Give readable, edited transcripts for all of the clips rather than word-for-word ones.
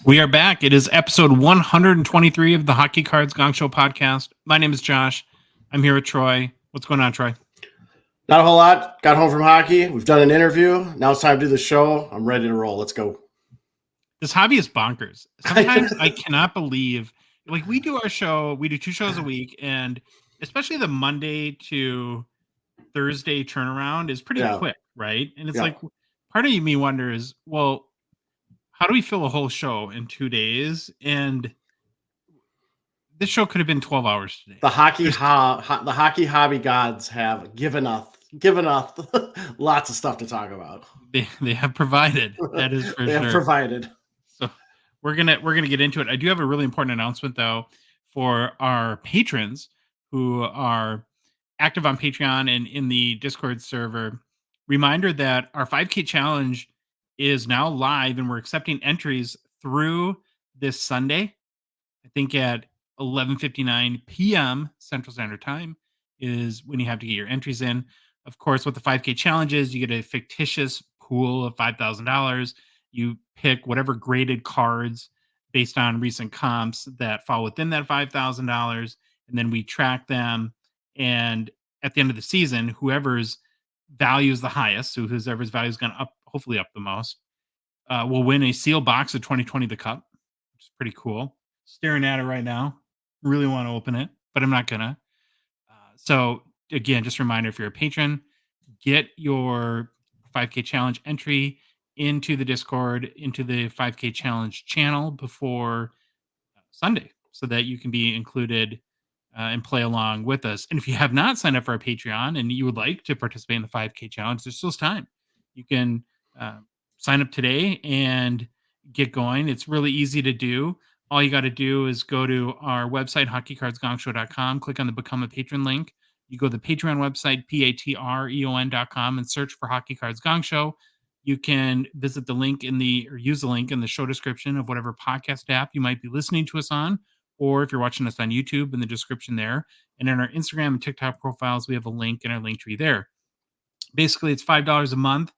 We are back. It is episode 123 of the Hockey Cards Gongshow podcast. My name is Josh. I'm here with Troy. What's going on, Troy? Not a whole lot. Got home from hockey. We've done an interview. Now it's time to do the show. I'm ready to roll. Let's go. This hobby is bonkers. Sometimes I cannot believe, like, we do our show, we do 2 shows a week, and especially the Monday to Thursday turnaround is pretty quick, right? And it's like, part of me wonders, well, how do we fill a whole show in 2 days? And this show could have been 12 hours today. The hockey hobby gods have given us lots of stuff to talk about. They have provided. That is for they sure. Have provided. So we're gonna get into it. I do have a really important announcement though for our patrons who are active on Patreon and in the Discord server. Reminder that our 5K challenge is now live and we're accepting entries through this Sunday. I think at 11:59 p.m. Central Standard Time is when you have to get your entries in. Of course, with the 5K challenges, you get a fictitious pool of $5,000. You pick whatever graded cards based on recent comps that fall within that $5,000, and then we track them. And at the end of the season, whoever's value is the highest, so whoever's value is going to hopefully up the most, will win a sealed box of 2020 The Cup, which is pretty cool. Staring at it right now. Really want to open it, but I'm not gonna. So again, just a reminder, if you're a patron, get your 5K challenge entry into the Discord, into the 5K challenge channel before Sunday, so that you can be included and play along with us. And if you have not signed up for our Patreon and you would like to participate in the 5K challenge, there's still time. You can sign up today and get going. It's really easy to do. All you got to do is go to our website, hockeycardsgongshow.com, click on the Become a Patron link. You go to the Patreon website, patreon.com, and search for Hockey Cards Gong Show. You can visit the link use the link in the show description of whatever podcast app you might be listening to us on, or if you're watching us on YouTube, in the description there. And in our Instagram and TikTok profiles, we have a link in our link tree there. Basically, it's $5 a month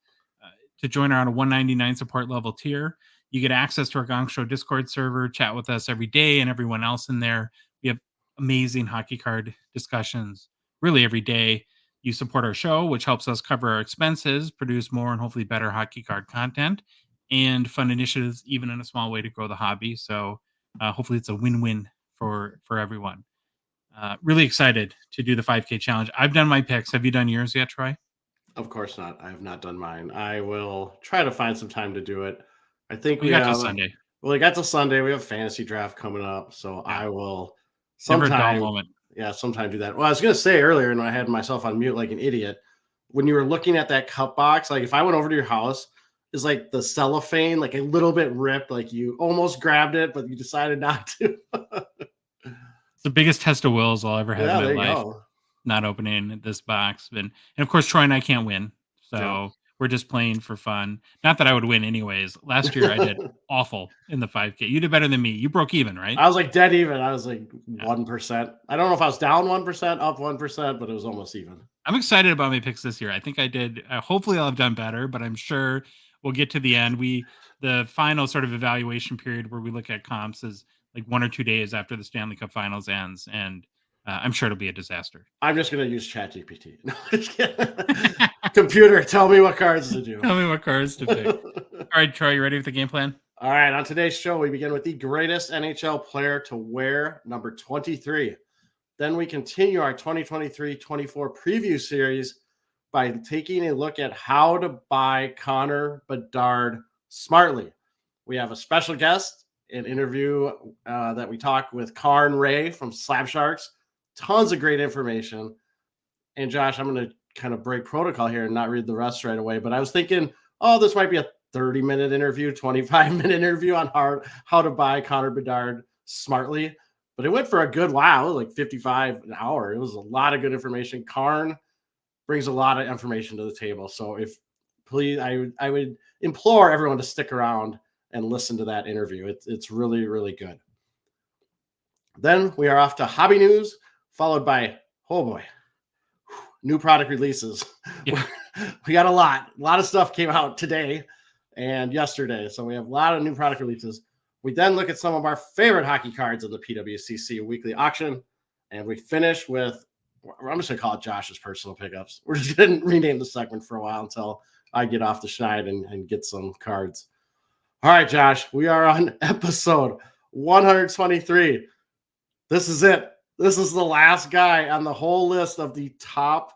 to join our $199 support level tier. You get access to our Gong Show Discord server, chat with us every day and everyone else in there. We have amazing hockey card discussions really every day. You support our show, which helps us cover our expenses, produce more and hopefully better hockey card content, and fund initiatives, even in a small way, to grow the hobby. So hopefully it's a win-win for everyone. Really excited to do the 5K challenge. I've done my picks. Have you done yours yet, Troy? Of course not. I have not done mine. I will try to find some time to do it. I think we got till Sunday. Well, we got till Sunday. We have fantasy draft coming up, so I will sometime. Never a dull moment. Yeah, sometime do that. Well, I was going to say earlier, and I had myself on mute like an idiot, when you were looking at that cup box, like if I went over to your house, is like the cellophane like a little bit ripped, like you almost grabbed it, but you decided not to. It's the biggest test of wills I'll ever have in my life. Go. Not opening this box, and of course Troy and I can't win, so we're just playing for fun. Not that I would win anyways. Last year I did awful in the 5K. You did better than me. You broke even, right? I was like dead even. I was like 1%. I don't know if I was down 1%, up 1%, but it was almost even. I'm excited about my picks this year. I think I did. Hopefully I'll have done better, but I'm sure we'll get to the end. The final sort of evaluation period where we look at comps is like 1 or 2 days after the Stanley Cup Finals ends, and I'm sure it'll be a disaster. I'm just going to use ChatGPT. No, just kidding. Computer, tell me what cards to do. Tell me what cards to pick. All right, Troy, you ready with the game plan? All right, on today's show, we begin with the greatest NHL player to wear number 23. Then we continue our 2023-24 preview series by taking a look at how to buy Connor Bedard smartly. We have a special guest, an interview that we talk with Karn Rai from Slab Sharks. Tons of great information. And Josh, I'm going to kind of break protocol here and not read the rest right away, but I was thinking, this might be a 30-minute interview, 25-minute interview on how to buy Connor Bedard smartly. But it went for a good while, like 55 an hour. It was a lot of good information. Karn brings a lot of information to the table. So I would implore everyone to stick around and listen to that interview. It's really, really good. Then we are off to hobby news, followed by, new product releases. Yeah. We got a lot of stuff came out today and yesterday. So we have a lot of new product releases, We then look at some of our favorite hockey cards in the PWCC Weekly Auction, and we finish with, I'm just going to call it Josh's personal pickups. We're just going to rename the segment for a while until I get off the schneid and get some cards. All right, Josh, we are on episode 123. This is it. This is the last guy on the whole list of the top,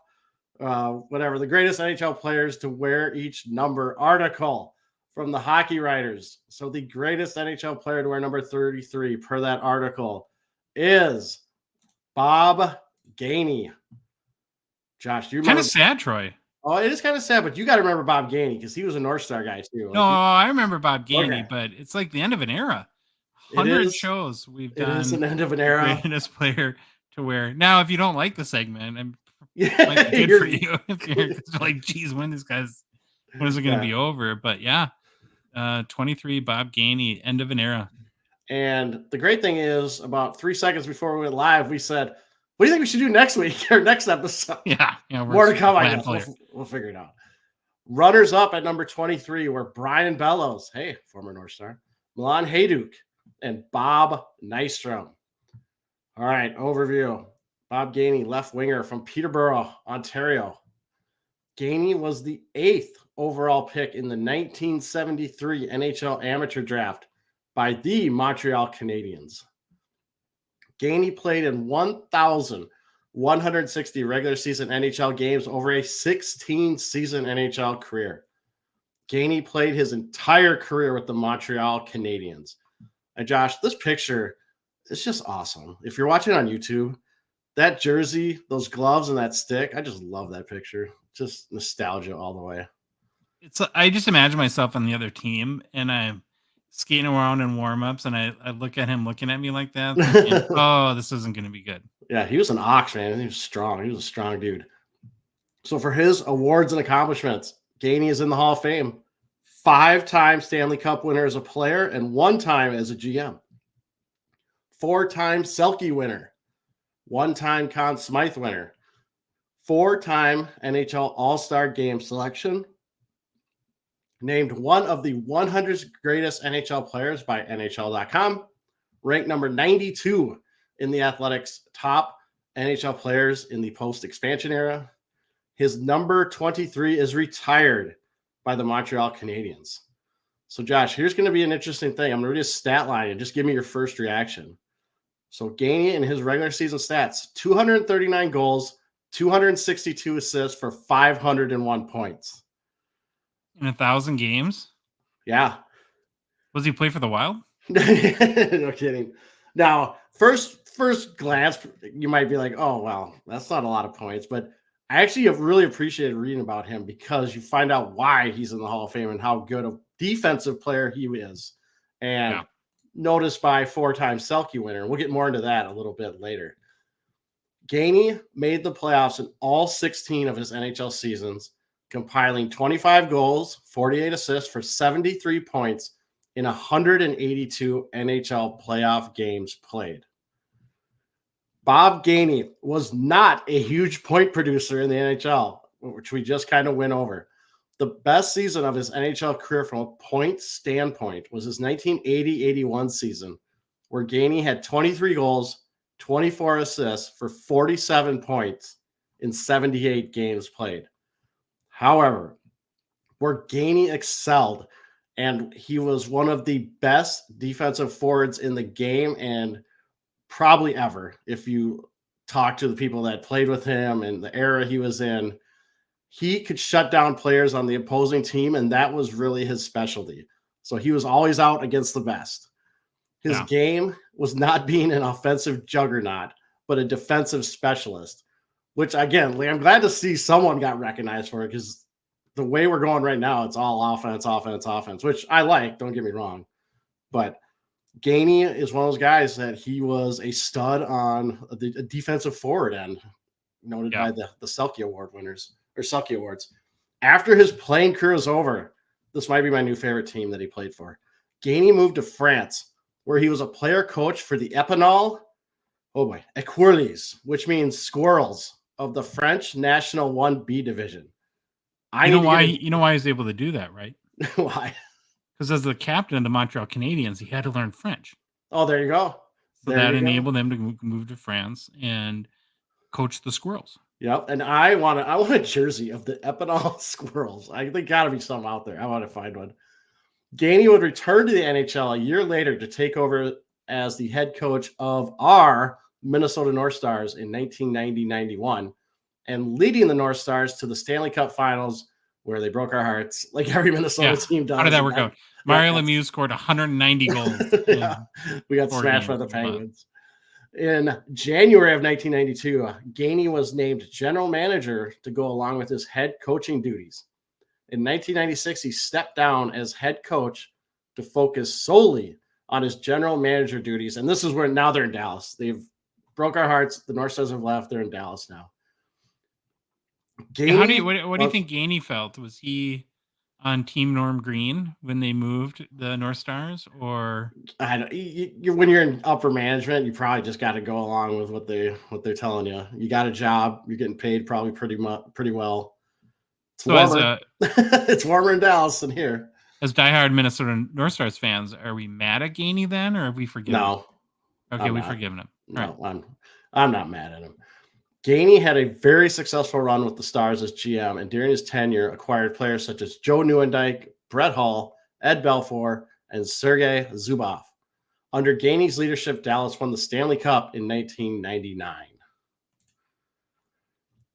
the greatest NHL players to wear each number article from the Hockey Writers. So the greatest NHL player to wear number 33 per that article is Bob Gainey. Josh, do you remember? Kind of sad, Troy. Oh, it is kind of sad, but you got to remember Bob Gainey because he was a North Star guy too. No, I remember Bob Gainey, but it's like the end of an era. 100 shows we've done. It is an end of an era. Greatest player to wear. Now, if you don't like the segment, it might be good for you. If you're like, geez, when is it going to be over? But yeah, 23 Bob Gainey, end of an era. And the great thing is, about 3 seconds before we went live, we said, what do you think we should do next week or next episode? Yeah. More to come, I guess. We'll figure it out. Runners up at number 23 were Brian Bellows, hey, former North Star, Milan Hajduk, and Bob Nystrom. All right, overview. Bob Gainey, left winger from Peterborough, Ontario. Gainey was the 8th overall pick in the 1973 NHL Amateur Draft by the Montreal Canadiens. Gainey played in 1,160 regular season NHL games over a 16-season NHL career. Gainey played his entire career with the Montreal Canadiens. And Josh, this picture is just awesome. If you're watching on YouTube, that jersey, those gloves, and that stick, I just love that picture. Just nostalgia all the way. I just imagine myself on the other team, and I'm skating around in warm-ups, and I look at him looking at me like that, thinking, oh, this isn't going to be good. Yeah, he was an Ox, man. He was strong. He was a strong dude. So for his awards and accomplishments, Gainey is in the Hall of Fame. 5-time Stanley Cup winner as a player and 1 time as a GM. 4-time Selke winner. 1-time Conn Smythe winner. 4-time NHL All-Star Game selection. Named one of the 100 greatest NHL players by NHL.com. Ranked number 92 in the Athletics top NHL players in the post-expansion era. His number 23 is retired by the Montreal Canadiens. So, Josh, here's going to be an interesting thing. I'm going to read his stat line and just give me your first reaction. So, Gainey in his regular season stats, 239 goals, 262 assists for 501 points. In 1,000 games? Yeah. Was he play for the Wild? No kidding. Now, first glance, you might be like, oh, well, that's not a lot of points. But I actually have really appreciated reading about him because you find out why he's in the Hall of Fame and how good a defensive player he is. And noticed by 4-time Selke winner. We'll get more into that a little bit later. Gainey made the playoffs in all 16 of his NHL seasons, compiling 25 goals, 48 assists for 73 points in 182 NHL playoff games played. Bob Gainey was not a huge point producer in the NHL, which we just kind of went over. The best season of his NHL career from a point standpoint was his 1980-81 season, where Gainey had 23 goals, 24 assists for 47 points in 78 games played. However, where Gainey excelled, and he was one of the best defensive forwards in the game and probably ever, if you talk to the people that played with him and the era he was in, he could shut down players on the opposing team, and that was really his specialty. So he was always out against the best. His game was not being an offensive juggernaut, but a defensive specialist, which, again, I'm glad to see someone got recognized for it, because the way we're going right now, it's all offense, which I like, don't get me wrong. But Gainey is one of those guys that he was a stud on the defensive forward end, noted by the Selke Award winners, or Selke Awards. After his playing career is over, this might be my new favorite team that he played for. Gainey moved to France, where he was a player coach for the Épinal, Écureuils, which means squirrels, of the French National 1B division. You know why he's able to do that, right? Why? because as the captain of the Montreal Canadiens, he had to learn French. Oh, there you go. So that enabled him to move to France and coach the Squirrels. Yep, and I want a jersey of the Epinal Squirrels. I think got to be something out there. I want to find one. Gainey would return to the NHL a year later to take over as the head coach of our Minnesota North Stars in 1990-91, and leading the North Stars to the Stanley Cup Finals, where they broke our hearts, like every Minnesota team does. How did that work out? Mario Lemieux scored 190 goals. Yeah, we got smashed by the Penguins. In January of 1992, Gainey was named general manager to go along with his head coaching duties. In 1996, he stepped down as head coach to focus solely on his general manager duties. And this is where now they're in Dallas. They've broke our hearts. The North Stars have left. They're in Dallas now. Gainey, what do you think Gainey felt? Was he on Team Norm Green when they moved the North Stars, or when you're in upper management, you probably just got to go along with what they're telling you. You got a job, you're getting paid probably pretty well. It's warmer. It's warmer in Dallas than here. As diehard Minnesota North Stars fans, are we mad at Gainey then, or have we forgiven him? Okay, we've forgiven him. No, right. I'm not mad at him. Gainey had a very successful run with the Stars as GM, and during his tenure, acquired players such as Joe Nieuwendyk, Brett Hull, Ed Belfour, and Sergei Zubov. Under Gainey's leadership, Dallas won the Stanley Cup in 1999.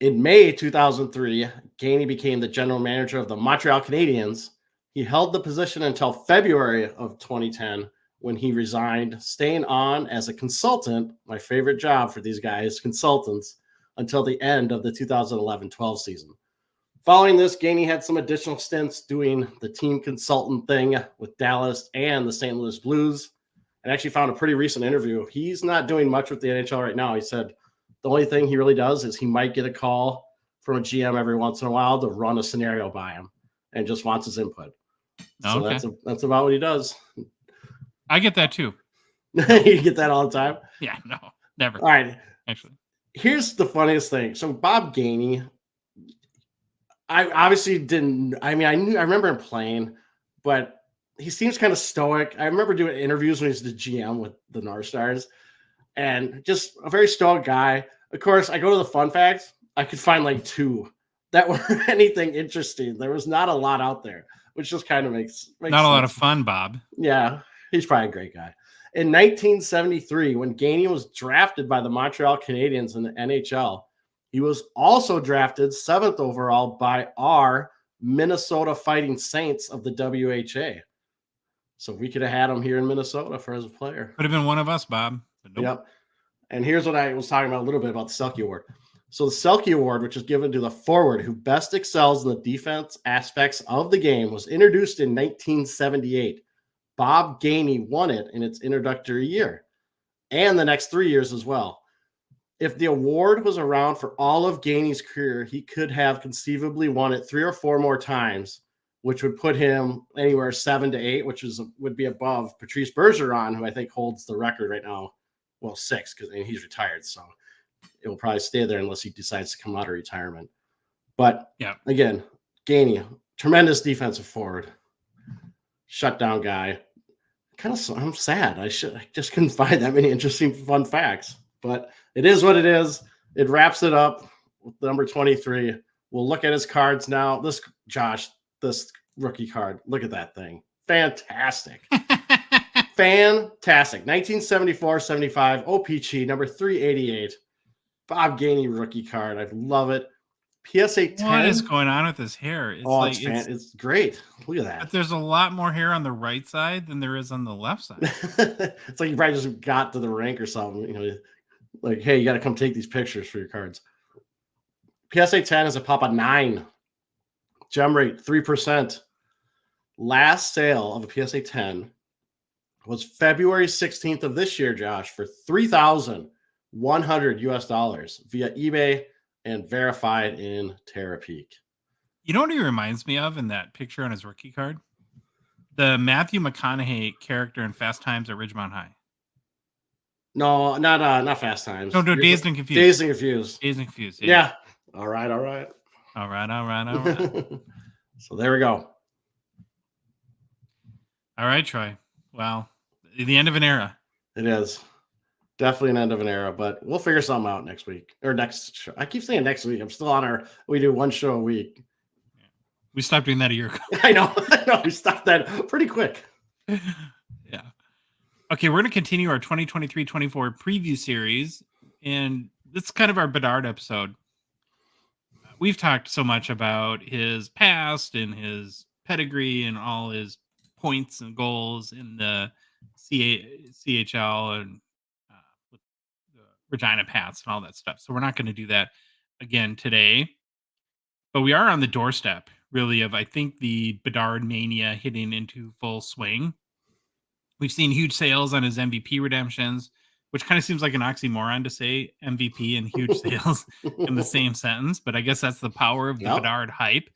In May 2003, Gainey became the general manager of the Montreal Canadiens. He held the position until February of 2010, when he resigned, staying on as a consultant, my favorite job for these guys, consultants, until the end of the 2011-12 season. Following this, Gainey had some additional stints doing the team consultant thing with Dallas and the St. Louis Blues, and actually found a pretty recent interview. He's not doing much with the NHL right now. He said the only thing he really does is he might get a call from a GM every once in a while to run a scenario by him and just wants his input. So that's about what he does. I get that too. You get that all the time? Yeah, no, never. All right. Actually, here's the funniest thing. So Bob Gainey, I obviously didn't. I mean, I remember him playing, but he seems kind of stoic. I remember doing interviews when he was the GM with the North Stars, and just a very stoic guy. Of course, I go to the fun facts. I could find like 2 that were anything interesting. There was not a lot out there, which just kind of makes not sense. A lot of fun, Bob. Yeah, he's probably a great guy. In 1973, when Gainey was drafted by the Montreal Canadiens in the NHL, he was also drafted 7th overall by our Minnesota Fighting Saints of the WHA. So we could have had him here in Minnesota for as a player. Could have been one of us, Bob. Nope. Yep. And here's what I was talking about a little bit about the Selke Award. So the Selke Award, which is given to the forward who best excels in the defense aspects of the game, was introduced in 1978. Bob Gainey won it in its introductory year and the next 3 years as well. If the award was around for all of Gainey's career, he could have conceivably won it 3 or 4 more times, which would put him anywhere 7 to 8, which would be above Patrice Bergeron, who I think holds the record right now. Well, 6, because he's retired, so it will probably stay there unless he decides to come out of retirement. But again, Gainey, tremendous defensive forward, shutdown guy. I'm sad. I just couldn't find that many interesting, fun facts. But it is what it is. It wraps it up with number 23. We'll look at his cards now. This rookie card. Look at that thing. Fantastic. Fantastic. 1974-75 OPG, number 388. Bob Gainey rookie card. I love it. PSA 10. What is going on with his hair? It's great. Look at that. But there's a lot more hair on the right side than there is on the left side. It's like you probably just got to the rink or something. You know, like, hey, you got to come take these pictures for your cards. PSA 10 is a pop of 9. Gem rate 3%. Last sale of a PSA 10 was February 16th of this year, Josh, for $3,100 US via eBay and verified in Terapeak. You know what he reminds me of in that picture on his rookie card? The Matthew McConaughey character in Fast Times at Ridgemont High. No, not Fast Times. No, Dazed and Confused. Dazed and Confused. Dazed and Confused. Yeah. All right. So there we go. All right, Troy. Well, the end of an era. It is definitely an end of an era, but we'll figure something out next week or next show. I keep saying next week. I'm still on we do one show a week. Yeah. We stopped doing that a year ago. I know. We stopped that pretty quick. Yeah. Okay, we're going to continue our 2023-24 preview series, and this is kind of our Bedard episode. We've talked so much about his past and his pedigree and all his points and goals in the CHL and with the Regina Pats and all that stuff. So we're not going to do that again today. But we are on the doorstep, really, of I think the Bedard mania hitting into full swing. We've seen huge sales on his MVP redemptions, which kind of seems like an oxymoron to say MVP and huge sales in the same sentence. But I guess that's the power of the Bedard hype.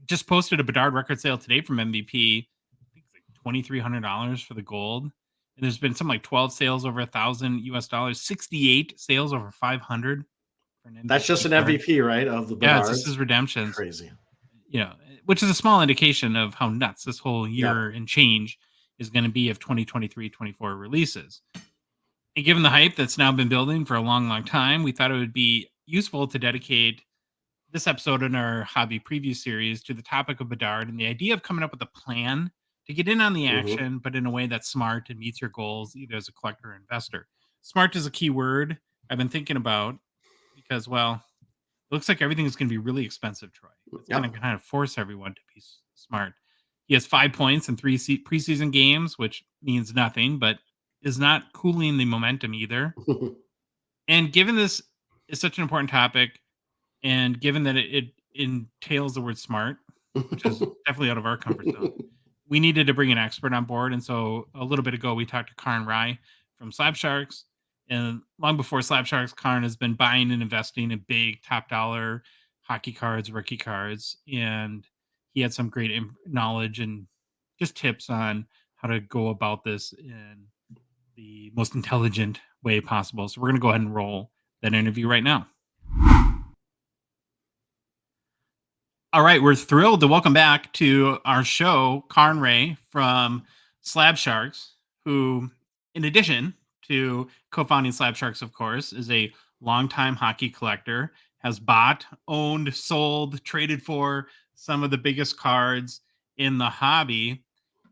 Just posted a Bedard record sale today from MVP. I think it's like $2,300 for the gold. And there's been some like 12 sales over $1,000 US, 68 sales over 500. That's just an MVP, right? Of the Bedard. Yeah, it's just his redemptions. Crazy. Which is a small indication of how nuts this whole year and change is going to be of 2023-24 releases. And given the hype that's now been building for a long, long time, we thought it would be useful to dedicate this episode in our hobby preview series to the topic of Bedard and the idea of coming up with a plan to get in on the action, but in a way that's smart and meets your goals, either as a collector or investor. Smart is a key word I've been thinking about because, well, it looks like everything is going to be really expensive, Troy. It's going to kind of force everyone to be smart. He has 5 points in 3 preseason games, which means nothing, but is not cooling the momentum either. And given this is such an important topic, and given that it entails the word smart, which is definitely out of our comfort zone, we needed to bring an expert on board. And so a little bit ago, we talked to Karn Rai from Slab Sharks. And long before Slab Sharks, Karn has been buying and investing in big top dollar hockey cards, rookie cards. And he had some great knowledge and just tips on how to go about this in the most intelligent way possible. So we're going to go ahead and roll that interview right now. All right, we're thrilled to welcome back to our show Karn Rai from Slab Sharks, who, in addition to co-founding Slab Sharks, of course, is a longtime hockey collector, has bought, owned, sold, traded for some of the biggest cards in the hobby.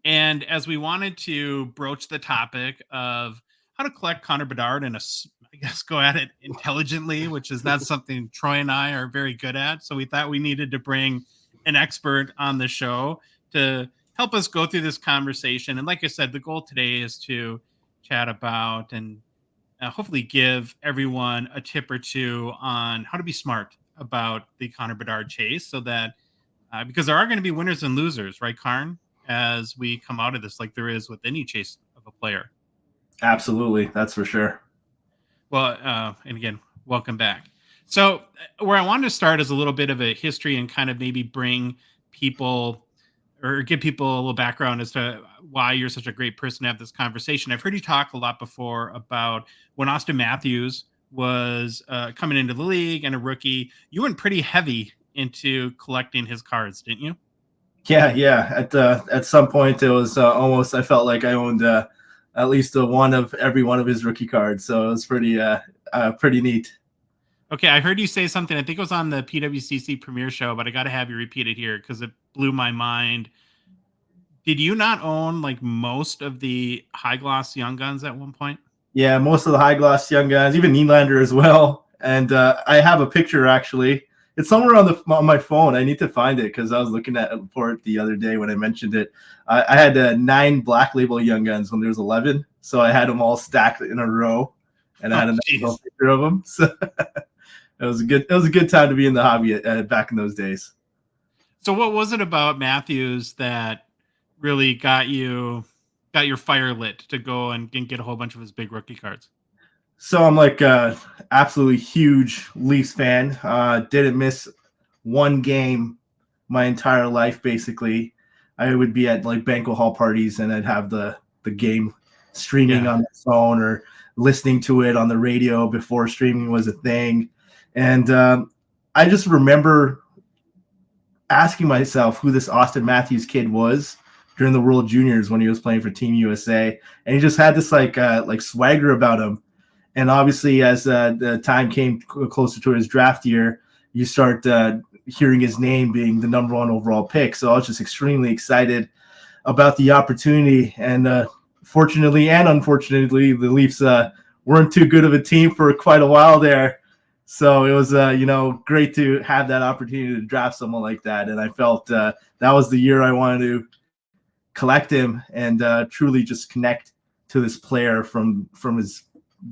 And as we wanted to broach the topic of how to collect Connor Bedard and I guess go at it intelligently, which is not something Troy and I are very good at. So we thought we needed to bring an expert on the show to help us go through this conversation. And like I said, the goal today is to chat about and hopefully give everyone a tip or two on how to be smart about the Connor Bedard chase so that because there are going to be winners and losers, right, Karn, as we come out of this, like there is with any chase of a player. Absolutely. That's for sure. Well, and again, welcome back. So where I wanted to start is a little bit of a history and kind of maybe bring people or give people a little background as to why you're such a great person to have this conversation. I've heard you talk a lot before about when Austin Matthews was coming into the league and a rookie. You went pretty heavy into collecting his cards, didn't you? Yeah. At some point, it was almost, I felt like I owned at least one of every one of his rookie cards. So it was pretty neat. Okay, I heard you say something. I think it was on the PWCC premiere show, but I got to have you repeat it here because it blew my mind. Did you not own like most of the high gloss Young Guns at one point? Yeah, most of the high gloss Young Guns, even Nylander as well. And I have a picture actually. It's somewhere on my phone. I need to find it because I was looking for it the other day when I mentioned it. I had 9 Black Label Young Guns when there was 11, so I had them all stacked in a row, and I had a nice picture of them. So it was a good time to be in the hobby back in those days. So what was it about Matthews that really got your fire lit to go and get a whole bunch of his big rookie cards? So I'm like absolutely huge Leafs fan. Didn't miss one game my entire life. Basically, I would be at like banquet hall parties and I'd have the game streaming on the phone or listening to it on the radio before streaming was a thing. And I just remember asking myself who this Austin Matthews kid was during the World Juniors when he was playing for Team USA, and he just had this like swagger about him. And obviously, as the time came closer to his draft year, you start hearing his name being the number 1 overall pick. So I was just extremely excited about the opportunity. And fortunately and unfortunately, the Leafs weren't too good of a team for quite a while there. So it was, great to have that opportunity to draft someone like that. And I felt that was the year I wanted to collect him and truly just connect to this player from his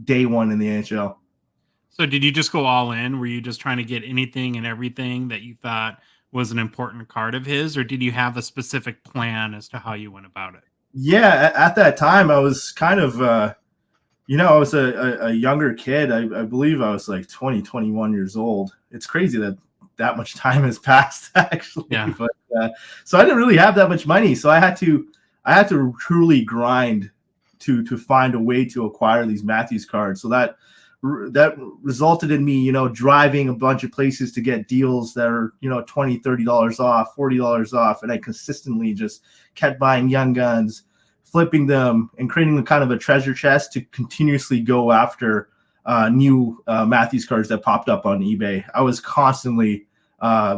day one in the NHL. So did you just go all in? Were you just trying to get anything and everything that you thought was an important card of his, or did you have a specific plan as to how you went about it? Yeah, at that time I was kind of, I was a younger kid. I believe I was like 20, 21 years old. It's crazy that much time has passed actually. Yeah. But so I didn't really have that much money. So I had to truly grind to find a way to acquire these Matthews cards. So that resulted in me, driving a bunch of places to get deals that are, $20, $30 off, $40 off. And I consistently just kept buying young guns, flipping them, and creating kind of a treasure chest to continuously go after new Matthews cards that popped up on eBay. I was constantly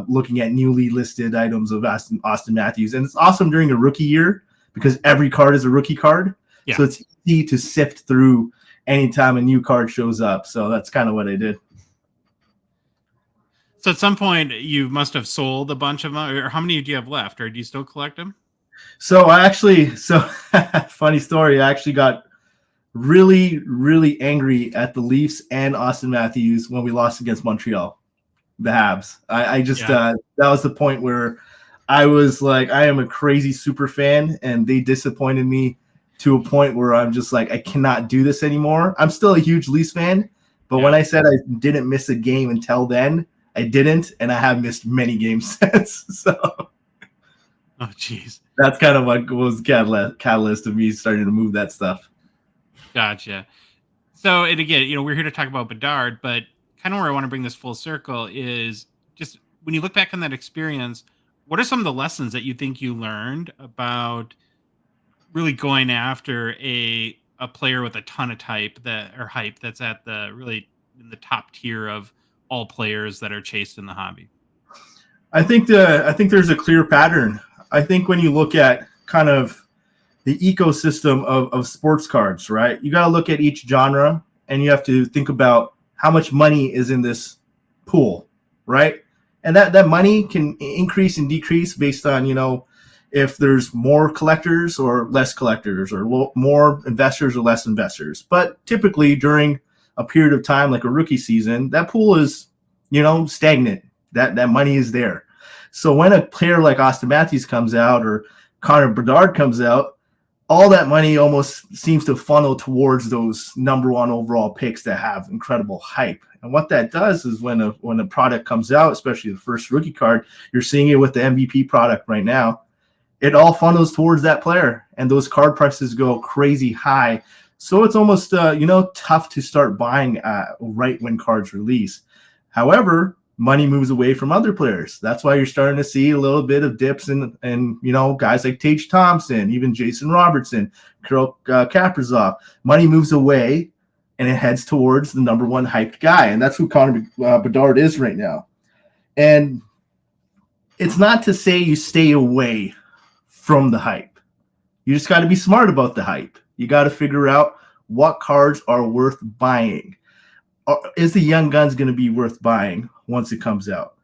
looking at newly listed items of Auston Matthews. And it's awesome during a rookie year because every card is a rookie card. Yeah. So it's easy to sift through anytime a new card shows up. So that's kind of what I did. So at some point you must have sold a bunch of them, or how many do you have left, or do you still collect them? So funny story. I actually got really, really angry at the Leafs and Auston Matthews when we lost against Montreal, the Habs. That was the point where I was like, I am a crazy super fan, and they disappointed me to a point where I'm just like, I cannot do this anymore. I'm still a huge Leafs fan, but when I said I didn't miss a game until then, I didn't, and I have missed many games since. So, oh, geez, that's kind of what was catalyst of me starting to move that stuff. Gotcha. So, and again, we're here to talk about Bedard, but kind of where I want to bring this full circle is just when you look back on that experience, what are some of the lessons that you think you learned about really going after a player with a ton of hype that's at the really in the top tier of all players that are chased in the hobby? I think there's a clear pattern. I think when you look at kind of the ecosystem of sports cards, right? You got to look at each genre and you have to think about how much money is in this pool, right? And that money can increase and decrease based on, if there's more collectors or less collectors, or more investors or less investors. But typically during a period of time like a rookie season, that pool is, stagnant. That money is there. So when a player like Auston Matthews comes out or Connor Bedard comes out, all that money almost seems to funnel towards those number 1 overall picks that have incredible hype. And what that does is when a product comes out, especially the first rookie card, you're seeing it with the MVP product right now, it all funnels towards that player, and those card prices go crazy high. So it's almost, tough to start buying right when cards release. However, money moves away from other players. That's why you're starting to see a little bit of dips in guys like Tage Thompson, even Jason Robertson, Kirill Kaprizov. Money moves away, and it heads towards the number 1 hyped guy, and that's who Connor Bedard is right now. And it's not to say you stay away from the hype. You just got to be smart about the hype. You got to figure out what cards are worth buying. Is the Young Guns going to be worth buying once it comes out?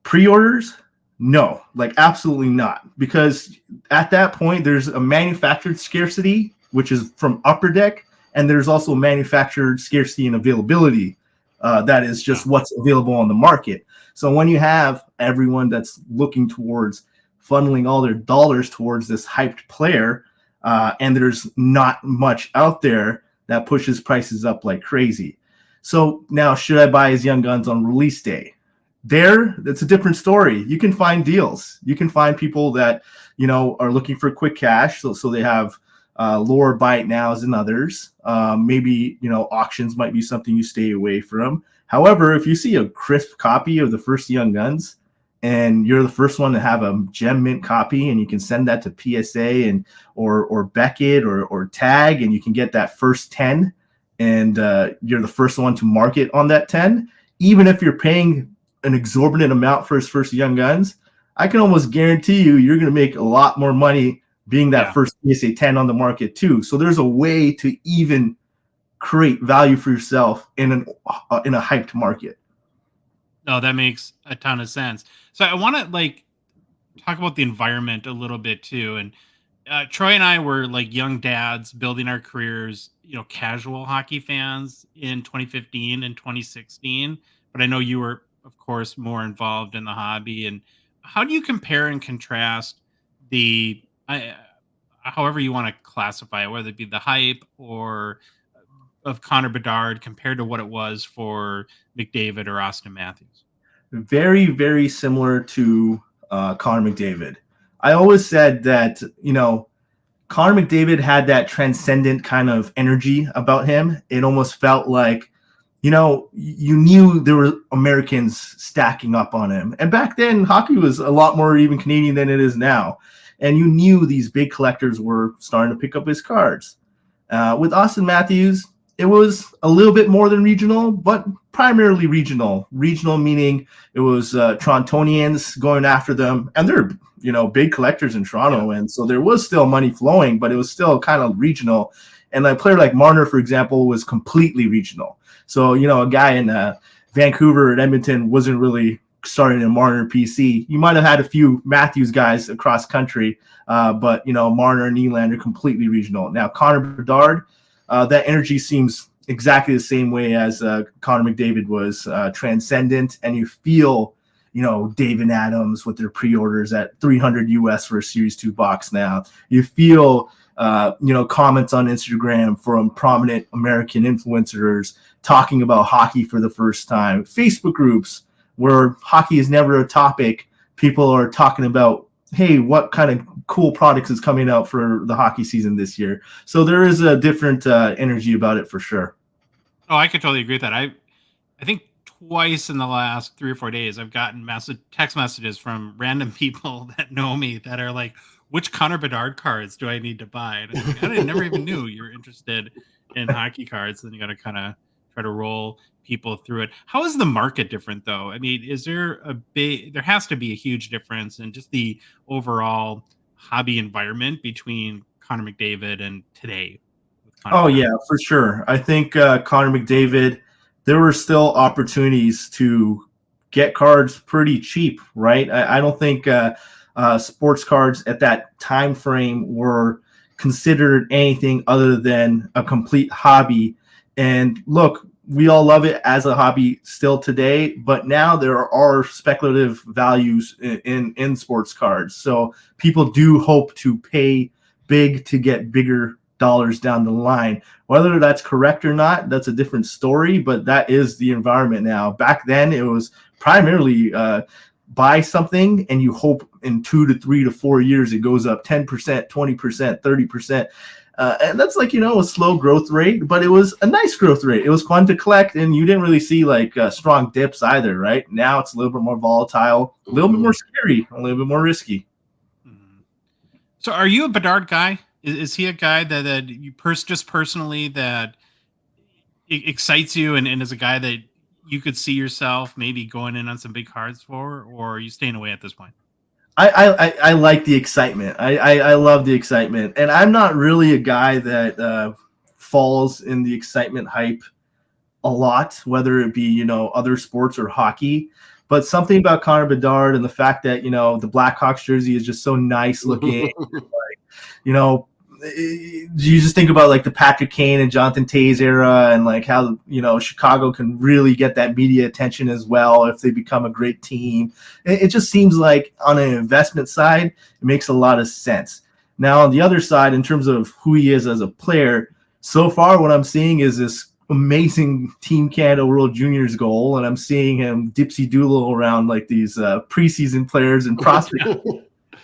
Pre-orders? No, absolutely not. Because at that point, there's a manufactured scarcity, which is from Upper Deck, and there's also manufactured scarcity and availability. That is just what's available on the market. So when you have everyone that's looking towards funneling all their dollars towards this hyped player, and there's not much out there, that pushes prices up like crazy. So now, should I buy his Young Guns on release day? That's a different story. You can find deals. You can find people that, are looking for quick cash. So they have lower buy it nows than others. Maybe, auctions might be something you stay away from. However, if you see a crisp copy of the first Young Guns, and you're the first one to have a gem mint copy, and you can send that to PSA and or Beckett or Tag, and you can get that first 10, and you're the first one to market on that 10. Even if you're paying an exorbitant amount for his first Young Guns, I can almost guarantee you're going to make a lot more money being that first PSA 10 on the market too. So there's a way to even create value for yourself in a hyped market. No, that makes a ton of sense. So I want to talk about the environment a little bit too. And Troy and I were like young dads building our careers, casual hockey fans in 2015 and 2016. But I know you were, of course, more involved in the hobby. And how do you compare and contrast however you want to classify it, whether it be the hype or of Connor Bedard compared to what it was for McDavid or Austin Matthews? Very, very similar to Connor McDavid. I always said that, Connor McDavid had that transcendent kind of energy about him. It almost felt like, you knew there were Americans stacking up on him. And back then, hockey was a lot more even Canadian than it is now. And you knew these big collectors were starting to pick up his cards. With Austin Matthews, it was a little bit more than regional, but primarily regional. Regional meaning it was Torontonians going after them. And they're, big collectors in Toronto. And so there was still money flowing, but it was still kind of regional. And a player like Marner, for example, was completely regional. So, a guy in Vancouver and Edmonton wasn't really starting a Marner PC. You might have had a few Matthews guys across country, but, Marner and Nylander are completely regional. Now, Connor Bedard, that energy seems exactly the same way as Connor McDavid was, transcendent, and you feel, David Adams with their pre-orders at $300 US for a Series 2 box now. You feel, comments on Instagram from prominent American influencers talking about hockey for the first time. Facebook groups where hockey is never a topic. People are talking about, hey, what kind of cool products is coming out for the hockey season this year. So there is a different energy about it for sure. Oh, I could totally agree with that. I think twice in the last 3 or 4 days, I've gotten text messages from random people that know me that are like, which Connor Bedard cards do I need to buy? And I'm like, I never even knew you were interested in hockey cards. Then you got to kind of try to roll people through it. How is the market different though? I mean, is there there has to be a huge difference in just the overall hobby environment between Connor McDavid and today? Yeah, for sure. I think Connor McDavid, there were still opportunities to get cards pretty cheap, right? I don't think sports cards at that time frame were considered anything other than a complete hobby. And look, we all love it as a hobby still today, but now there are speculative values in sports cards. So people do hope to pay big to get bigger dollars down the line. Whether that's correct or not, that's a different story, but that is the environment now. Back then, it was primarily buy something and you hope in 2 to 3 to 4 years it goes up 10%, 20%, 30%. And that's a slow growth rate, but it was a nice growth rate. It was fun to collect, and you didn't really see strong dips either, right? Now it's a little bit more volatile, a little bit more scary, a little bit more risky. So are you a Bedard guy? Is he a guy that you just personally that excites you and is a guy that you could see yourself maybe going in on some big cards for, or are you staying away at this point? I like the excitement. I love the excitement. And I'm not really a guy that falls in the excitement hype a lot, whether it be, other sports or hockey. But something about Connor Bedard and the fact that, the Blackhawks jersey is just so nice looking. You just think about the Patrick Kane and Jonathan Toews era and how, Chicago can really get that media attention as well if they become a great team. It just seems like on an investment side, it makes a lot of sense. Now, on the other side, in terms of who he is as a player, so far what I'm seeing is this amazing Team Canada World Juniors goal, and I'm seeing him dipsy doodle around these preseason players and prospects.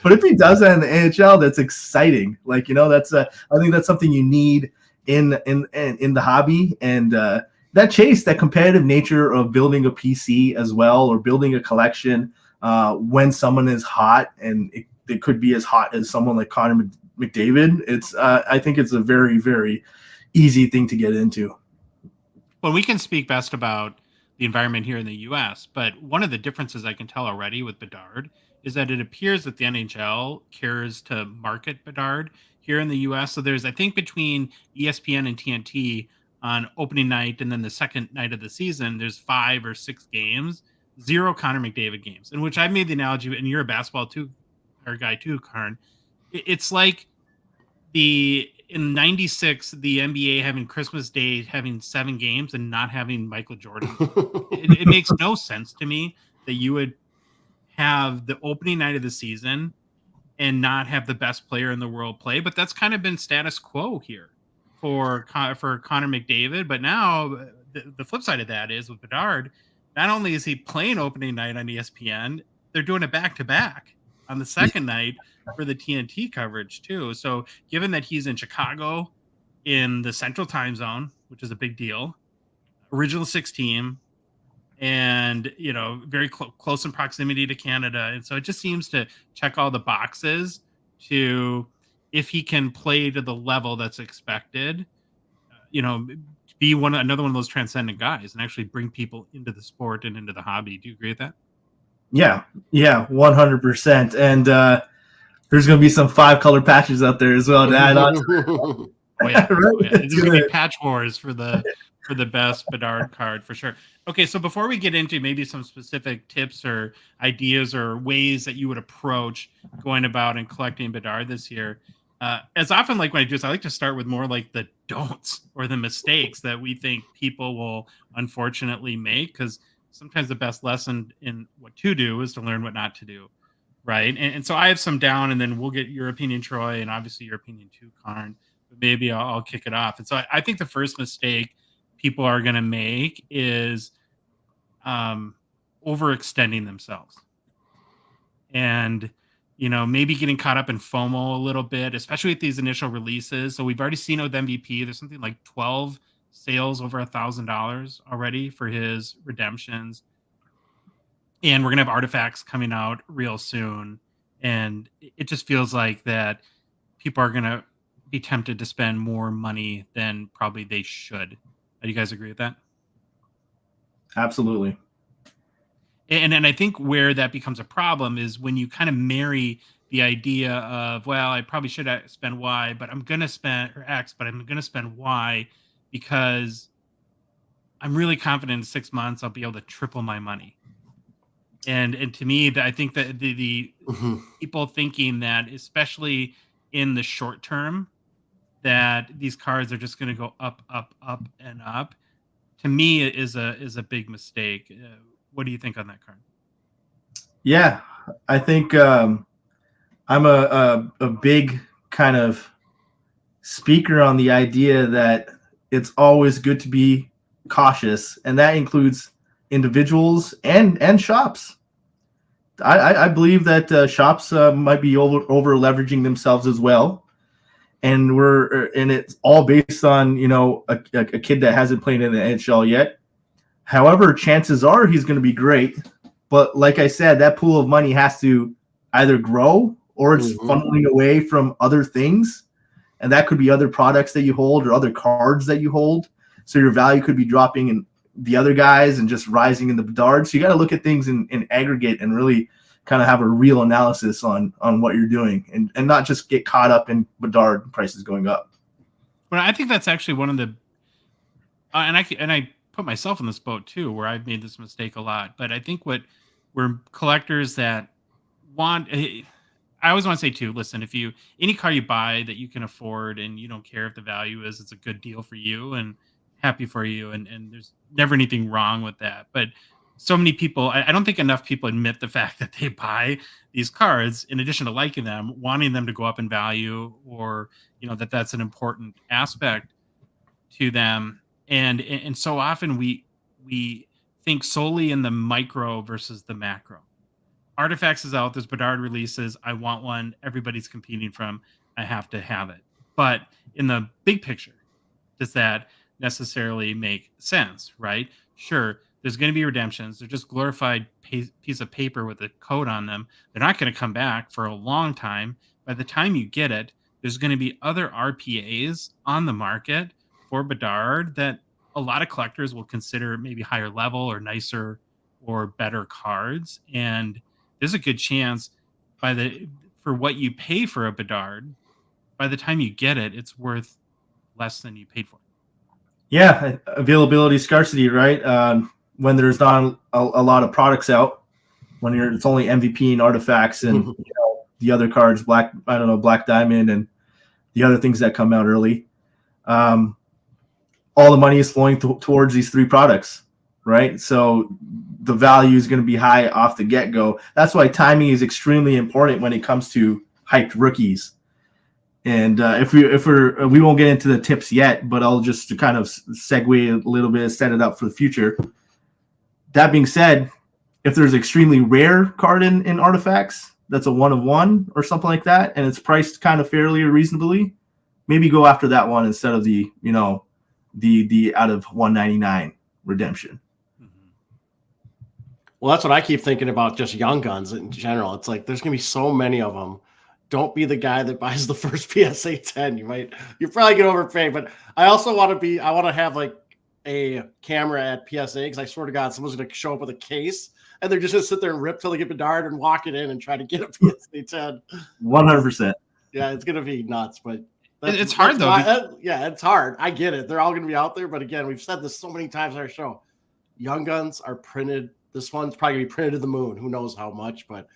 But if he does that in the NHL, that's exciting. That's I think that's something you need in the hobby, and that chase, that competitive nature of building a PC as well or building a collection. when someone is hot, and it could be as hot as someone like Connor McDavid. I think it's a very, very easy thing to get into. Well, we can speak best about the environment here in the U.S., but one of the differences I can tell already with Bedard is that it appears that the NHL cares to market Bedard here in the U.S. So there's, I think, between ESPN and TNT on opening night and then the second night of the season, there's 5 or 6 games, 0 Connor McDavid games, in which I made the analogy, and you're a basketball too, or guy too, Karn. It's like in '96, the NBA having Christmas Day having 7 games and not having Michael Jordan. It makes no sense to me that you would have the opening night of the season and not have the best player in the world play. But that's kind of been status quo here for Connor McDavid. But now the flip side of that is with Bedard, not only is he playing opening night on ESPN, they're doing it back to back on the second night for the TNT coverage too. So given that he's in Chicago in the Central Time Zone, which is a big deal, original 6 team, and very close in proximity to Canada, and so it just seems to check all the boxes to, if he can play to the level that's expected, be another one of those transcendent guys and actually bring people into the sport and into the hobby. Do you agree with that? Yeah, 100%. And there's going to be some 5-color patches out there as well to add on. Oh yeah, There's going to be patch wars for the best Bedard card for sure. Okay, so before we get into maybe some specific tips or ideas or ways that you would approach going about and collecting Bedard this year, as often like when I do this, I like to start with more like the don'ts or the mistakes that we think people will unfortunately make, because sometimes the best lesson in what to do is to learn what not to do, right? And so I have some down, and then we'll get your opinion, Troy, and obviously your opinion too, Karn. But maybe I'll kick it off. And so I think the first mistake people are going to make is overextending themselves, and maybe getting caught up in FOMO a little bit, especially with these initial releases. So we've already seen with MVP, there's something like 12 sales over $1,000 already for his redemptions, and we're gonna have artifacts coming out real soon, and it just feels like that people are gonna be tempted to spend more money than probably they should. Do you guys agree with that? Absolutely. And I think where that becomes a problem is when you kind of marry the idea of, well, I probably should spend Y, but I'm going to spend, or X, but I'm going to spend Y because I'm really confident in 6 months I'll be able to triple my money. And to me, I think that the people thinking that, especially in the short term, that these cards are just going to go up, up, up, and up, to me is a big mistake. What do you think on that, card? Yeah, I think I'm a big kind of speaker on the idea that it's always good to be cautious, and that includes individuals and shops. I believe that shops might be over leveraging themselves as well, and it's all based on a kid that hasn't played in the NHL yet. However, chances are he's going to be great, but like I said, that pool of money has to either grow or it's funneling away from other things, and that could be other products that you hold or other cards that you hold. So your value could be dropping in the other guys and just rising in the Bedard. So you got to look at things in aggregate and really kind of have a real analysis on what you're doing, and not just get caught up in Bedard prices going up. But I think that's actually one of the and I put myself in this boat too, where I've made this mistake a lot. But I think we're collectors that want. I always want to say too, listen, if any car you buy that you can afford and you don't care if the value is, it's a good deal for you and happy for you, and there's never anything wrong with that. But so many people, I don't think enough people admit the fact that they buy these cards in addition to liking them, wanting them to go up in value, or that's an important aspect to them. And so often we think solely in the micro versus the macro. Artifacts is out, there's Bedard releases, I want one, everybody's competing from, I have to have it. But in the big picture, does that necessarily make sense, right? Sure, There's going to be redemptions. They're just glorified piece of paper with a code on them. They're not going to come back for a long time. By the time you get it, there's going to be other RPAs on the market for Bedard that a lot of collectors will consider maybe higher level or nicer or better cards. And there's a good chance for what you pay for a Bedard, by the time you get it, it's worth less than you paid for it. Yeah, availability, scarcity, right? When there's not a lot of products out, when it's only MVP and artifacts and the other cards, Black Diamond and the other things that come out early. All the money is flowing towards these three products, right? So the value is going to be high off the get-go. That's why timing is extremely important when it comes to hyped rookies. And we won't get into the tips yet, but I'll just to kind of segue a little bit, set it up for the future. That being said, if there's an extremely rare card in artifacts, that's a 1 of 1 or something like that, and it's priced kind of fairly or reasonably, maybe go after that one instead of the out of 199 redemption. Well, that's what I keep thinking about just young guns in general. It's like there's gonna be so many of them. Don't be the guy that buys the first PSA 10. You probably get overpaid, but I also want to have like a camera at PSA because I swear to God, someone's going to show up with a case and they're just going to sit there and rip till they get Bedard and walk it in and try to get a PSA 10. 100%. Yeah, it's going to be nuts, but it's hard though. It's hard. I get it. They're all going to be out there, but again, we've said this so many times on our show. Young guns are printed. This one's probably going to be printed to the moon. Who knows how much, but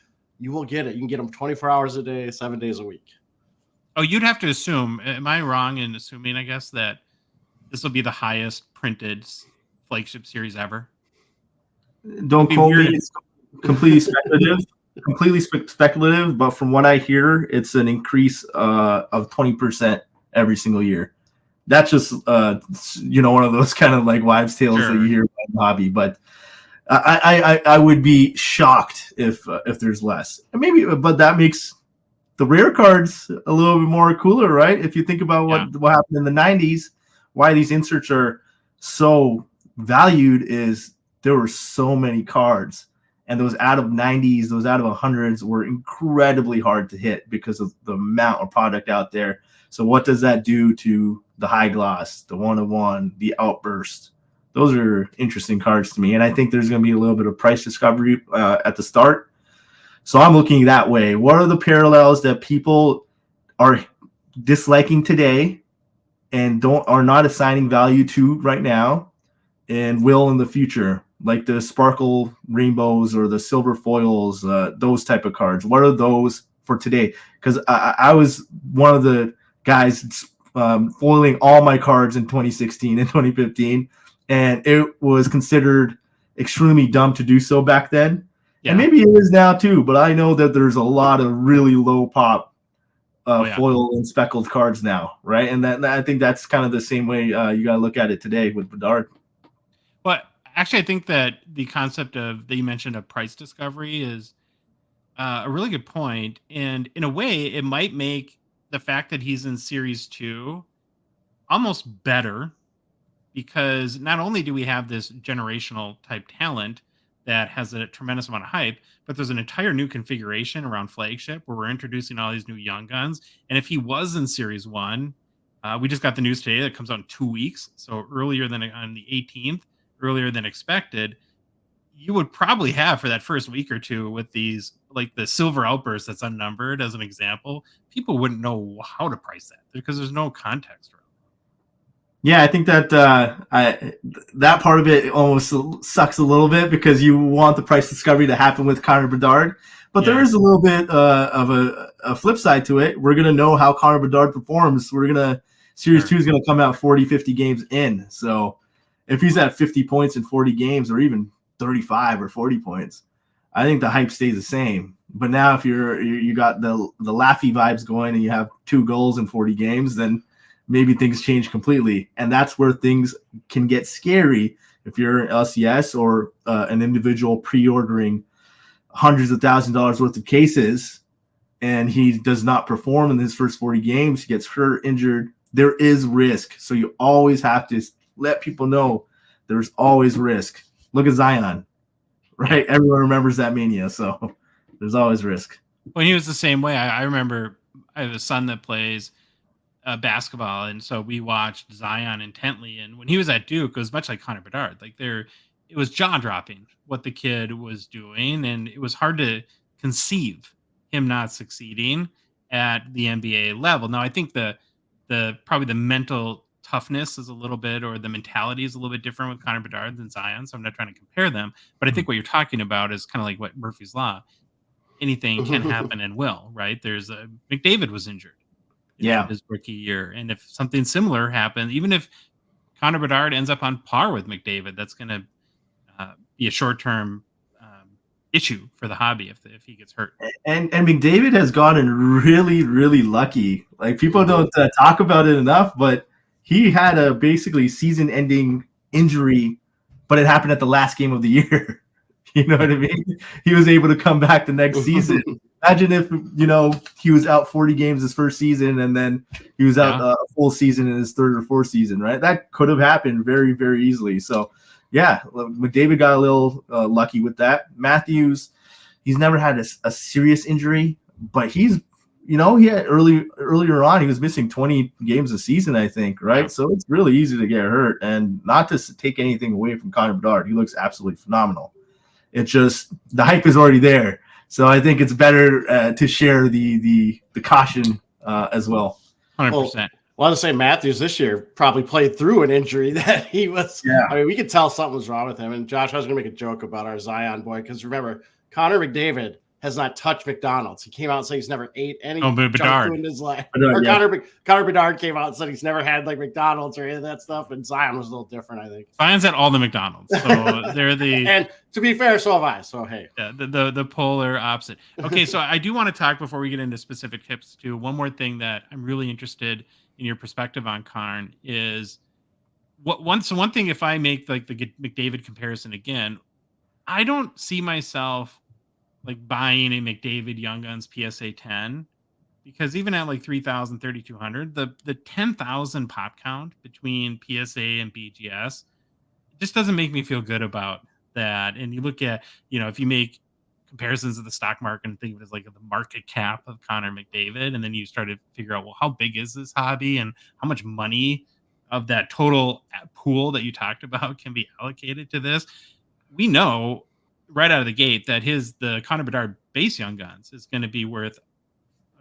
you will get it. You can get them 24 hours a day, 7 days a week. Oh, you'd have to assume. Am I wrong in assuming, I guess, that this will be the highest printed flagship series ever? Don't quote me. It's completely speculative, but from what I hear, it's an increase of 20% every single year. That's just one of those kind of like wives' tales that you hear about the hobby, but I would be shocked if there's less. But that makes the rare cards a little bit more cooler, right? If you think about what happened in the 90s, why these inserts are so valued is there were so many cards, and those out of 90s, those out of 100s were incredibly hard to hit because of the amount of product out there. So what does that do to the high gloss, the 1 of 1, the outburst? Those are interesting cards to me, and I think there's going to be a little bit of price discovery at the start. So I'm looking that way. What are the parallels that people are disliking today and are not assigning value to right now and will in the future, like the sparkle rainbows or the silver foils, those type of cards? What are those for today? Because I was one of the guys foiling all my cards in 2016 and 2015. And it was considered extremely dumb to do so back then. Yeah. And maybe it is now too, but I know that there's a lot of really low pop foil and speckled cards now, right? And I think that's kind of the same way you got to look at it today with Bedard. But actually, I think that the concept that you mentioned of price discovery is a really good point. And in a way, it might make the fact that he's in Series 2 almost better, because not only do we have this generational type talent that has a tremendous amount of hype, but there's an entire new configuration around flagship where we're introducing all these new young guns. And if he was in Series 1, we just got the news today that comes out in 2 weeks, so earlier than on the 18th, earlier than expected. You would probably have for that first week or two with these, like the silver outburst that's unnumbered as an example, people wouldn't know how to price that because there's no context. Yeah, I think that that part of it almost sucks a little bit because you want the price discovery to happen with Connor Bedard. But there is a little bit of a flip side to it. We're going to know how Connor Bedard performs. Series 2 is going to come out 40, 50 games in. So if he's at 50 points in 40 games or even 35 or 40 points, I think the hype stays the same. But now if you got the laughy vibes going and you have 2 goals in 40 games, then maybe things change completely. And that's where things can get scary if you're an LCS or an individual pre-ordering hundreds of $1,000s worth of cases and he does not perform in his first 40 games, he gets hurt, injured. There is risk. So you always have to let people know there's always risk. Look at Zion, right? Yeah. Everyone remembers that mania, so there's always risk. When he was the same way, I remember I have a son that plays basketball, and so we watched Zion intently. And when he was at Duke, it was much like Connor Bedard. Like it was jaw dropping what the kid was doing, and it was hard to conceive him not succeeding at the NBA level. Now, I think the probably the mental toughness is a little bit, or the mentality is a little bit different with Connor Bedard than Zion. So I'm not trying to compare them, but I think what you're talking about is kind of like what Murphy's Law. Anything can happen and will, right? There's McDavid was injured his rookie year. And if something similar happens, even if Connor Bedard ends up on par with McDavid, that's going to be a short-term issue for the hobby if he gets hurt. And McDavid has gotten really, really lucky. Like, people don't talk about it enough, but he had a basically season-ending injury, but it happened at the last game of the year. You know what I mean? He was able to come back the next season. Imagine if, he was out 40 games his first season, and then he was out a full season in his third or fourth season, right? That could have happened very, very easily. So, yeah, McDavid got a little lucky with that. Matthews, he's never had a serious injury, but he's, he had earlier on, he was missing 20 games a season, I think, right? Yeah. So it's really easy to get hurt. And not to take anything away from Connor Bedard, he looks absolutely phenomenal. It's just the hype is already there. So I think it's better to share the caution as well. 100%. Well, I want to say Matthews this year probably played through an injury that he was. Yeah. I mean, we could tell something was wrong with him. And Josh, I was going to make a joke about our Zion boy, because remember, Connor McDavid has not touched McDonald's. He came out and said he's never ate any junk food in his life. Connor Bedard came out and said he's never had like McDonald's or any of that stuff. And Zion was a little different, I think. Zion's at all the McDonald's. So they're the and to be fair, so have I. So hey. Yeah, the polar opposite. Okay, so I do want to talk before we get into specific tips too. One more thing that I'm really interested in your perspective on, Karn, is one thing. If I make like the McDavid comparison again, I don't see myself like buying a McDavid Young Guns PSA 10, because even at like 3,000, 3,200, the 10,000 pop count between PSA and BGS just doesn't make me feel good about that. And you look at, if you make comparisons of the stock market and think of it as like the market cap of Connor McDavid, and then you start to figure out, well, how big is this hobby and how much money of that total pool that you talked about can be allocated to this. We know right out of the gate that the Connor Bedard base Young Guns is going to be worth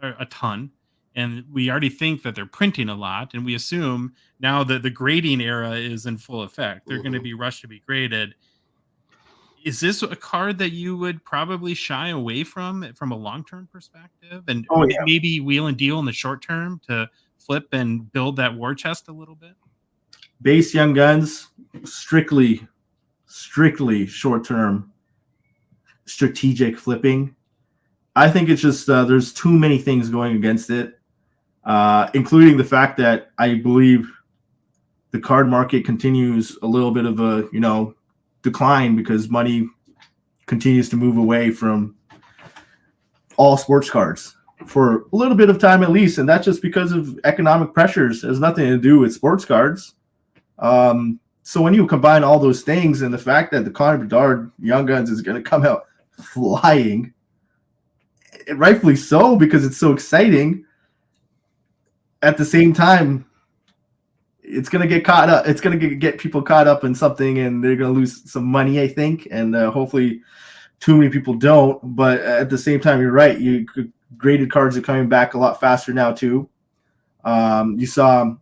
a ton. And we already think that they're printing a lot. And we assume now that the grading era is in full effect. They're going to be rushed to be graded. Is this a card that you would probably shy away from a long-term perspective? And maybe wheel and deal in the short term to flip and build that war chest a little bit? Base Young Guns, strictly short-term strategic flipping. I think it's just there's too many things going against it, including the fact that I believe the card market continues a little bit of a decline because money continues to move away from all sports cards for a little bit of time at least, and that's just because of economic pressures. It has nothing to do with sports cards. So when you combine all those things and the fact that the Connor Bedard Young Guns is going to come out flying, rightfully so, because it's so exciting. At the same time, it's going to get caught up. It's going to get people caught up in something, and they're going to lose some money, I think. And hopefully too many people don't. But at the same time, you're right. Graded cards are coming back a lot faster now too. You saw,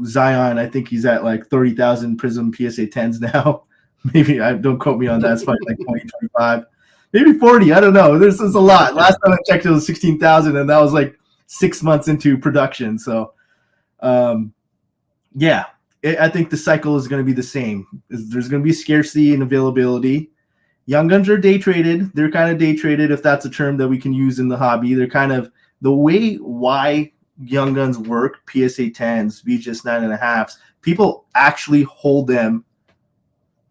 Zion, I think he's at like 30,000 Prism PSA 10s now. Maybe, don't quote me on that. It's probably like 20, 25. Maybe 40. I don't know. There's a lot. Last time I checked, it was 16,000, and that was like 6 months into production. So, I think the cycle is going to be the same. There's going to be scarcity and availability. Young Guns are day traded. They're kind of day traded, if that's a term that we can use in the hobby. They're kind of the way why Young Guns work, PSA 10s, VGS 9.5s. People actually hold them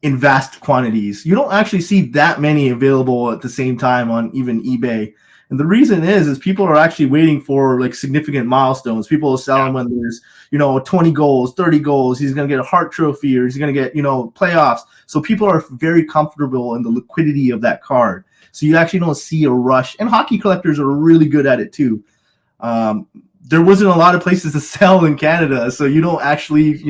in vast quantities. You don't actually see that many available at the same time on even eBay And the reason is people are actually waiting for like significant milestones. People will sell him when there's, 20 goals, 30 goals. He's going to get a Hart Trophy, or he's going to get, playoffs. So people are very comfortable in the liquidity of that card. So you actually don't see a rush. And hockey collectors are really good at it too. There wasn't a lot of places to sell in Canada, so you don't actually,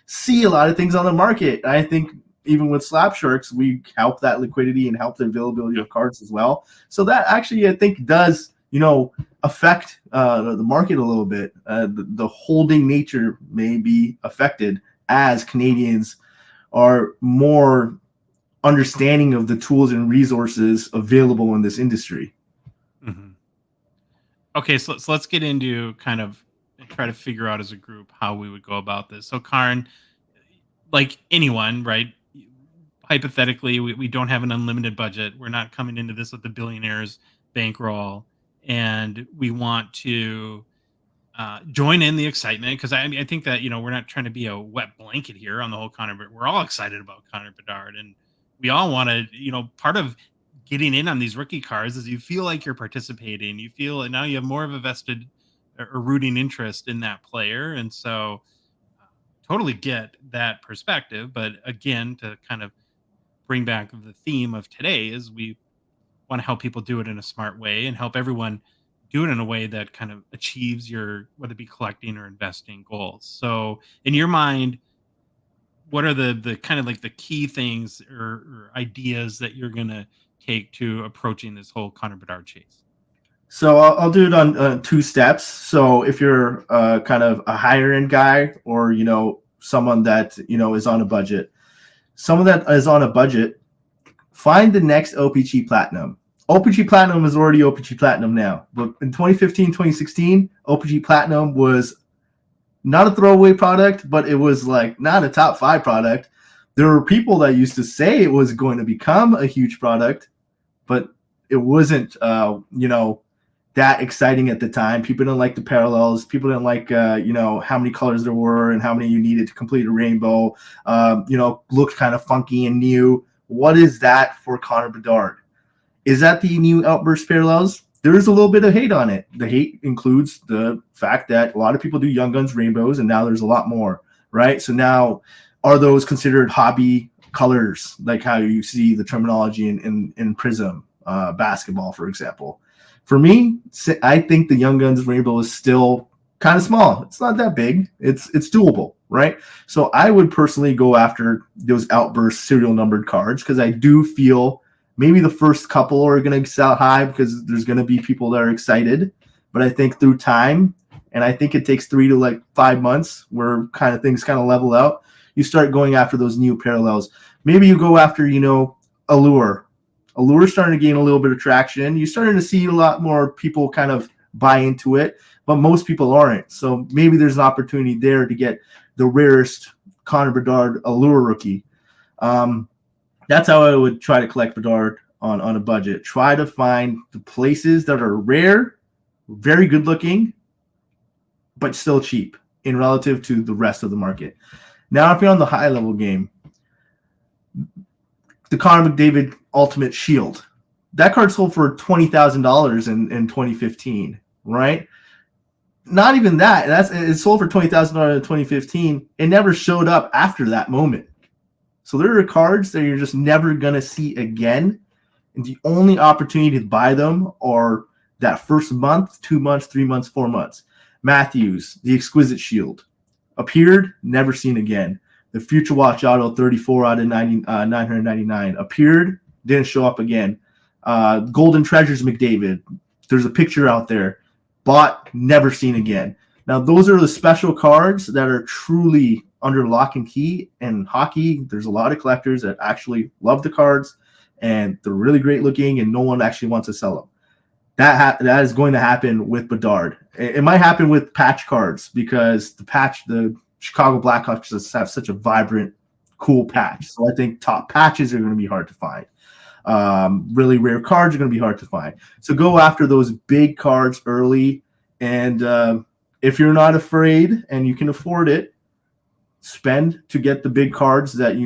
see a lot of things on the market. I think even with Slab Sharks, we help that liquidity and help the availability of cards as well. So that actually, I think, does, affect the market a little bit. The holding nature may be affected as Canadians are more understanding of the tools and resources available in this industry. Mm-hmm. Okay, so let's get into kind of try to figure out as a group how we would go about this. So Karn, like anyone, right? Hypothetically, we don't have an unlimited budget. We're not coming into this with the billionaires bankroll, and we want to join in the excitement, because I think that we're not trying to be a wet blanket here on the whole Connor, but we're all excited about Connor Bedard, and we all want to. Part of getting in on these rookie cards is you feel like you're participating. You feel, and now you have more of a vested or rooting interest in that player, and so totally get that perspective. But again, to kind of bring back the theme of today is we want to help people do it in a smart way and help everyone do it in a way that kind of achieves your, whether it be collecting or investing goals. So in your mind, what are the kind of like the key things or ideas that you're going to take to approaching this whole Connor Bedard chase? So I'll do it on 2 steps. So if you're kind of a higher end guy, or, someone that, is on a budget, someone that is on a budget, find the next OPG Platinum. OPG Platinum is already OPG Platinum now, but in 2015, 2016, OPG Platinum was not a throwaway product, but it was like not a top 5 product. There were people that used to say it was going to become a huge product, but it wasn't, that exciting at the time. People didn't like the parallels. People didn't like, how many colors there were and how many you needed to complete a rainbow. Looked kind of funky and new. What is that for Connor Bedard? Is that the new Outburst parallels? There is a little bit of hate on it. The hate includes the fact that a lot of people do Young Guns rainbows, and now there's a lot more, right? So now, are those considered hobby colors, like how you see the terminology in Prism basketball, for example? For me, I think the Young Guns rainbow is still kind of small. It's not that big. It's doable, right? So I would personally go after those Outburst serial numbered cards, because I do feel maybe the first couple are going to sell high because there's going to be people that are excited. But I think through time, and I think it takes 3 to 5 months where kind of things kind of level out, you start going after those new parallels. Maybe you go after, Allure. Allure's starting to gain a little bit of traction. You're starting to see a lot more people kind of buy into it, but most people aren't. So maybe there's an opportunity there to get the rarest Connor Bedard Allure rookie. That's how I would try to collect Bedard on a budget. Try to find the places that are rare, very good looking, but still cheap in relative to the rest of the market. Now, if you're on the high level game, the Connor McDavid Ultimate Shield, that card sold for $20,000 in 2015, right? Not even that. It sold for $20,000 in 2015. It never showed up after that moment. So there are cards that you're just never going to see again. And the only opportunity to buy them are that first month, 2 months, 3 months, 4 months. Matthews, the Exquisite Shield, appeared, never seen again. The Future Watch Auto 34 out of 999 appeared, didn't show up again. Golden Treasures McDavid, there's a picture out there, bought, never seen again. Now, those are the special cards that are truly under lock and key. In hockey, there's a lot of collectors that actually love the cards, and they're really great looking, and no one actually wants to sell them. That is going to happen with Bedard. It might happen with patch cards, because the Chicago Blackhawks just have such a vibrant, cool patch. So I think top patches are going to be hard to find. Really rare cards are going to be hard to find. So go after those big cards early. And if you're not afraid and you can afford it, spend to get the big cards that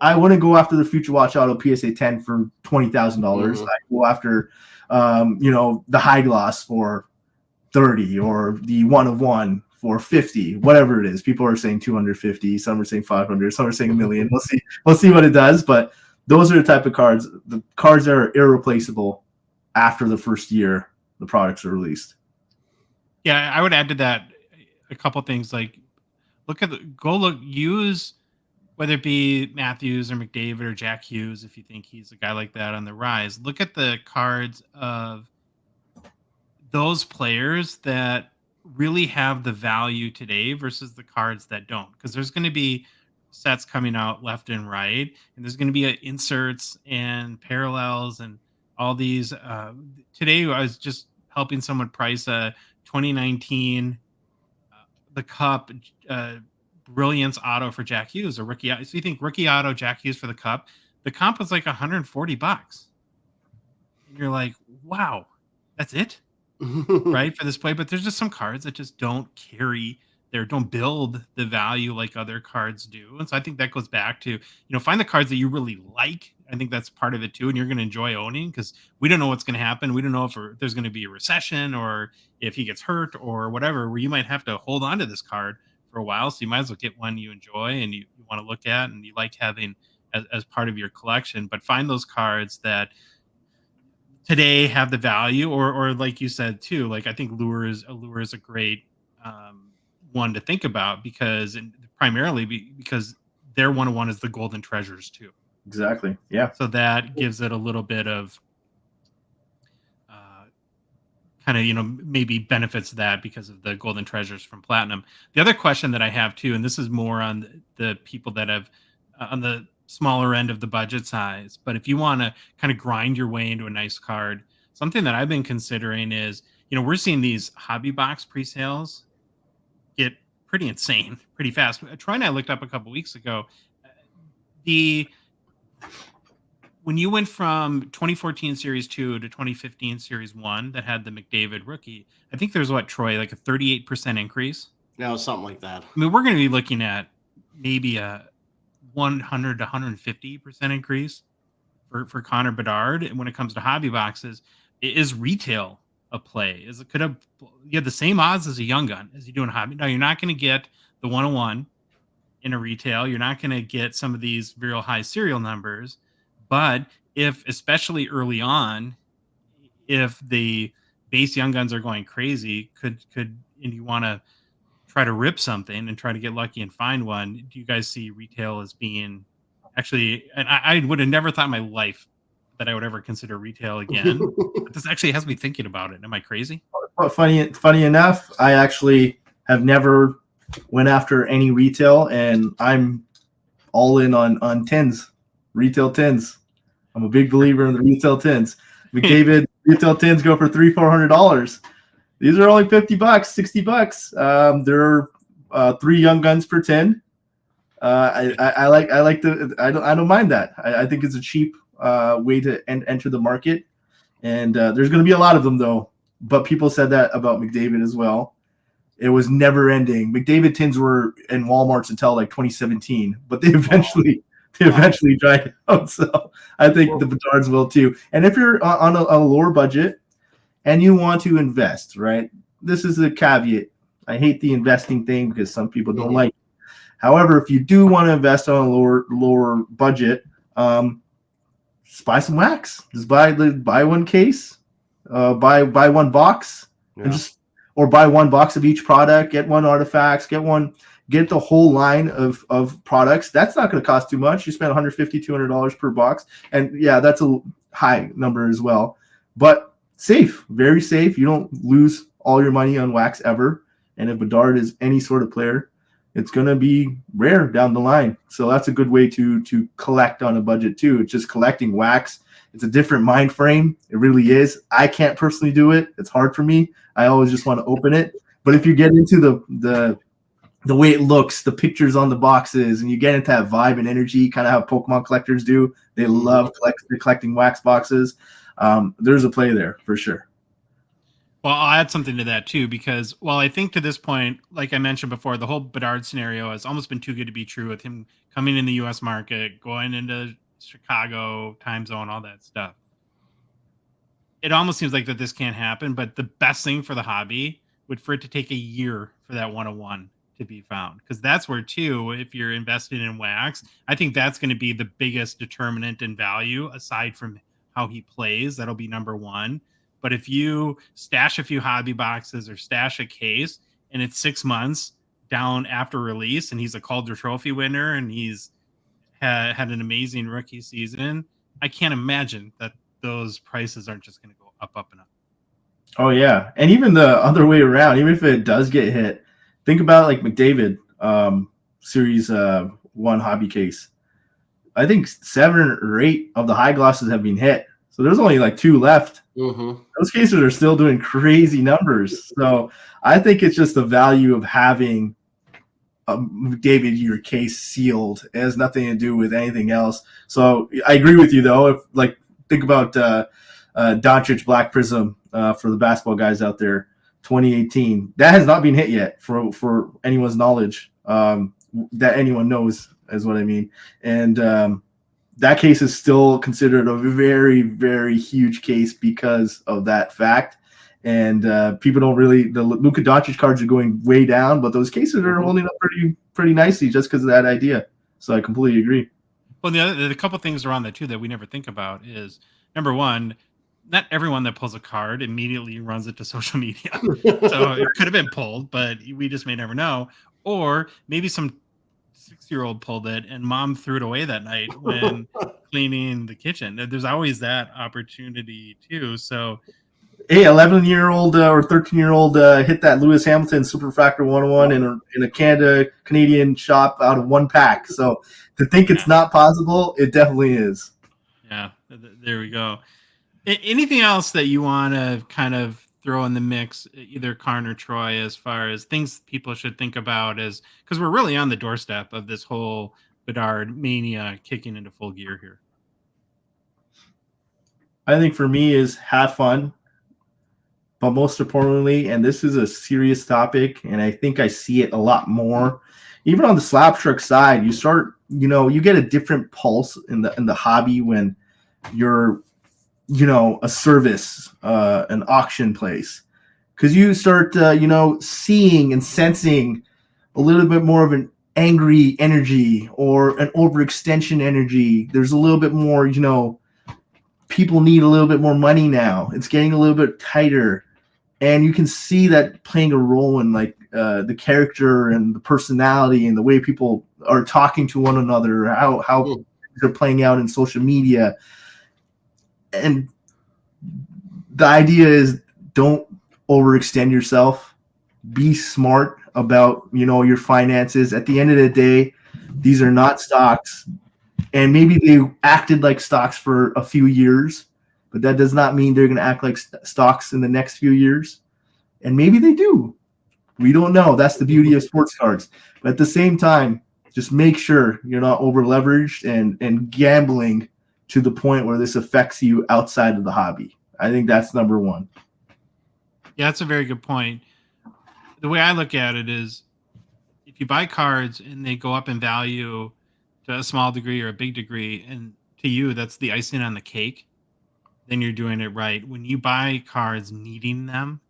I wouldn't go after the Future Watch Auto PSA 10 for $20,000. I go after the high gloss for 30 or the 1 of 1 for 50, whatever it is. People are saying 250, some are saying 500, some are saying $1 million. We'll see what it does, but those are the type of cards. The cards that are irreplaceable after the first year the products are released. Yeah, I would add to that a couple things, like use whether it be Matthews or McDavid or Jack Hughes, if you think he's a guy like that on the rise. Look at the cards of those players that really have the value today versus the cards that don't, because there's going to be sets coming out left and right, and there's going to be inserts and parallels and all these. Today I was just helping someone price a 2019 the Cup Brilliance Auto for Jack Hughes, or rookie. So you think rookie auto Jack Hughes for the Cup? The comp was like $140, and you're like, wow, that's it. Right, for this play. But there's just some cards that just don't build the value like other cards do. And so I think that goes back to, find the cards that you really like. I think that's part of it too, and you're going to enjoy owning, because we don't know what's going to happen. We don't know if there's going to be a recession, or if he gets hurt or whatever, where you might have to hold on to this card for a while. So you might as well get one you enjoy and you want to look at and you like having as part of your collection. But find those cards that today have the value, or like you said too, like I think Allure is a great one to think about, because primarily because their 101 is the golden treasures too. Exactly. Yeah. So that gives it a little bit of kind of, maybe benefits that because of the golden treasures from Platinum. The other question that I have too, and this is more on the people that have on the smaller end of the budget size, but if you want to kind of grind your way into a nice card, something that I've been considering is, we're seeing these hobby box pre-sales get pretty insane pretty fast. Troy and I looked up a couple weeks ago, when you went from 2014 Series 2 to 2015 Series 1 that had the McDavid rookie, I think there's Troy, like a 38% increase. No, something like that. I mean, we're going to be looking at maybe a 100 to 150% increase for Connor Bedard. And when it comes to hobby boxes, is retail a play? You have the same odds as a young gun as you do in hobby. Now, you're not going to get the 101 in a retail. You're not going to get some of these real high serial numbers. But especially early on, if the base young guns are going crazy, and you want to try to rip something and try to get lucky and find one, do you guys see retail as being actually, and I would have never thought in my life that I would ever consider retail again. But this actually has me thinking about it. Am I crazy? Funny enough, I actually have never went after any retail, and I'm all in on tins, retail tins. I'm a big believer in the retail tins. McDavid retail tins go for $300-$400. These are only $50, $60. There are 3 young guns per tin. I don't mind that. I think it's a cheap way to enter the market, and there's going to be a lot of them though. But people said that about McDavid as well. It was never ending. McDavid tins were in Walmarts until like 2017, but they eventually dried out. So I think the Bedards will too. And if you're on a lower budget and you want to invest, right? This is a caveat. I hate the investing thing because some people don't like it. However, if you do want to invest on a lower budget, just buy some wax. Just buy one case, buy one box, or buy one box of each product. Get one artifacts. Get the whole line of products. That's not going to cost too much. You spend $150, $200 per box, and yeah, that's a high number as well. But safe, very safe. You don't lose all your money on wax ever. And if Bedard is any sort of player, it's going to be rare down the line. So that's a good way to collect on a budget too. It's just collecting wax. It's a different mind frame. It really is. I can't personally do it. It's hard for me. I always just want to open it. But if you get into the way it looks, the pictures on the boxes, and you get into that vibe and energy, kind of how Pokemon collectors do, they love collecting wax boxes. There's a play there for sure. Well, I'll add something to that too, because while I think to this point, like I mentioned before, the whole Bedard scenario has almost been too good to be true with him coming in the US market, going into Chicago time zone, all that stuff. It almost seems like that this can't happen, but the best thing for the hobby would for it to take a year for that 101 to be found. Because that's where too, if you're invested in wax, I think that's going to be the biggest determinant in value aside from how he plays. That'll be number one. But if you stash a few hobby boxes or stash a case and it's 6 months down after release and he's a Calder Trophy winner and he's had an amazing rookie season, I can't imagine that those prices aren't just going to go up, up, and up. Oh yeah, and even the other way around. Even if it does get hit, think about like McDavid, Series 1 hobby case. I think 7 or 8 of the high glosses have been hit, so there's only like 2 left. Mm-hmm. Those cases are still doing crazy numbers. So I think it's just the value of having McDavid your case sealed. It has nothing to do with anything else. So I agree with you though. If like think about Doncic Black Prism for the basketball guys out there, 2018. That has not been hit yet for anyone's knowledge, that anyone knows is what I mean. And that case is still considered a very, very huge case because of that fact. And people don't really – the Luka Doncic cards are going way down, but those cases are holding up pretty nicely just because of that idea. So I completely agree. Well, the couple things around that too that we never think about is, number one, not everyone that pulls a card immediately runs it to social media. So it could have been pulled, but we just may never know. Or maybe some 6-year-old pulled it and mom threw it away that night when cleaning the kitchen. There's always that opportunity too. So, hey, 11-year-old or 13-year-old hit that Lewis Hamilton Superfractor 101 in a Canadian shop out of 1 pack. So to think it's not possible, it definitely is. Yeah, there we go. Anything else that you want to kind of throw in the mix, either Karn or Troy, as far as things people should think about, as because we're really on the doorstep of this whole Bedard mania kicking into full gear here? I think for me is have fun, but most importantly, and this is a serious topic, and I think I see it a lot more, even on the Slab Sharks side, you start, you get a different pulse in the hobby when you're, a service, an auction place, because you start, seeing and sensing a little bit more of an angry energy or an overextension energy. There's a little bit more, people need a little bit more money now. It's getting a little bit tighter. And you can see that playing a role in like the character and the personality and the way people are talking to one another, how they're playing out in social media. And the idea is don't overextend yourself. Be smart about, your finances. At the end of the day, these are not stocks. And maybe they acted like stocks for a few years, but that does not mean they're going to act like stocks in the next few years. And maybe they do. We don't know. That's the beauty of sports cards. But at the same time, just make sure you're not over leveraged and gambling to the point where this affects you outside of the hobby. I think that's number one. Yeah, that's a very good point. The way I look at it is if you buy cards and they go up in value to a small degree or a big degree, and to you, that's the icing on the cake, then you're doing it right. When you buy cards needing them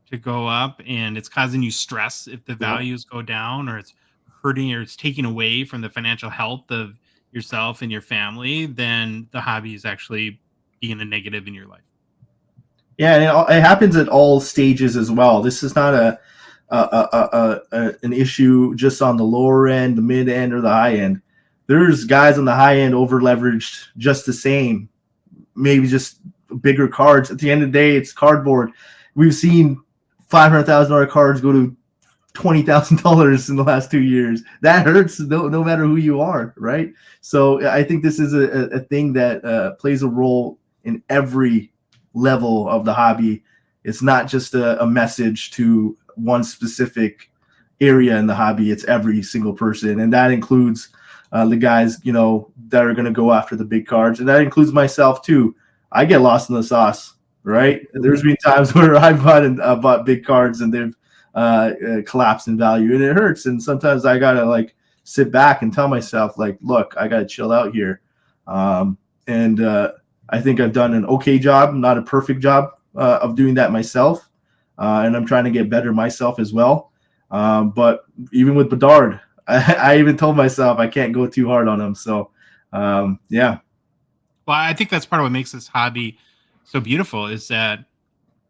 to go up and it's causing you stress if the values go down, or it's hurting or it's taking away from the financial health of yourself and your family, then the hobby is actually being a negative in your life. Yeah, and it happens at all stages as well. This is not an issue just on the lower end, the mid end, or the high end. There's guys on the high end over leveraged just the same, maybe just bigger cards. At the end of the day, it's cardboard. We've seen $500,000 cards go to $20,000 in the last 2 years. That hurts no matter who you are, right? So I think this is a thing that plays a role in every level of the hobby. It's not just a message to one specific area in the hobby. It's every single person, and that includes the guys that are going to go after the big cards, and that includes myself too. I get lost in the sauce. right? There's been times where I bought big cards and they've collapsed in value, and it hurts. And sometimes I gotta like sit back and tell myself, like, look, I gotta chill out here. And I think I've done an okay job, not a perfect job of doing that myself. And I'm trying to get better myself as well. But even with Bedard, I even told myself I can't go too hard on him. So, yeah. Well, I think that's part of what makes this hobby so beautiful is that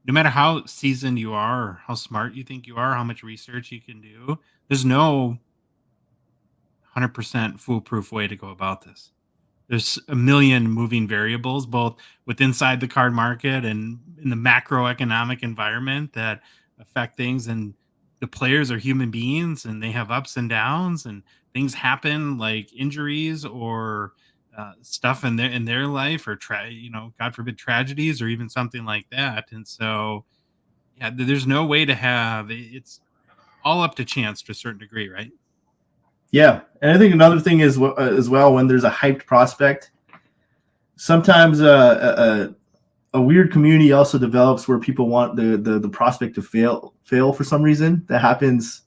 no matter how seasoned you are or how smart you think you are, how much research you can do, there's no 100% foolproof way to go about this. There's a million moving variables, both with inside the card market and in the macroeconomic environment that affect things. And the players are human beings and they have ups and downs and things happen like injuries or stuff in their life or God forbid tragedies or even something like that. And so, yeah, there's no way to have it's all up to chance to a certain degree, right? Yeah, and I think another thing is as well, when there's a hyped prospect, sometimes a weird community also develops where people want the prospect to fail for some reason. That happens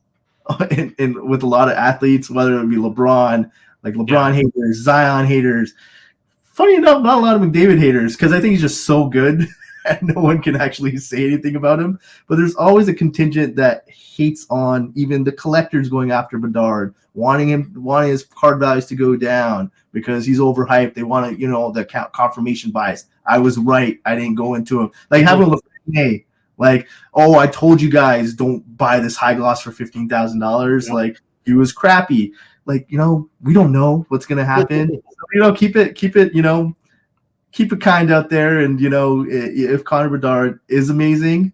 with a lot of athletes, whether it be LeBron haters, Zion haters. Funny enough, not a lot of McDavid haters, because I think he's just so good and no one can actually say anything about him. But there's always a contingent that hates on even the collectors going after Bedard, wanting his card values to go down because he's overhyped. They want to, the confirmation bias. I was right. I didn't go into him. Like having a like, oh, I told you guys don't buy this high gloss for $15,000. Yeah. Like he was crappy. Like, we don't know what's gonna happen. So, keep it, keep it kind out there. And if Connor Bedard is amazing,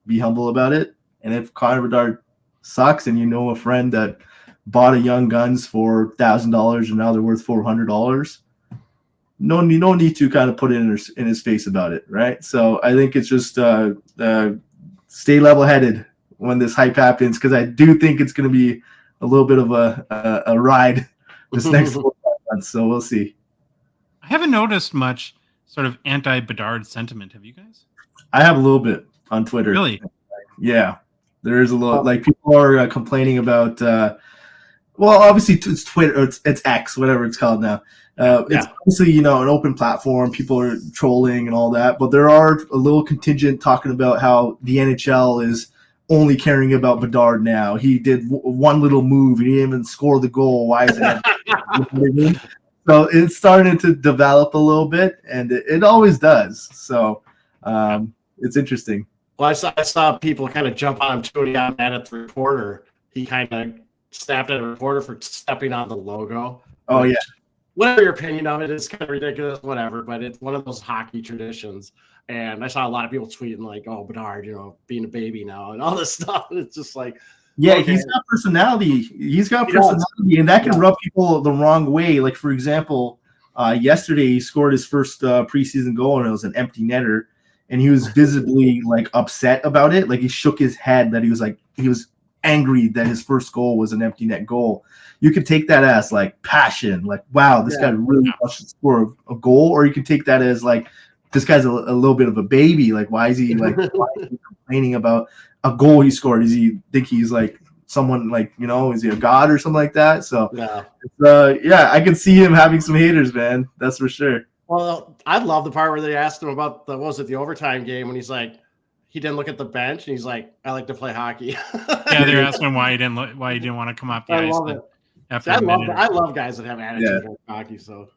be humble about it. And if Connor Bedard sucks, and a friend that bought a Young Guns for $1,000 and now they're worth $400, no need to kind of put it in his face about it, right? So I think it's just stay level-headed when this hype happens, because I do think it's going to be a little bit of a ride this next 4 months. So we'll see. I haven't noticed much sort of anti-Bedard sentiment. Have you guys? I have a little bit on Twitter. Really? Yeah, there is a little. Like people are complaining about. Well, obviously it's Twitter, or it's X, whatever it's called now. It's obviously an open platform. People are trolling and all that, but there are a little contingent talking about how the NHL is only caring about Bedard now. He did one little move and he didn't even score the goal. Why is it? So it's starting to develop a little bit, and it always does. So it's interesting. Well, I saw people kind of jump on him too. He got mad at the reporter. He kind of snapped at a reporter for stepping on the logo. Oh, yeah. Whatever your opinion of it is, kind of ridiculous, whatever, but it's one of those hockey traditions. And I saw a lot of people tweeting like, oh, Bedard, being a baby now and all this stuff. And it's just like, yeah, okay. He's got personality. And that can rub people the wrong way. Like, for example, yesterday he scored his first preseason goal, and it was an empty netter. And he was visibly like upset about it. Like he shook his head that he was angry that his first goal was an empty net goal. You could take that as like passion, like, wow, this guy really wants to score a goal. Or you could take that as like, this guy's a little bit of a baby. Like, why is he complaining about a goal he scored? Does he think he's like someone like, is he a god or something like that? So I can see him having some haters, man. That's for sure. Well, I love the part where they asked him about the overtime game when he's like, he didn't look at the bench and he's like, I like to play hockey. Yeah, they're asking him why he didn't want to come off the ice. Love it. I love guys that have attitude in hockey. So,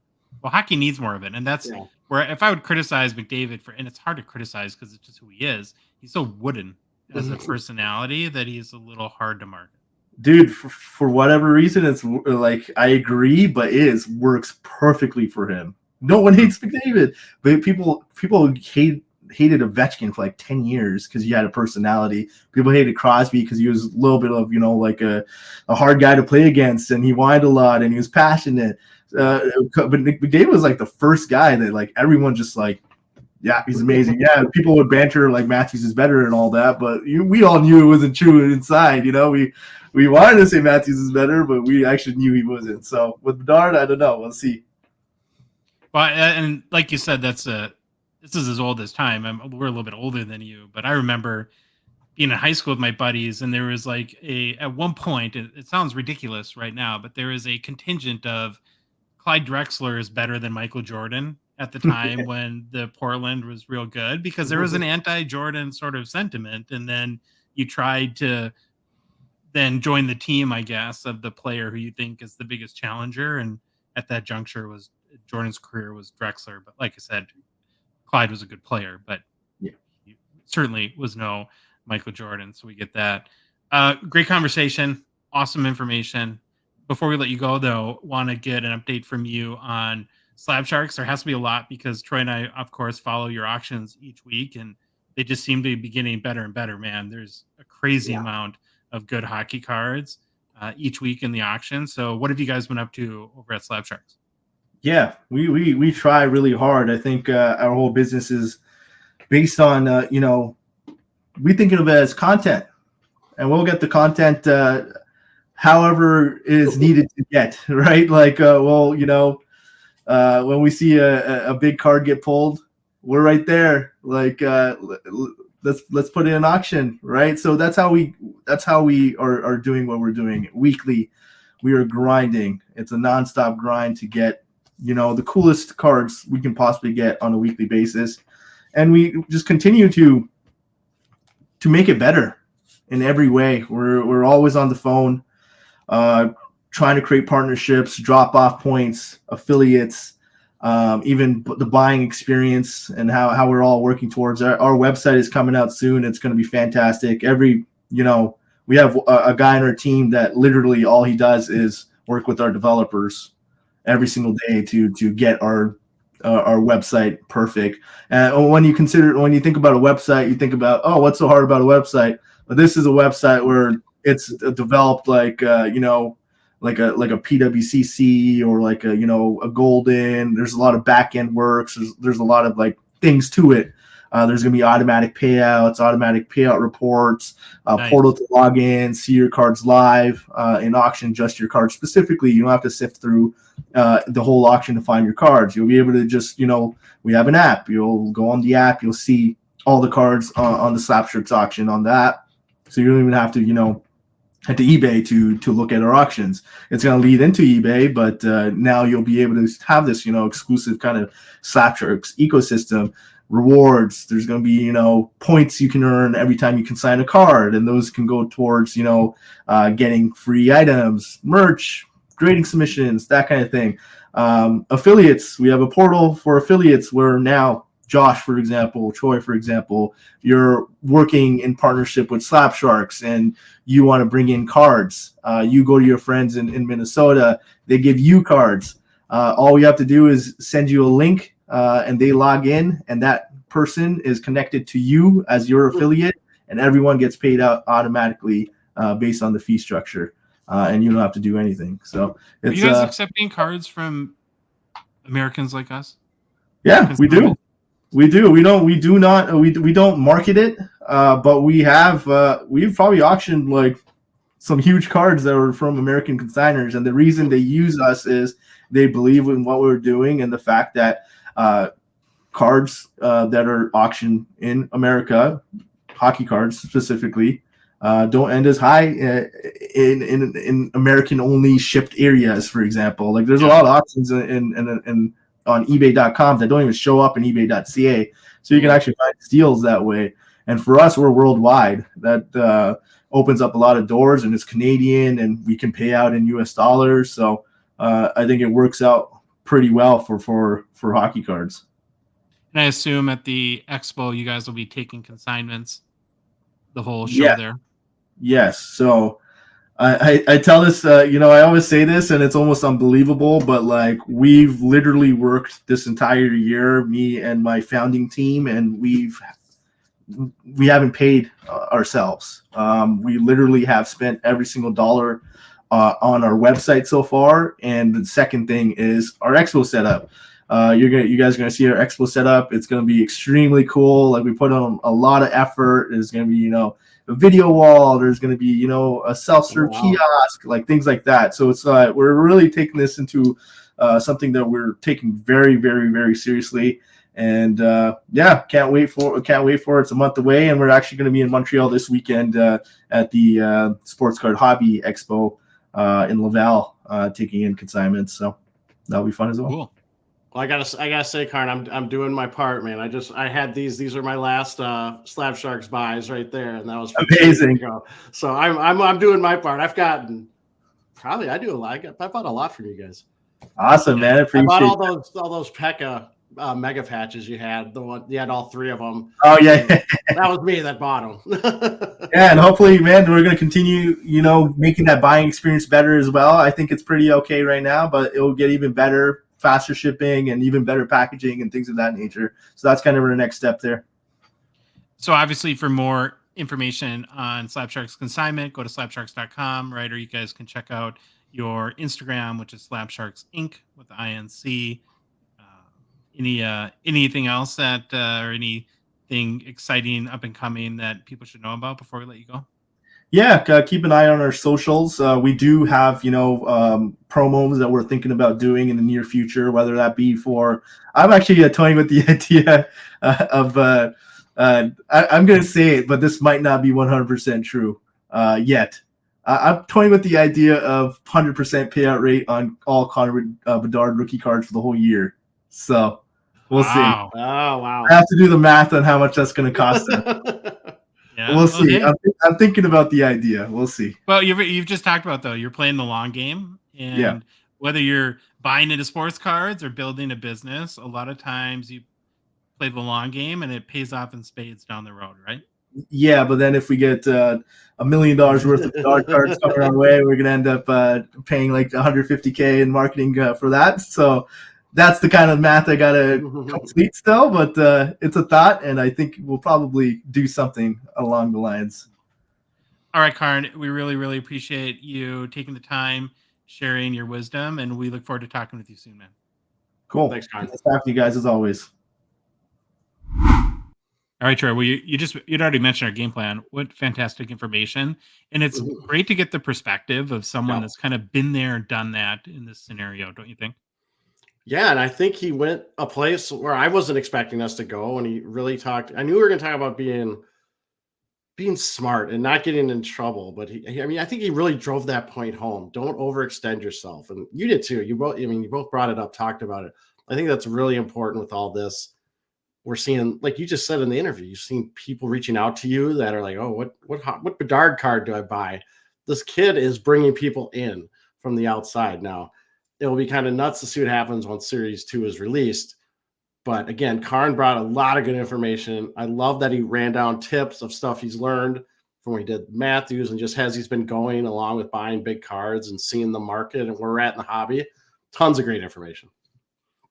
well, hockey needs more of it, and that's where if I would criticize McDavid and it's hard to criticize because it's just who he is. He's so wooden as a personality that he's a little hard to market. Dude, for whatever reason, it's like I agree, but it works perfectly for him. No one hates McDavid, but people hated Ovechkin for like 10 years because he had a personality. People hated Crosby because he was a little bit of, like a hard guy to play against, and he whined a lot and he was passionate. But McDavid was like the first guy that like everyone just like, yeah, he's amazing. Yeah, people would banter like Matthews is better and all that, but we all knew it wasn't true inside. We wanted to say Matthews is better, but we actually knew he wasn't. So with Bedard, I don't know. We'll see. Well, and like you said, that's this is as old as time. We're a little bit older than you, but I remember being in high school with my buddies, and there was like at one point, it sounds ridiculous right now, but there is a contingent of Clyde Drexler is better than Michael Jordan at the time when the Portland was real good, because there was an anti-Jordan sort of sentiment, and then you tried to then join the team, I guess, of the player who you think is the biggest challenger, and at that juncture was Jordan's career was Drexler, but like I said, Clyde was a good player, but he certainly was no Michael Jordan. So we get that. Great conversation. Awesome information. Before we let you go, though, want to get an update from you on Slab Sharks. There has to be a lot, because Troy and I, of course, follow your auctions each week, and they just seem to be getting better and better, man. There's a crazy amount of good hockey cards each week in the auction. So what have you guys been up to over at Slab Sharks? Yeah, we try really hard. I think our whole business is based on, we think of it as content, and we'll get the content however is needed to get, right? Like, when we see a big card get pulled, we're right there. Like, let's put it in auction, right? So that's how we are doing what we're doing weekly. We are grinding. It's a nonstop grind to get, the coolest cards we can possibly get on a weekly basis, and we just continue to make it better in every way. We're always on the phone, trying to create partnerships, drop off points, affiliates, even the buying experience, and how we're all working towards our website is coming out soon. It's going to be fantastic. We have a guy on our team that literally all he does is work with our developers every single day to get our website perfect. And when you think about a website, you think about, oh, what's so hard about a website? But this is a website where it's developed like a PWCC or like a Golden. There's a lot of back end works. There's a lot of like things to it. There's going to be automatic payouts, automatic payout reports, nice. Portal to log in, see your cards live in auction, just your cards specifically. You don't have to sift through the whole auction to find your cards. You'll be able to just, we have an app. You'll go on the app. You'll see all the cards on the Slab Sharks auction on the app. So you don't even have to, head to eBay to look at our auctions. It's going to lead into eBay, but now you'll be able to have this, exclusive kind of Slab Sharks ecosystem. Rewards, there's going to be points you can earn every time you can sign a card, and those can go towards getting free items, merch, grading submissions, that kind of thing. Affiliates, we have a portal for affiliates where now Josh, for example, Troy, for example, you're working in partnership with Slab Sharks and you want to bring in cards. You go to your friends in Minnesota, they give you cards. All we have to do is send you a link and they log in, and that person is connected to you as your affiliate, and everyone gets paid out automatically based on the fee structure, and you don't have to do anything. So are you guys accepting cards from Americans like us? Yeah, we do. We don't market it, but we've probably auctioned like some huge cards that were from American consigners, and the reason they use us is they believe in what we're doing and the fact that cards that are auctioned in America, hockey cards specifically, don't end as high in American only shipped areas. For example, like there's a lot of auctions on eBay.com that don't even show up in eBay.ca, so you can actually find deals that way. And for us, we're worldwide. That opens up a lot of doors, and it's Canadian, and we can pay out in US dollars. So I think it works out pretty well for hockey cards. And I assume at the expo you guys will be taking consignments the whole show there. Yes. So I tell this, I always say this, and it's almost unbelievable, but like we've literally worked this entire year, me and my founding team, and we haven't paid ourselves. We literally have spent every single dollar on our website so far. And the second thing is our expo setup. You guys are gonna see our expo setup. It's gonna be extremely cool. Like we put on a lot of effort. There's gonna be a video wall. There's gonna be a self-serve kiosk, like things like that. So it's we're really taking this into something that we're taking very, very, very seriously. And yeah, can't wait for it. It's a month away, and we're actually going to be in Montreal this weekend at the Sports Card Hobby Expo in Laval, taking in consignments. So that'll be fun as well. Cool. Well, I gotta say, Karn, I'm doing my part, man. I had these are my last Slab Sharks buys right there, and that was amazing. So I'm doing my part. I've gotten probably I do a lot. I bought a lot from you guys. Awesome, man. I bought all those Pekka mega patches you had. The one you had all 3 of them. Oh yeah, that was me that bought them. Yeah, and hopefully, man, we're gonna continue, making that buying experience better as well. I think it's pretty okay right now, but it will get even better. Faster shipping and even better packaging and things of that nature. So that's kind of our next step there. So obviously for more information on Slab Sharks consignment, go to slabsharks.com, right? Or you guys can check out your Instagram, which is Slab Sharks Inc. with the INC. Anything else that or anything exciting up and coming that people should know about before we let you go? Yeah, keep an eye on our socials. We do have, promos that we're thinking about doing in the near future, whether that be for, I'm actually toying with the idea of, I'm going to say it, but this might not be 100% true yet. I'm toying with the idea of 100% payout rate on all Connor Bedard rookie cards for the whole year. So we'll see. Oh, wow. I have to do the math on how much that's going to cost them. Yeah, we'll see. Okay. I'm thinking about the idea. We'll see. Well, you've just talked about, though, you're playing the long game. And whether you're buying into sports cards or building a business, a lot of times you play the long game and it pays off in spades down the road, right? Yeah, but then if we get $1 million worth of Bedard cards coming our way, we're going to end up paying like $150K in marketing for that. So that's the kind of math I got to complete still, but it's a thought, and I think we'll probably do something along the lines. All right, Karn, we really, really appreciate you taking the time, sharing your wisdom, and we look forward to talking with you soon, man. Cool. Thanks, Karn. Nice talking to you guys as always. All right, Troy. Well, you'd already mentioned our game plan. What fantastic information. And it's great to get the perspective of someone that's kind of been there, done that in this scenario, don't you think? Yeah, and I think he went a place where I wasn't expecting us to go, and he really talked. I knew we were going to talk about being smart and not getting in trouble, but I think he really drove that point home. Don't overextend yourself, and you did too. You both brought it up, talked about it. I think that's really important with all this. We're seeing, like you just said in the interview, you've seen people reaching out to you that are like, "Oh, what Bedard card do I buy?" This kid is bringing people in from the outside now. It'll be kind of nuts to see what happens once Series 2 is released. But again, Karn brought a lot of good information. I love that he ran down tips of stuff he's learned from when he did Matthews and just as he's been going along with buying big cards and seeing the market and where we're at in the hobby. Tons of great information.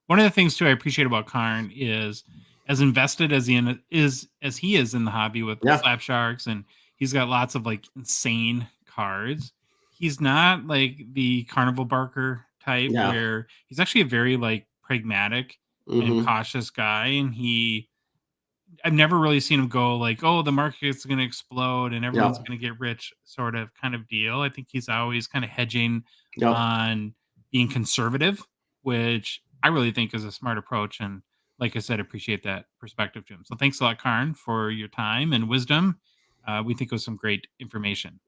One of the things, too, I appreciate about Karn is as invested as he is in the hobby with Slab Sharks, and he's got lots of like insane cards. He's not like the carnival barker type where he's actually a very like pragmatic and cautious guy, and I've never really seen him go like, oh, the market's going to explode and everyone's going to get rich sort of kind of deal. I think he's always kind of hedging on being conservative, which I really think is a smart approach, and like I said, appreciate that perspective to him. So thanks a lot, Karn, for your time and wisdom. We think it was some great information.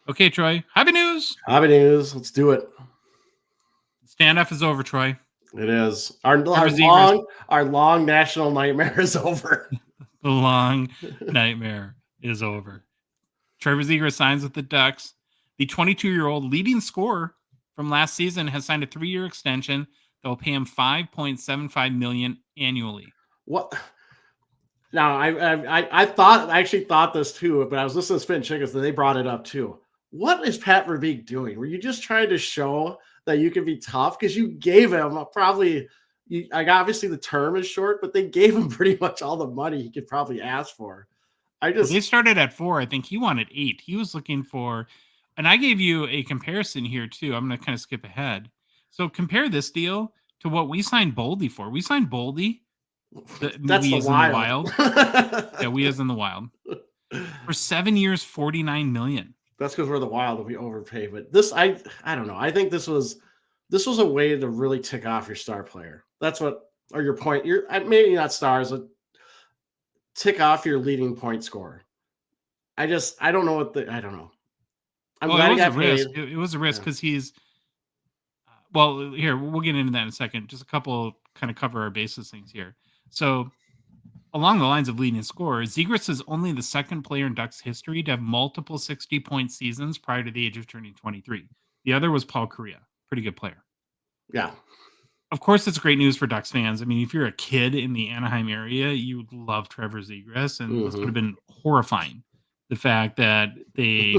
Okay, Troy. Hobby news. Let's do it. Standoff is over, Troy. It is. Our long national nightmare is over. The long nightmare is over. Trevor Zegras signs with the Ducks. The 22-year-old leading scorer from last season has signed a 3-year extension that will pay him $5.75 million annually. What? Now, I actually thought this too, but I was listening to Spin Chickens and they brought it up too. What is Pat Verbeek doing? Were you just trying to show that you can be tough? Because you gave him obviously the term is short, but they gave him pretty much all the money he could probably ask for. They started at 4. I think he wanted 8. He was looking for, and I gave you a comparison here too. I'm going to kind of skip ahead. So compare this deal to what we signed Boldy for. We signed Boldy. That's the Wild. Yeah, we as in the Wild. For 7 years, $49 million. That's because we're the Wild and we overpay. But this, I don't know. I think this was a way to really tick off your star player. That's what or your point, your maybe not stars, but tick off your leading point scorer. I don't know I don't know. I'm glad it he was a got paid. risk. It was a risk because he's well. Here we'll get into that in a second. Just a couple kind of cover our basis things here. So along the lines of leading scorers, Zegras is only the second player in Ducks history to have multiple 60-point seasons prior to the age of turning 23. The other was Paul Kariya, pretty good player. Yeah. Of course, it's great news for Ducks fans. I mean, if you're a kid in the Anaheim area, you would love Trevor Zegras, and this would have been horrifying. The fact that they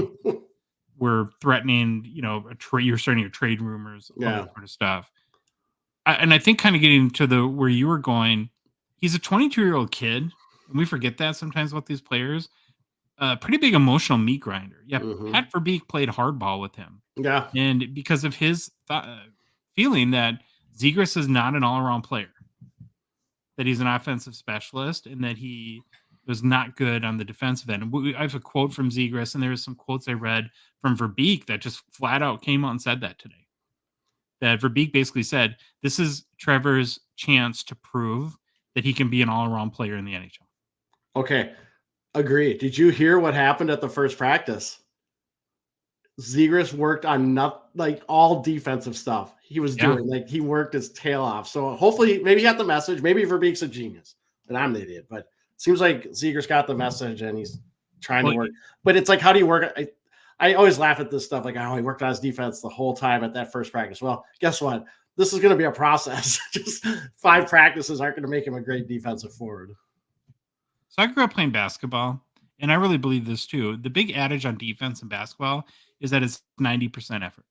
were threatening, you're starting to trade rumors, all that sort of stuff. And I think kind of getting to where you were going, he's a 22-year-old kid, and we forget that sometimes with these players. Pretty big emotional meat grinder. Yeah, Pat Verbeek played hardball with him. Yeah. And because of his feeling that Zegras is not an all-around player, that he's an offensive specialist, and that he was not good on the defensive end. And I have a quote from Zegras, and there was some quotes I read from Verbeek that just flat out came out and said that today. That Verbeek basically said, this is Trevor's chance to prove that he can be an all-around player in the NHL. Okay, agree. Did you hear what happened at the first practice? Zegras worked on all defensive stuff. He was doing he worked his tail off. So hopefully, maybe he got the message. Maybe Verbeek's a genius, and I'm the idiot. But it seems like Zegras got the message and he's trying to work. But it's like, how do you work? I always laugh at this stuff. Like, oh, he worked on his defense the whole time at that first practice. Well, guess what? This is going to be a process. Just 5 practices aren't going to make him a great defensive forward. So I grew up playing basketball, and I really believe this too. The big adage on defense in basketball is that it's 90% effort.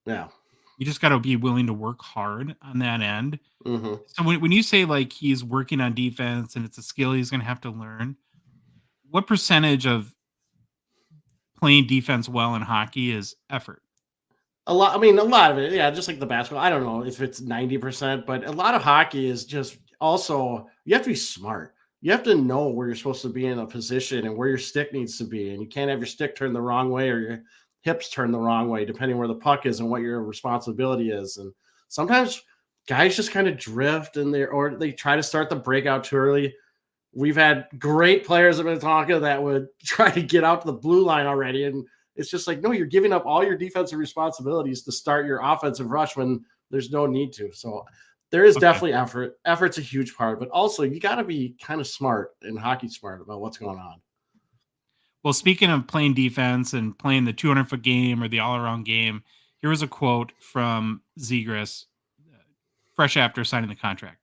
Yeah. You just got to be willing to work hard on that end. Mm-hmm. So when you say like he's working on defense and it's a skill he's going to have to learn, what percentage of playing defense well in hockey is effort? A lot of it. Yeah, just like the basketball. I don't know if it's 90%, but a lot of hockey is just also, you have to be smart. You have to know where you're supposed to be in a position and where your stick needs to be. And you can't have your stick turned the wrong way or your hips turned the wrong way, depending where the puck is and what your responsibility is. And sometimes guys just kind of drift or they try to start the breakout too early. We've had great players in Minnetonka that would try to get out to the blue line already. And it's just like, no, you're giving up all your defensive responsibilities to start your offensive rush when there's no need to. So there is definitely effort. Effort's a huge part, but also you got to be kind of smart and hockey smart about what's going on. Well, speaking of playing defense and playing the 200-foot game or the all-around game, here was a quote from Zegras fresh after signing the contract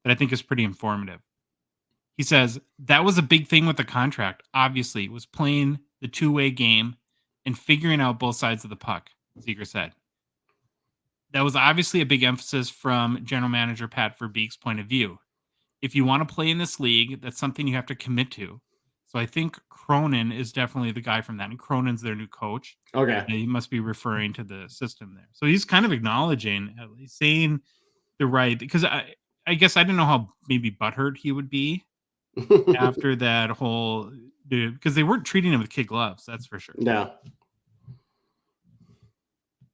that I think is pretty informative. He says, that was a big thing with the contract, obviously, was playing the two-way game and figuring out both sides of the puck, Zegras said. That was obviously a big emphasis from general manager Pat Verbeek's point of view. If you want to play in this league, that's something you have to commit to. So I think Cronin is definitely the guy from that. And Cronin's their new coach. Okay. He must be referring to the system there. So he's kind of acknowledging, he's saying the right, because I guess I didn't know how maybe butthurt he would be after that whole, because they weren't treating him with kid gloves. That's for sure. Yeah.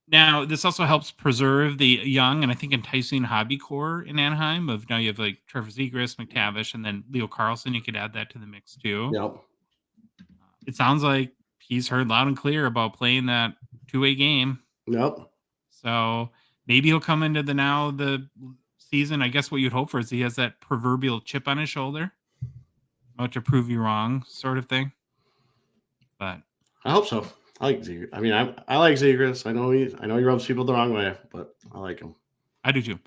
Now, this also helps preserve the young and I think enticing hobby core in Anaheim. Now you have like Trevor Zegras, McTavish, and then Leo Carlson. You could add that to the mix too. Yep. It sounds like he's heard loud and clear about playing that two-way game. Yep. So maybe he'll come into the season. I guess what you'd hope for is he has that proverbial chip on his shoulder, about to prove you wrong, sort of thing. But I hope so. I like Zegras. I mean, I like Zegras. I know he rubs people the wrong way, but I like him. I do too.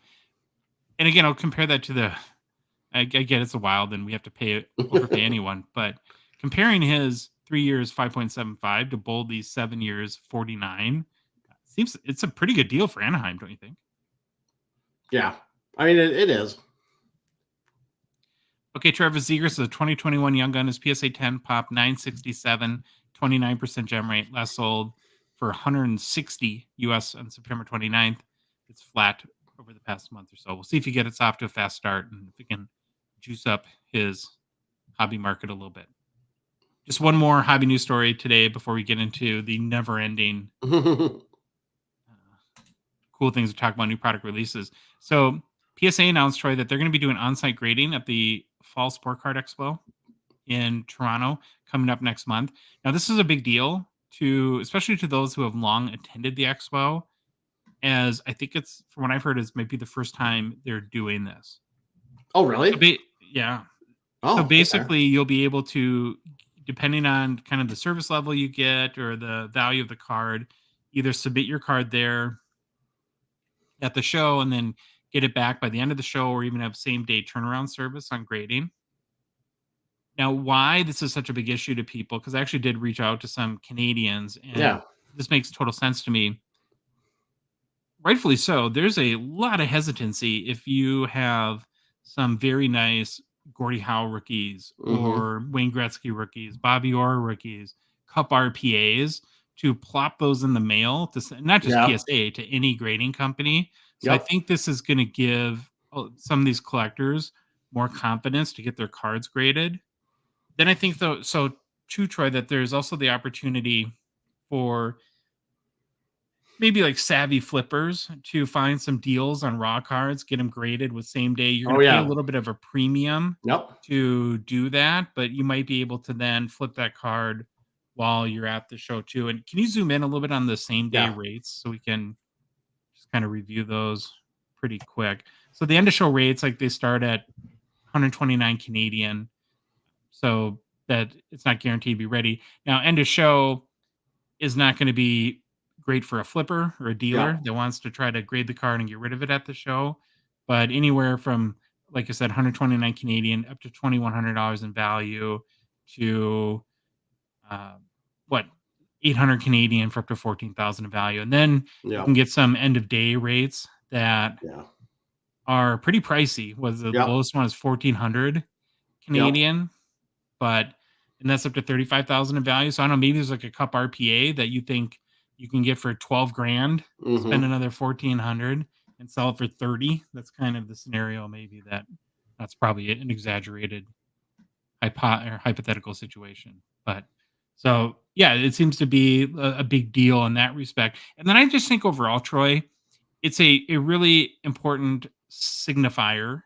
And again, I'll compare that to I get it's a Wild and we have to overpay anyone, but comparing his 3 years 5.75 to Boldy's 7 years 49 seems it's a pretty good deal for Anaheim, don't you think? Yeah, I mean it is. Okay, Trevor Zegras is a 2021 Young Gun. His PSA 10 pop 967. 29% gem rate, last sold for $160 US on September 29th. It's flat over the past month or so. We'll see if he gets off to a fast start and if he can juice up his hobby market a little bit. Just one more hobby news story today before we get into the never-ending cool things to talk about, new product releases. So PSA announced, Troy, that they're going to be doing on-site grading at the Fall Sport Card Expo in Toronto coming up next month. Now, this is a big deal especially to those who have long attended the expo, as I think it's, from what I've heard, is maybe the first time they're doing this. Oh, really? Yeah. Oh, so basically, you'll be able to, depending on kind of the service level you get or the value of the card, either submit your card there at the show and then get it back by the end of the show, or even have same day turnaround service on grading. Now, why this is such a big issue to people, because I actually did reach out to some Canadians, and this makes total sense to me. Rightfully so. There's a lot of hesitancy if you have some very nice Gordie Howe rookies or Wayne Gretzky rookies, Bobby Orr rookies, Cup RPAs, to plop those in the mail to not just PSA, to any grading company. So I think this is going to give some of these collectors more confidence to get their cards graded. Then I think, though, so too, Troy, that there's also the opportunity for maybe like savvy flippers to find some deals on raw cards, get them graded with same day. You're going to pay a little bit of a premium to do that, but you might be able to then flip that card while you're at the show too. And can you zoom in a little bit on the same day rates so we can just kind of review those pretty quick? So the end of show rates, like, they start at 129 Canadian. So that it's not guaranteed to be ready. Now, end of show is not going to be great for a flipper or a dealer that wants to try to grade the card and get rid of it at the show. But anywhere from, like I said, 129 Canadian up to $2,100 in value to 800 Canadian for up to 14,000 in value. And then you can get some end of day rates that are pretty pricey. The lowest one is 1,400 Canadian. And that's up to 35,000 in value. So I don't know, maybe there's like a Cup RPA that you think you can get for 12 grand, spend another 1,400 and sell it for 30. That's kind of the scenario. Maybe that's probably an exaggerated hypothetical situation. But so, yeah, it seems to be a big deal in that respect. And then I just think overall, Troy, it's a really important signifier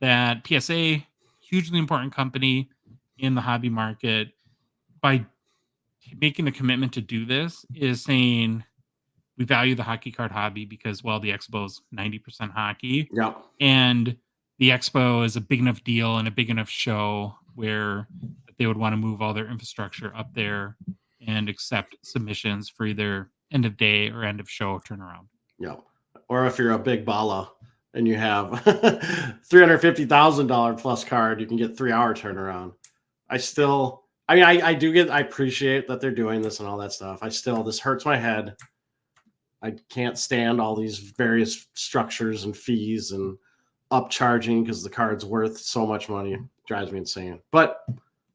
that PSA, hugely important company in the hobby market, by making a commitment to do this, is saying we value the hockey card hobby because, well, the expo is 90% hockey. And the expo is a big enough deal and a big enough show where they would want to move all their infrastructure up there and accept submissions for either end of day or end of show turnaround. Or if you're a big balla and you have $350,000 plus card, you can get 3-hour turnaround. I appreciate that they're doing this and all that stuff. This hurts my head. I can't stand all these various structures and fees and upcharging because the card's worth so much money. It drives me insane. But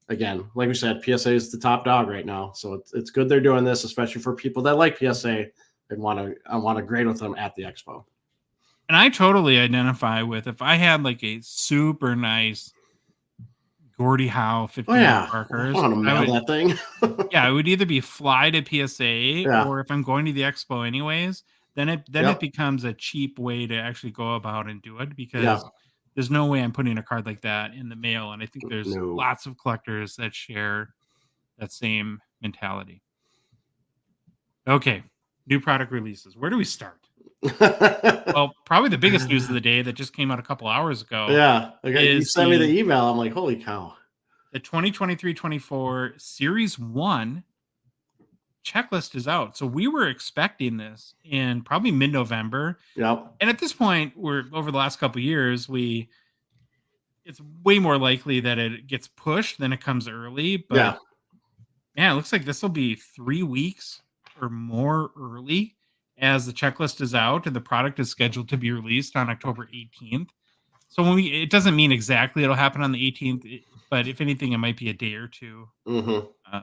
again, like we said, PSA is the top dog right now. So it's good they're doing this, especially for people that like PSA and want to grade with them at the expo. And I totally identify with, if I had like a super nice Gordie Howe 50 markers, I want to mail that thing. It would either be fly to PSA or, if I'm going to the expo anyways, then it becomes a cheap way to actually go about and do it, because there's no way I'm putting a card like that in the mail. And I think there's lots of collectors that share that same mentality. Okay, new product releases. Where do we start? Well, probably the biggest news of the day that just came out a couple hours ago. You sent me the email. I'm like, holy cow. The 2023-24 Series 1 checklist is out. So we were expecting this in probably mid-November. And at this point, we're over the last couple of years, it's way more likely that it gets pushed than it comes early. But it looks like this will be 3 weeks or more early, as the checklist is out and the product is scheduled to be released on October 18th. So it doesn't mean exactly it'll happen on the 18th, but if anything, it might be a day or two.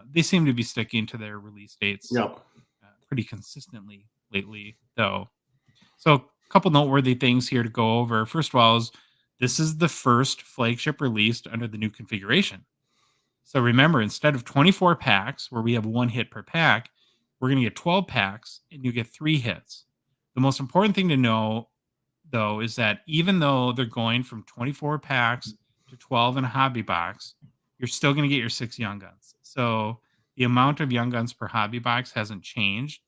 They seem to be sticking to their release dates pretty consistently lately, though. So a couple noteworthy things here to go over. First of all, this is the first flagship released under the new configuration. So remember, instead of 24 packs, where we have 1 hit per pack, we're going to get 12 packs and you get 3 hits. The most important thing to know, though, is that even though they're going from 24 packs to 12 in a hobby box, you're still going to get your 6 Young Guns. So the amount of Young Guns per hobby box hasn't changed,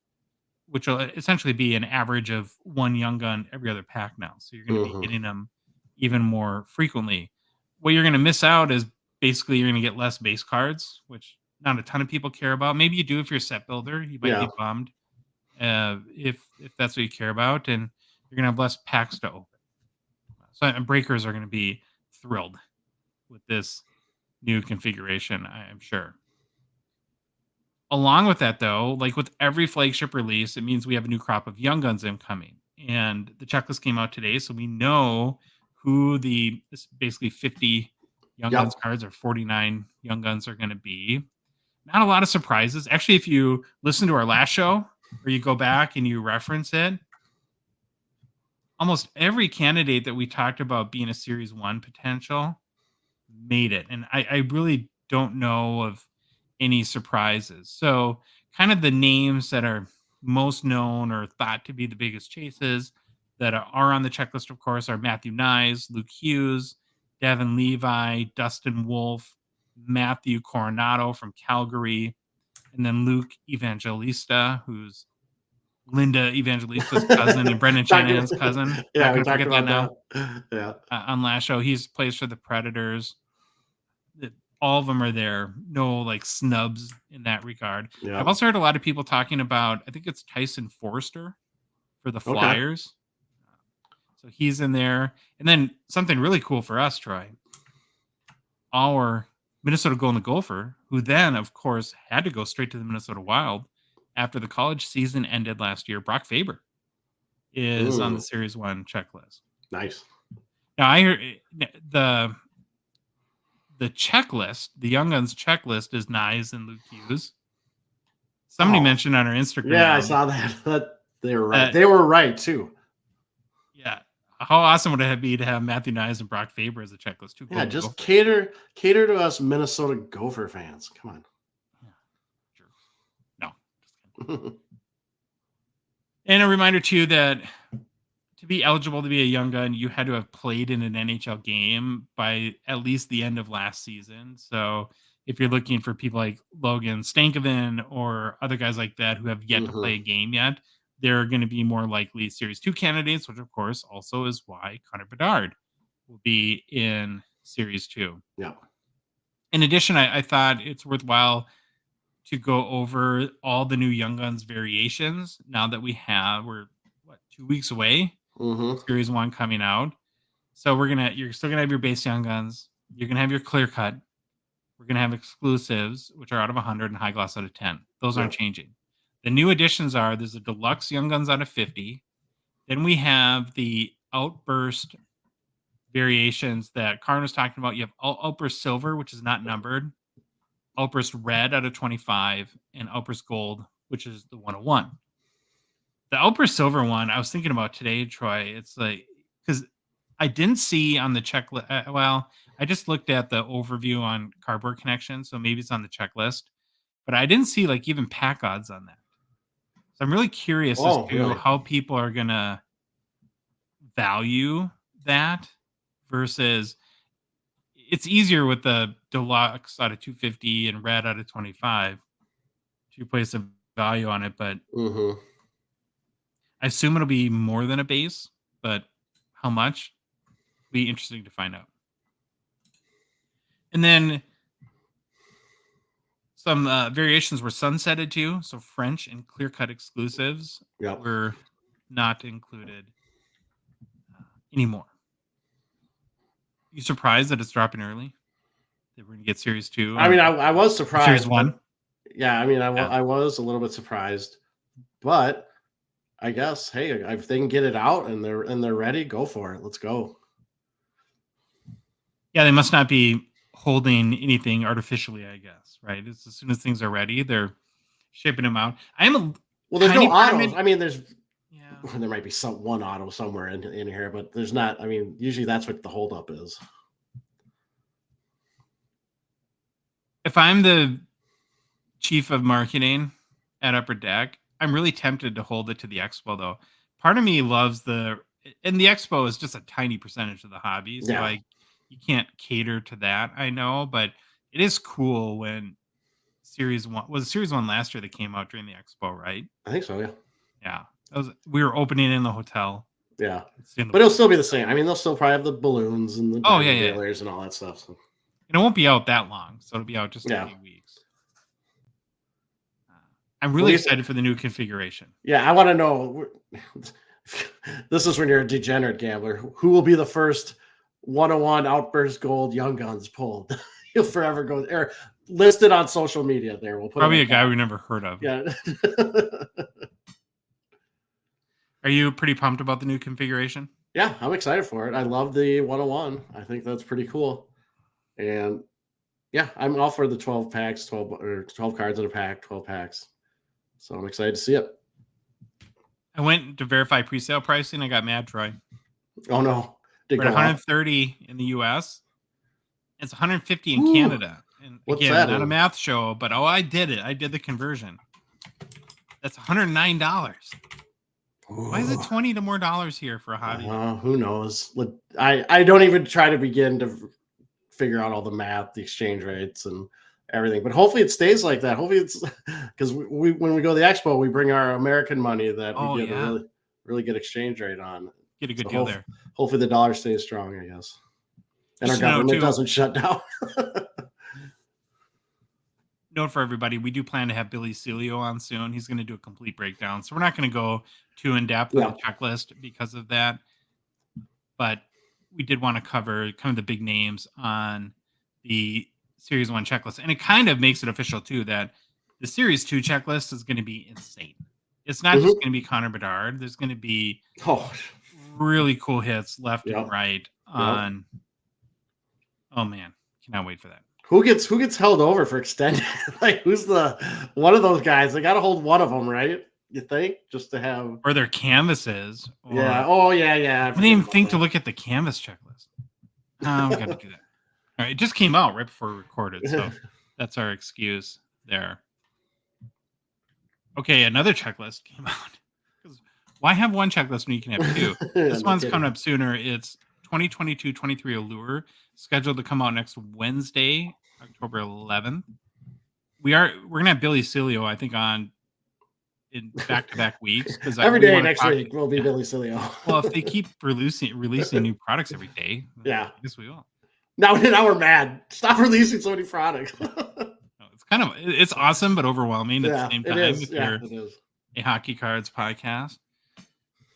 which will essentially be an average of 1 Young Gun every other pack now. So you're going to be getting them even more frequently. What you're going to miss out is basically you're going to get less base cards, which not a ton of people care about. Maybe you do if you're a set builder. You might be bummed if that's what you care about, and you're going to have less packs to open. So breakers are going to be thrilled with this new configuration, I'm sure. Along with that, though, like with every flagship release, it means we have a new crop of Young Guns incoming. And the checklist came out today, so we know who it's basically 50 Young Guns cards or 49 Young Guns are going to be. Not a lot of surprises. Actually, if you listen to our last show or you go back and you reference it, almost every candidate that we talked about being a Series 1 potential made it. And I really don't know of any surprises. So kind of the names that are most known or thought to be the biggest chases that are on the checklist, of course, are Matthew Nyes, Luke Hughes, Devin Levi, Dustin Wolf, Matthew Coronado from Calgary, and then Luke Evangelista, who's Linda Evangelista's cousin and Brendan Shanahan's cousin. Yeah, Not we gonna talked forget about that now. that. On last show, he's plays for the Predators. All of them are there. No like snubs in that regard. Yeah. I've also heard a lot of people talking about, I think it's Tyson Forster for the Flyers. So he's in there. And then something really cool for us, Troy. Our Minnesota Golden Gopher, who then, of course, had to go straight to the Minnesota Wild after the college season ended last year. Brock Faber is on the Series 1 checklist. Nice. Now, I heard the checklist, the Young Guns checklist, is Nyes and Luke Hughes. Somebody mentioned on our Instagram. Yeah, I saw that. They were right. They were right, too. Yeah. How awesome would it be to have Matthew Nyes and Brock Faber as a checklist, too? Yeah, just cater to us Minnesota Gopher fans. Come on. Yeah, sure. No. And a reminder, too, that to be eligible to be a Young Gun, you had to have played in an NHL game by at least the end of last season. So if you're looking for people like Logan Stankoven or other guys like that who have yet to play a game yet, they're going to be more likely Series 2 candidates, which, of course, also is why Connor Bedard will be in Series 2. Yeah. In addition, I thought it's worthwhile to go over all the new Young Guns variations now that we're 2 weeks away. Series 1 coming out. So you're still gonna have your base Young Guns. You're gonna have your clear cut. We're gonna have exclusives, which are out of 100 and high gloss out of 10. Those aren't changing. The new additions there's a deluxe Young Guns out of 50. Then we have the outburst variations that Karn was talking about. You have outburst silver, which is not numbered, outburst red out of 25, and outburst gold, which is the 101. The outburst silver one, I was thinking about today, Troy. It's like, because I didn't see on the checklist. I just looked at the overview on Cardboard Connection, so maybe it's on the checklist, but I didn't see like even pack odds on that. So I'm really curious as to how people are gonna value that versus. It's easier with the deluxe out of 250 and red out of 25 to place a value on it, but. I assume it'll be more than a base, but how much? Be interesting to find out. And then some variations were sunsetted too. So French and clear cut exclusives were not included anymore. You surprised that it's dropping early? That we're going to get Series 2? I mean, I was surprised. Series 1? Yeah, I mean, I was a little bit surprised. But I guess, hey, if they can get it out and they're ready, go for it. Let's go. Yeah, they must not be holding anything artificially, I guess, right? It's as soon as things are ready, they're shipping them out. There's no autos. I mean, there might be one auto somewhere in here, but there's not. I mean, usually that's what the holdup is. If I'm the chief of marketing at Upper Deck, I'm really tempted to hold it to the Expo, though. Part of me loves the and the expo is just a tiny percentage of the hobby, so Yeah. you can't cater to that, I know, but it is cool when Series 1 was Series 1 last year that came out during the expo, right? I think so. Yeah. Yeah. We were opening in the hotel. Yeah. Seeing the But it'll still be the same. I mean, they'll still probably have the balloons and the Oh, yeah, diamond yeah. dealers and all that stuff. So. And it won't be out that long, so it'll be out just a Yeah. few weeks. I'm really excited for the new configuration. Yeah, I want to know. This is when you're a degenerate gambler. Who will be the first 101 Outburst Gold Young Guns pulled? He'll forever go there. Listed on social media there. We'll put Probably him a guy we never heard of. Yeah. Are you pretty pumped about the new configuration? Yeah, I'm excited for it. I love the 101. I think that's pretty cool. And yeah, I'm all for the 12 packs, 12 cards in a pack, 12 packs. So I'm excited to see it. I went to verify pre-sale pricing. I got mad, Troy. Oh no. We're at 130 in the US. It's 150 in Canada. And what's again, that not a in? math show, but I did it. I did the conversion. That's $109. Why is it $20 more here for a hobby? Who knows? I don't even try to begin to figure out all the math, the exchange rates, and everything. But hopefully it stays like that. Hopefully it's because when we go to the expo, we bring our American money that we get a really, really good exchange rate on. Get a good deal there. Hopefully the dollar stays strong, I guess. And Just our government doesn't shut down. Note for everybody, we do plan to have Billy Celio on soon. He's going to do a complete breakdown. So we're not going to go too in-depth on the checklist because of that. But we did want to cover kind of the big names on the Series 1 checklist. And it kind of makes it official, too, that the Series 2 checklist is going to be insane. It's not just going to be Connor Bedard. There's going to be really cool hits left and right on... Oh, man. Cannot wait for that. Who gets held over for extended? Like, who's one of those guys? They got to hold one of them, right? You think, just to have, or their canvases? Or... Yeah. Oh, yeah. I didn't even think to look at the canvas checklist. We got to do that. All right, it just came out right before we recorded, so that's our excuse there. Okay, another checklist came out. Why have one checklist when you can have two? This one's coming up sooner. It's 2022-23 Allure, scheduled to come out next Wednesday, October 11th. We're gonna have Billy Celio, I think, on in back-to-back weeks, because every day next week will be Billy Celio. Well, if they keep releasing new products every day, I guess we will. Now we're mad. Stop releasing so many products. It's awesome but overwhelming at the same time. It is. A Hockey Cards podcast.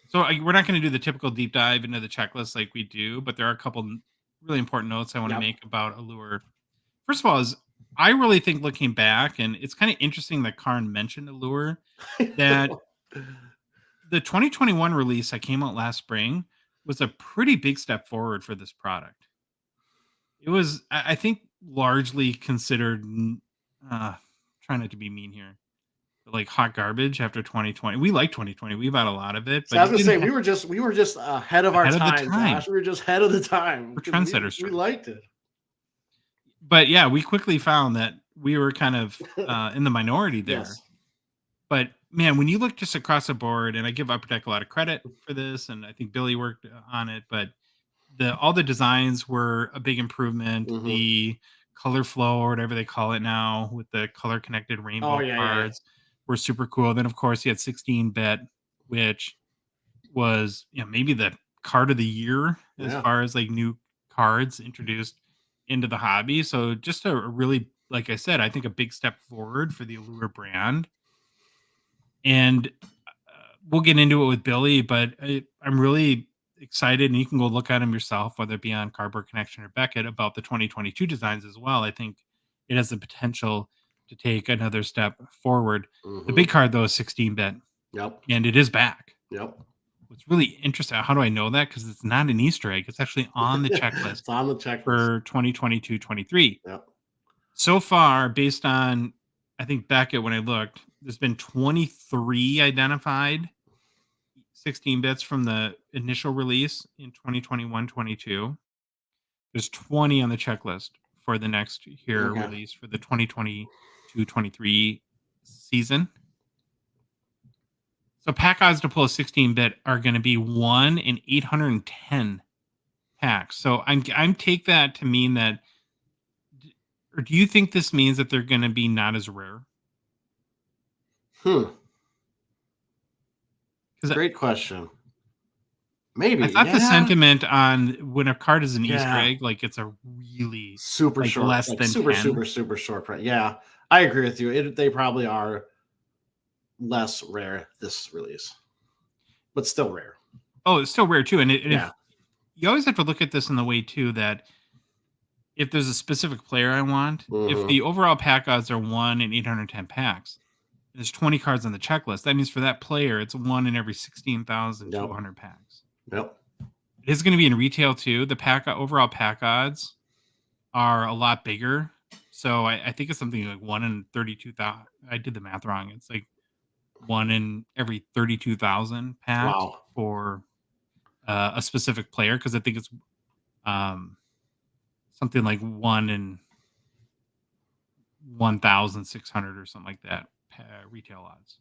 So we're not going to do the typical deep dive into the checklist like we do, but there are a couple really important notes I want to make about Allure. First of all, I really think, looking back, and it's kind of interesting that Karn mentioned Allure, that the 2021 release that came out last spring was a pretty big step forward for this product. It was, I think, largely considered, trying not to be mean here, like hot garbage after 2020. We like 2020. We bought a lot of it. But I was gonna say we were just ahead of our time. Josh. We were just ahead of the time. We're trendsetters. We liked it. But yeah, we quickly found that we were kind of in the minority there. Yes. But man, when you look just across the board, and I give Upper Deck a lot of credit for this, and I think Billy worked on it, but all the designs were a big improvement. Mm-hmm. The color flow, or whatever they call it now, with the color connected rainbow cards were super cool. Then of course you had 16-bit, which was maybe the card of the year as far as like new cards introduced into the hobby. So just a really, like I said, I think a big step forward for the Allure brand. And we'll get into it with Billy, but I'm really excited, and you can go look at them yourself, whether it be on Cardboard Connection or Beckett, about the 2022 designs as well. I think it has the potential to take another step forward. Mm-hmm. The big card, though, is 16-bit. Yep. And it is back. Yep. What's really interesting, how do I know that? Because it's not an Easter egg. It's actually on the checklist. It's on the checklist for 2022-23. Yep. So far, based on, I think, Beckett, when I looked, there's been 23 identified 16 bits from the initial release in 2021-22. There's 20 on the checklist for the next year release for the 2022-23 season. So pack odds to pull a 16-bit are going to be 1 in 810 packs. So I'm take that to mean that, or do you think this means that they're going to be not as rare? Great question. Maybe. I thought the sentiment on when a card is an Easter egg, like it's a really super short, less than super 10. super short print. Yeah, I agree with you. They probably are less rare this release, but still rare. Oh, it's still rare too. And if, you always have to look at this in the way too that if there's a specific player I want, if the overall pack odds are 1 in 810 packs, there's 20 cards on the checklist. That means for that player, it's 1 in every 16,200 packs. Yep. It is going to be in retail too. The overall pack odds are a lot bigger. So I think it's something like 1 in 32,000. I did the math wrong. It's like 1 in every 32,000 packs for a specific player. Because I think it's something like 1 in 1,600 or something like that. Retail odds.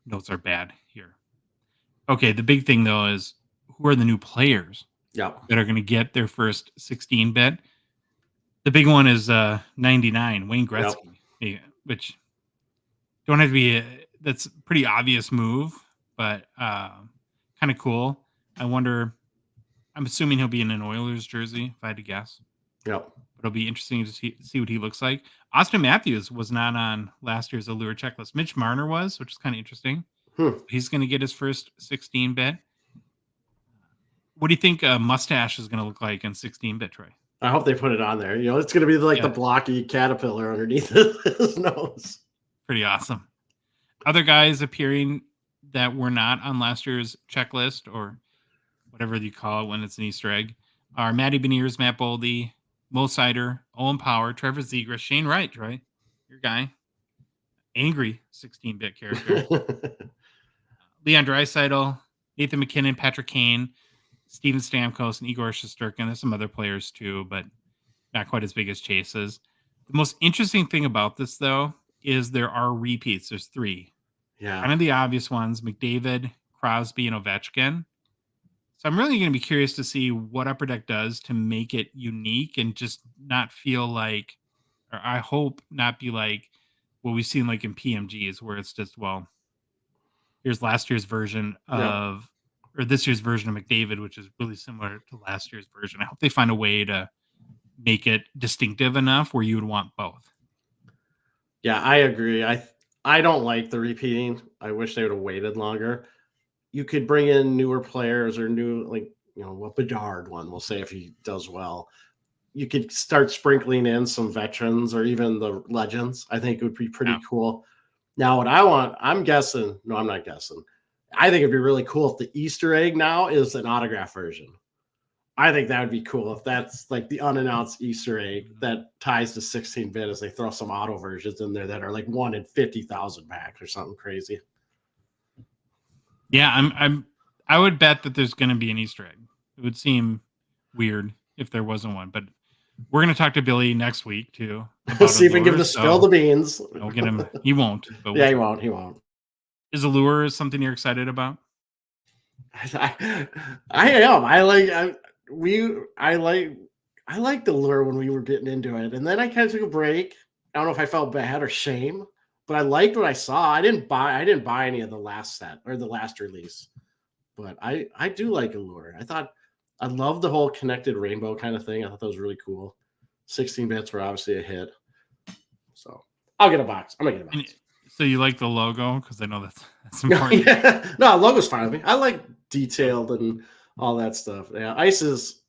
Notes are bad here. Okay, the big thing though is who are the new players that are going to get their first 16-bit. The big one is 99, Wayne Gretzky, which don't have to be that's a pretty obvious move, but kind of cool. I'm assuming he'll be in an Oilers jersey, if I had to guess. Yep. But it'll be interesting to see what he looks like. Austin Matthews was not on last year's Allure checklist. Mitch Marner was, which is kind of interesting. He's going to get his first 16-bit. What do you think a mustache is going to look like in 16-bit, Troy? I hope they put it on there. It's going to be like the blocky caterpillar underneath his nose. Pretty awesome. Other guys appearing that were not on last year's checklist or whatever you call it when it's an Easter egg are Matty Beniers, Matt Boldy, Mo Sider, Owen Power, Trevor Zegras, Shane Wright, Troy, your guy. Angry 16-bit character. Leon Draisaitl, Nathan McKinnon, Patrick Kane, Steven Stamkos, and Igor Shesterkin. There's some other players too, but not quite as big as Chase's. The most interesting thing about this, though, is there are repeats. There's 3. Yeah. Kind of the obvious ones, McDavid, Crosby, and Ovechkin. So I'm really going to be curious to see what Upper Deck does to make it unique and just not feel like, or I hope not be like what we've seen like in PMGs where it's just, well, here's last year's version of, or this year's version of McDavid, which is really similar to last year's version. I hope they find a way to make it distinctive enough where you would want both. Yeah, I agree. I don't like the repeating. I wish they would have waited longer. You could bring in newer players or a Bedard one, we'll say, if he does well. You could start sprinkling in some veterans or even the legends. I think it would be pretty cool. Now, what I'm guessing. No, I'm not guessing. I think it'd be really cool if the Easter egg now is an autograph version. I think that would be cool if that's like the unannounced Easter egg that ties to 16-bit as they throw some auto versions in there that are like 1 in 50,000 packs or something crazy. Yeah, I would bet that there's going to be an Easter egg. It would seem weird if there wasn't one, but we're going to talk to Billy next week too. See if we can give him to spill the beans. We'll get him. He won't. But he won't. He won't. Is Allure something you're excited about? I am. I liked Allure when we were getting into it, and then I kind of took a break. I don't know if I felt bad or shame, but I liked what I saw. I didn't buy any of the last set or the last release, but I do like Allure. I love the whole connected rainbow kind of thing. I thought that was really cool. 16 bits were obviously a hit, so I'll get a box. I'm gonna get a box. So you like the logo? Because I know that's important. No, logo's fine with me. I like detailed and all that stuff. Yeah, ice is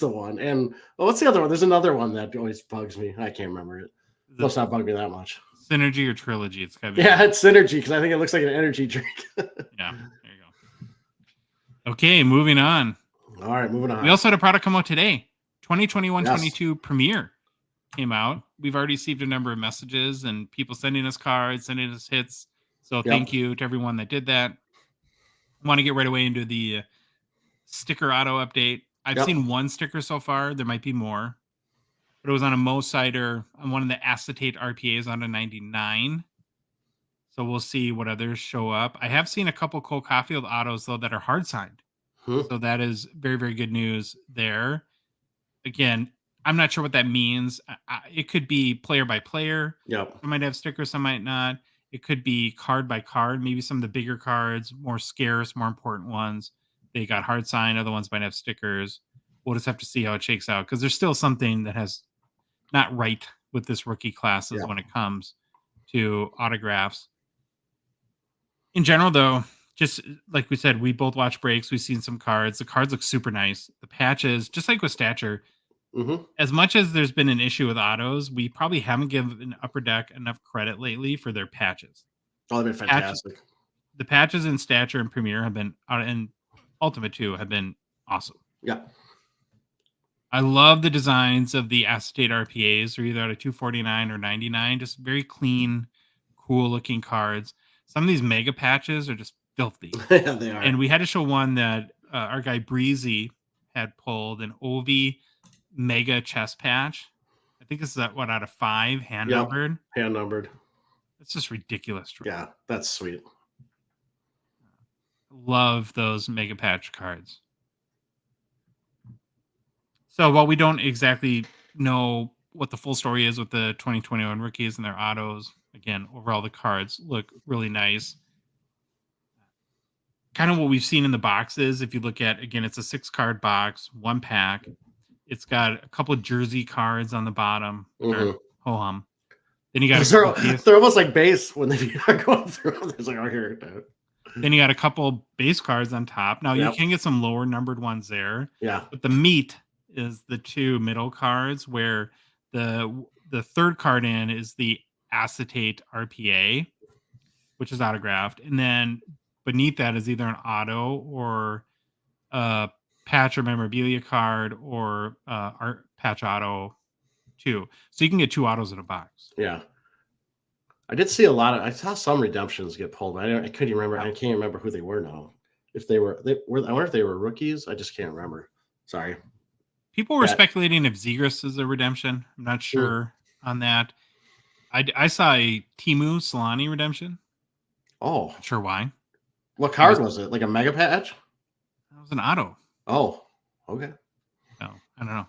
the one. And what's the other one? There's another one that always bugs me. I can't remember it. Must not bug me that much. Synergy or Trilogy? It's gotta be it's Synergy because I think it looks like an energy drink. Yeah, there you go. Okay, moving on. All right, moving on. We also had a product come out today. 2021-22 Premiere came out. We've already received a number of messages and people sending us cards, sending us hits. So thank you to everyone that did that. I want to get right away into the sticker auto update. I've seen one sticker so far. There might be more. But it was on a Mo Sider on one of the acetate RPAs on a 99. So we'll see what others show up. I have seen a couple Cole Caulfield autos though that are hard signed. So that is very, very good news there. Again, I'm not sure what that means. It could be player by player. Yep. Some might have stickers, some might not. It could be card by card. Maybe some of the bigger cards, more scarce, more important ones, they got hard signed. Other ones might have stickers. We'll just have to see how it shakes out because there's still something that has not right with this rookie classes when it comes to autographs. In general, though, just like we said, we both watch breaks. We've seen some cards. The cards look super nice. The patches, just like with Stature, as much as there's been an issue with autos, we probably haven't given Upper Deck enough credit lately for their patches. Oh, they've been fantastic. The patches in Stature and Premier have been, and Ultimate 2 have been awesome. Yeah. I love the designs of the acetate RPAs. They're either out of 249 or 99. Just very clean, cool looking cards. Some of these mega patches are just filthy. Yeah, they are. And we had to show one that our guy Breezy had pulled, an Ovi mega chest patch. I think this is out of 5 hand numbered. Hand numbered. It's just ridiculous. Yeah, that's sweet. Love those mega patch cards. So while we don't exactly know what the full story is with the 2021 rookies and their autos, again, overall the cards look really nice. Kind of what we've seen in the boxes. If you look at, again, it's a 6-card box, 1 pack. It's got a couple of jersey cards on the bottom. Ho-hum. Then you got they're almost like base when they are going through. It's like, oh, here. Then you got a couple base cards on top. Now you can get some lower numbered ones there. Yeah. But the meat is the 2 middle cards, where the 3rd card in is the acetate RPA, which is autographed, and then beneath that is either an auto or a patch or memorabilia card or art patch auto 2. So you can get 2 autos in a box. Yeah. I did see I saw some redemptions get pulled. I couldn't remember. I can't remember who they were now. If they were, I wonder if they were rookies. I just can't remember. Sorry. People were speculating if Zegras is a redemption. I'm not sure on that. I saw a Timu Solani redemption. Oh. Not sure why. What card was it? Like a mega patch? It was an auto. Oh, okay. No, I don't know.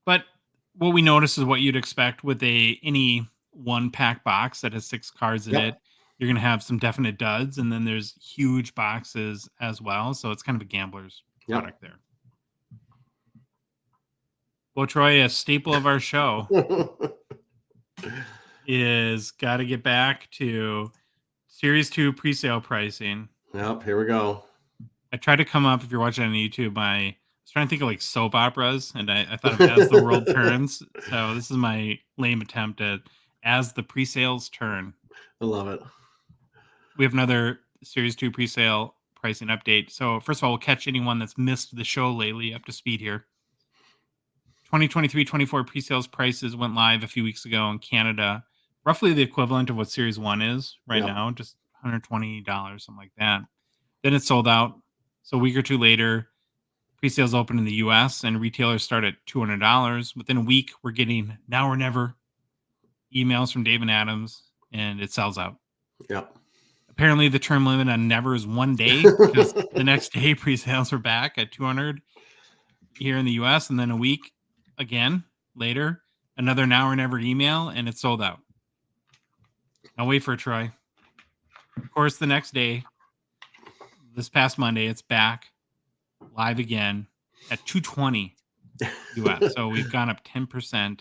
But what we notice is what you'd expect with any 1-pack box that has 6 cards in it. You're going to have some definite duds, and then there's huge boxes as well. So it's kind of a gambler's product there. Well, Troy, a staple of our show is got to get back to Series 2 presale pricing. Yep, here we go. I tried to come up, if you're watching on YouTube, I was trying to think of like soap operas, and I thought of As the World Turns. So this is my lame attempt at As the Presales Turn. I love it. We have another Series 2 presale pricing update. So first of all, we'll catch anyone that's missed the show lately up to speed here. 2023-24 presales prices went live a few weeks ago in Canada. Roughly the equivalent of what Series 1 is right now, just $120, something like that. Then it sold out. So a week or two later, pre-sales open in the US and retailers start at $200. Within a week, we're getting now or never emails from Dave and Adams, and it sells out. Yep. Apparently, the term limit on never is 1 day, because the next day pre-sales were back at $200 here in the US, and then a week again later, another now or never email, and it's sold out. Now wait for it, Troy. Of course, the next day, this past Monday, it's back live again at $220 US. So we've gone up 10%. And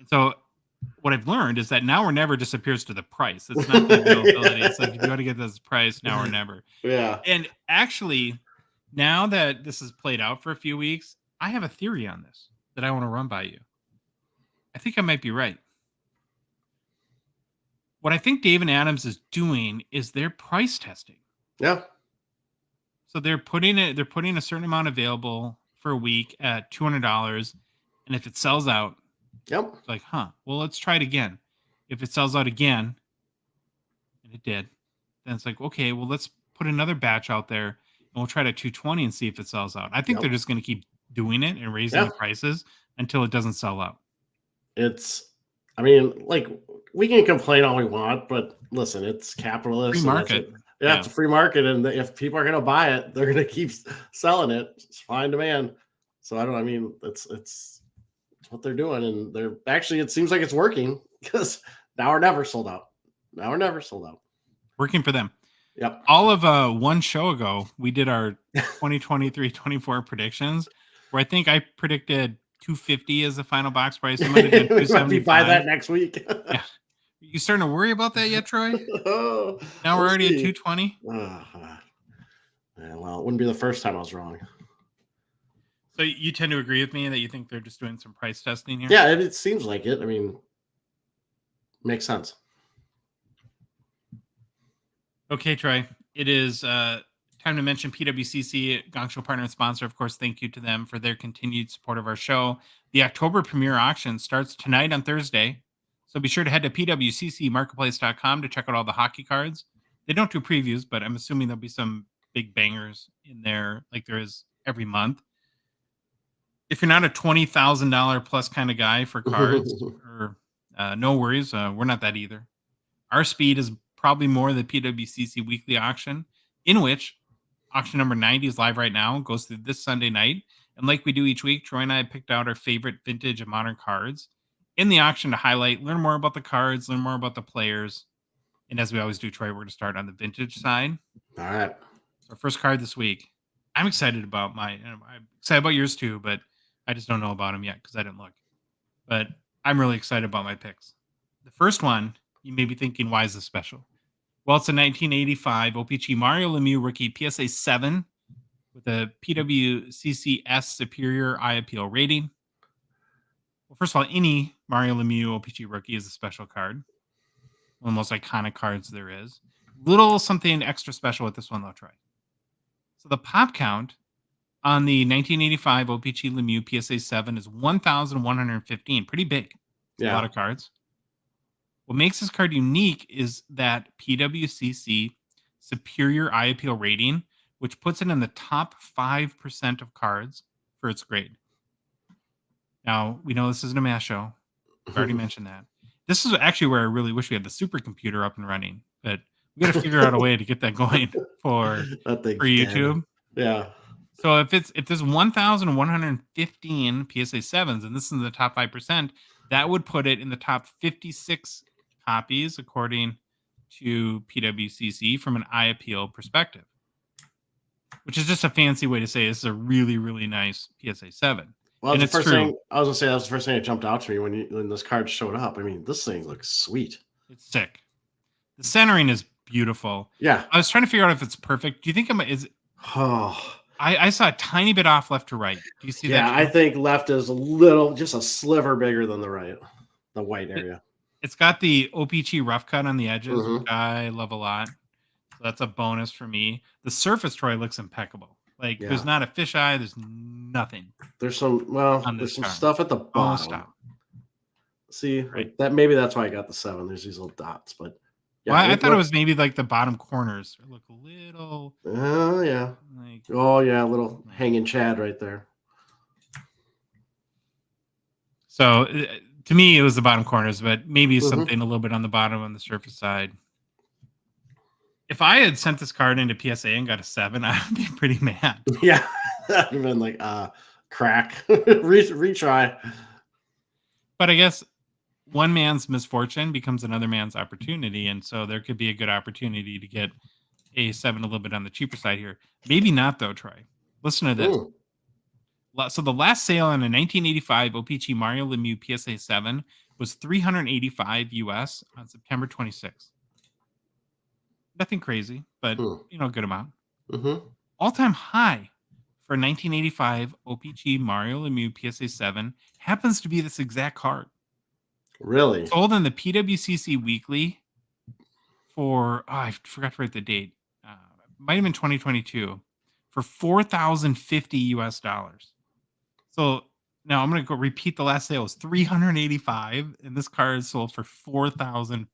so what I've learned is that now or never disappears to the price. It's not the availability. It's like, if you want to get this price, now or never. Yeah. And actually, now that this has played out for a few weeks, I have a theory on this that I want to run by you. I think I might be right. What I think Dave and Adams is doing is they're price testing. Yeah. So they're putting a certain amount available for a week at $200, and if it sells out, it's like, well, let's try it again. If it sells out again, and it did, then it's like, okay, well, let's put another batch out there, and we'll try it at $220 and see if it sells out. I think they're just going to keep doing it and raising the prices until it doesn't sell out. It's, I mean, like we can complain all we want, but listen, it's capitalist. Free and that's market. it. Yeah, it's a free market, and if people are going to buy it, they're going to keep selling it. It's supply and demand. So I mean, it's what they're doing, and they're actually, it seems like it's working because now or never sold out. Now or never sold out. Working for them. Yep. All of one show ago, we did our 2023-24 predictions, where I think I predicted 250 as the final box price. You might have did 275. Buy that next week. Yeah. You starting to worry about that yet, Troy? Now we're already at 220. Yeah, well, it wouldn't be the first time I was wrong. So you tend to agree with me that you think they're just doing some price testing here? Yeah, it seems like it. I mean, makes sense. Okay, Troy. It is time to mention PWCC Gongshow partner and sponsor. Of course, thank you to them for their continued support of our show. The October premiere auction starts tonight on Thursday. So be sure to head to pwccmarketplace.com to check out all the hockey cards. They don't do previews, but I'm assuming there'll be some big bangers in there like there is every month. If you're not a $20,000 plus kind of guy for cards, or no worries, we're not that either. Our speed is probably more the PWCC Weekly Auction, in which auction number 90 is live right now, goes through this Sunday night. And like we do each week, Troy and I picked out our favorite vintage and modern cards in the auction to highlight, learn more about the cards, learn more about the players. And as we always do, Troy, we're going to start on the vintage side. All right. Our first card this week. I'm excited about I'm excited about yours too, but I just don't know about them yet because I didn't look. But I'm really excited about my picks. The first one, you may be thinking, why is this special? Well, it's a 1985 OPG Mario Lemieux rookie PSA 7 with a PWCC Superior Eye Appeal rating. Well, first of all, any Mario Lemieux OPG rookie is a special card. One of the most iconic cards there is. Little something extra special with this one, though, Troy. So the pop count on the 1985 OPG Lemieux PSA 7 is 1,115. Pretty big. Yeah. A lot of cards. What makes this card unique is that PWCC Superior Eye Appeal rating, which puts it in the top 5% of cards for its grade. Now, we know this isn't a math show. I've already mentioned that. This is actually where I really wish we had the supercomputer up and running, but we got to figure out a way to get that going for YouTube. Yeah. So if there's 1,115 PSA 7s, and this is in the top 5%, that would put it in the top 56 copies, according to PWCC, from an eye appeal perspective, which is just a fancy way to say this is a really, really nice PSA 7. Well, and the first thing I was gonna say, that was the first thing that jumped out to me when this card showed up. I mean, this thing looks sweet. It's sick. The centering is beautiful. Yeah. I was trying to figure out if it's perfect. Do you think I saw a tiny bit off left to right. Do you see that? Yeah, I think left is just a sliver bigger than the right, the white area. It's got the OPG rough cut on the edges, which I love a lot. So that's a bonus for me. The surface, Troy, looks impeccable. Like, there's not a fisheye. There's nothing. There's some stuff at the bottom. Stop. See, right. Maybe that's why I got the 7. There's these little dots, but yeah, well, I thought it was maybe like the bottom corners look a little. Oh yeah. A little hanging Chad right there. So to me, it was the bottom corners, but maybe something a little bit on the bottom on the surface side. If I had sent this card into PSA and got a 7, I would be pretty mad. Yeah, that would have been like, crack, retry. But I guess one man's misfortune becomes another man's opportunity, and so there could be a good opportunity to get a 7 a little bit on the cheaper side here. Maybe not, though, Troy. Listen to this. Ooh. So the last sale on a 1985 OPG Mario Lemieux PSA 7 was $385 US on September 26th. Nothing crazy, but a good amount. All-time high for 1985 OPG Mario Lemieux PSA 7 happens to be this exact card. Really? Sold in the PWCC Weekly for I forgot to write the date. Might have been 2022 for $4,050 US. So now I'm going to go repeat the last sale. It was $385, and this card is sold for $4,050.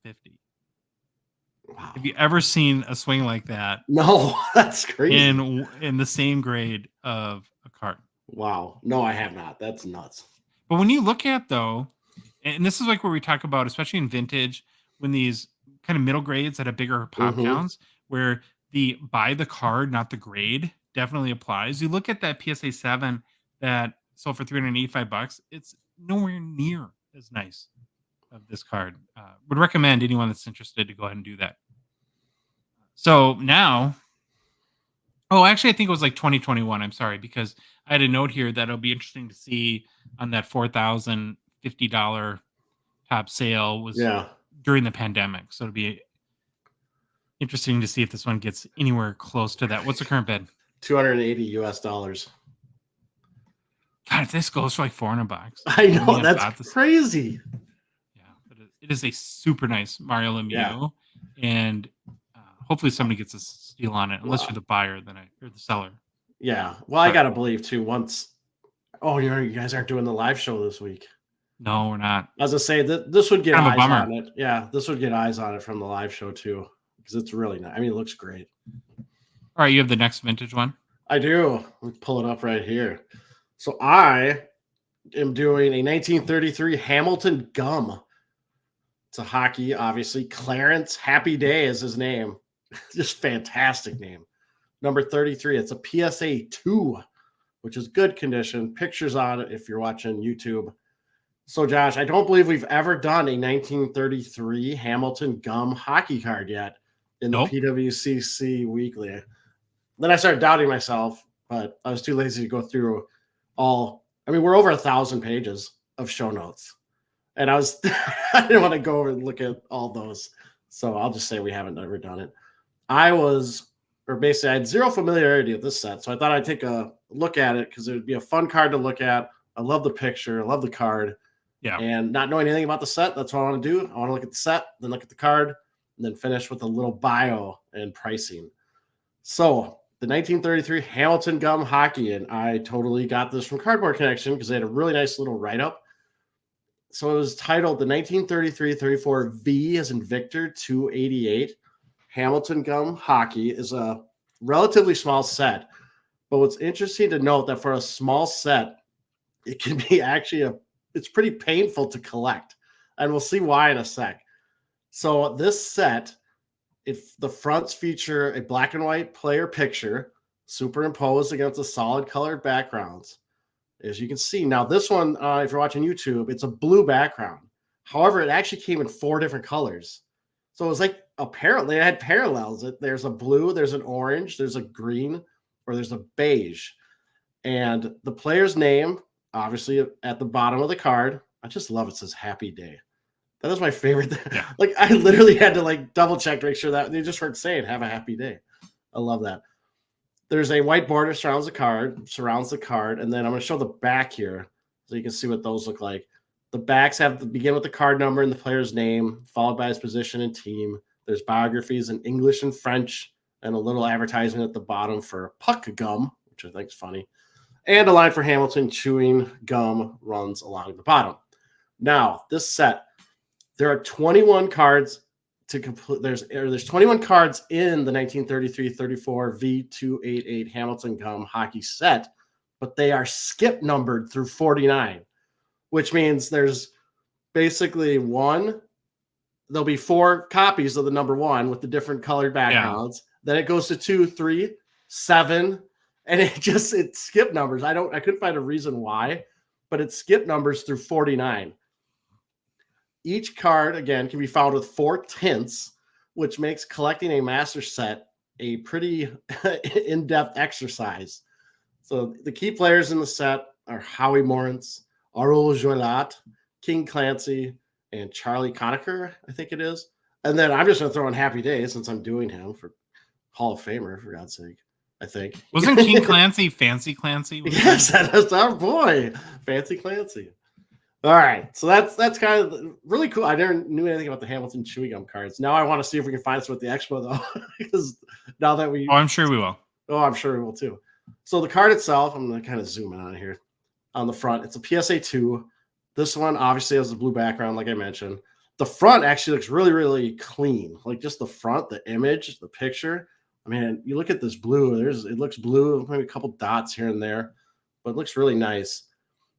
Wow. Have you ever seen a swing like that? No, that's crazy. In the same grade of a card. Wow. No, I have not. That's nuts. But when you look at, though, And this is like where we talk about, especially in vintage, when these kind of middle grades that have bigger pop Mm-hmm. counts, where the buy the card, not the grade, definitely applies. You look at that PSA 7 that sold for $385, it's nowhere near as nice of this card. Would recommend anyone that's interested to go ahead and do that. So now, oh, actually, I think it was like 2021. I'm sorry, because I had a note here that it'll be interesting to see on that $4,050 top sale was Yeah. during the pandemic. So it'll be interesting to see if this one gets anywhere close to that. What's the current bid? $280. God, if this goes for like $400, I know, that's crazy. Yeah, but it is a super nice Mario Lemieux, Yeah. and hopefully somebody gets a steal on it. Unless you're the buyer, or the seller. Yeah. Well, I gotta believe too. You guys aren't doing the live show this week. No, we're not. As I say, this would get Kind of a eyes bummer. on it. Yeah, this would get eyes on it from the live show too, because it's really nice. I mean, it looks great. All right, you have the next vintage one. I do. Let's pull it up right here. So I am doing a 1933 Hamilton Gum. It's a hockey, obviously. Clarence Happy Day is his name. Just fantastic name. Number 33. It's a PSA 2, which is good condition. Pictures on it if you're watching YouTube. So, Josh, I don't believe we've ever done a 1933 Hamilton Gum hockey card yet in the PWCC Weekly. Then I started doubting myself, but I was too lazy to go through all. I mean, we're over 1,000 pages of show notes. And I didn't want to go over and look at all those. So I'll just say we haven't ever done it. I had zero familiarity with this set. So I thought I'd take a look at it because it would be a fun card to look at. I love the picture. I love the card. Yeah. And not knowing anything about the set, that's what I want to do. I want to look at the set, then look at the card, and then finish with a little bio and pricing. So the 1933 Hamilton Gum Hockey, and I totally got this from Cardboard Connection because they had a really nice little write-up. So it was titled the 1933-34 V as in Victor 288 Hamilton Gum Hockey. Is a relatively small set. But what's interesting to note that for a small set, it can be it's pretty painful to collect. And we'll see why in a sec. So this set, the fronts feature a black and white player picture superimposed against the solid colored backgrounds. As you can see, now this one, if you're watching YouTube, it's a blue background. However, it actually came in 4 different colors. So it was like, apparently it had parallels. There's a blue, there's an orange, there's a green, or there's a beige. And the player's name, obviously at the bottom of the card, I just love it says Happy Day. That is my favorite thing. Yeah. Like, I literally had to double check to make sure that they just weren't saying have a happy day. I love that. There's a white border surrounds the card, and then I'm going to show the back here so you can see what those look like. The backs begin with the card number and the player's name, followed by his position and team. There's biographies in English and French, and a little advertisement at the bottom for puck gum, which I think is funny. And a line for Hamilton chewing gum runs along the bottom. Now, this set, there are 21 cards to complete. There's 21 cards in the 1933-34 V288 Hamilton Gum hockey set, but they are skip numbered through 49, which means there's basically there'll be 4 copies of the number 1 with the different colored backgrounds. Yeah. Then it goes to 2, 3, 7, and it skip numbers. I couldn't find a reason why, but it skip numbers through 49. Each card, again, can be found with 4 tints, which makes collecting a master set a pretty in-depth exercise. So the key players in the set are Howie Morantz, Aurel Joylat, King Clancy, and Charlie Conacher, I think it is. And then I'm just going to throw in Happy Day since I'm doing him for Hall of Famer, for God's sake, I think. Wasn't King Clancy Fancy Clancy? Yes, that's our boy, Fancy Clancy. All right, so that's kind of really cool. I never knew anything about the Hamilton chewing gum cards. Now I want to see if we can find some at the expo, though, because now that I'm sure we will. Oh, I'm sure we will too. So the card itself, I'm going to kind of zoom in on here. On the front, it's a PSA 2. This one obviously has a blue background, like I mentioned. The front actually looks really, really clean. Like just the front, the image, the picture. I mean, you look at this blue. It looks blue, maybe a couple dots here and there, but it looks really nice.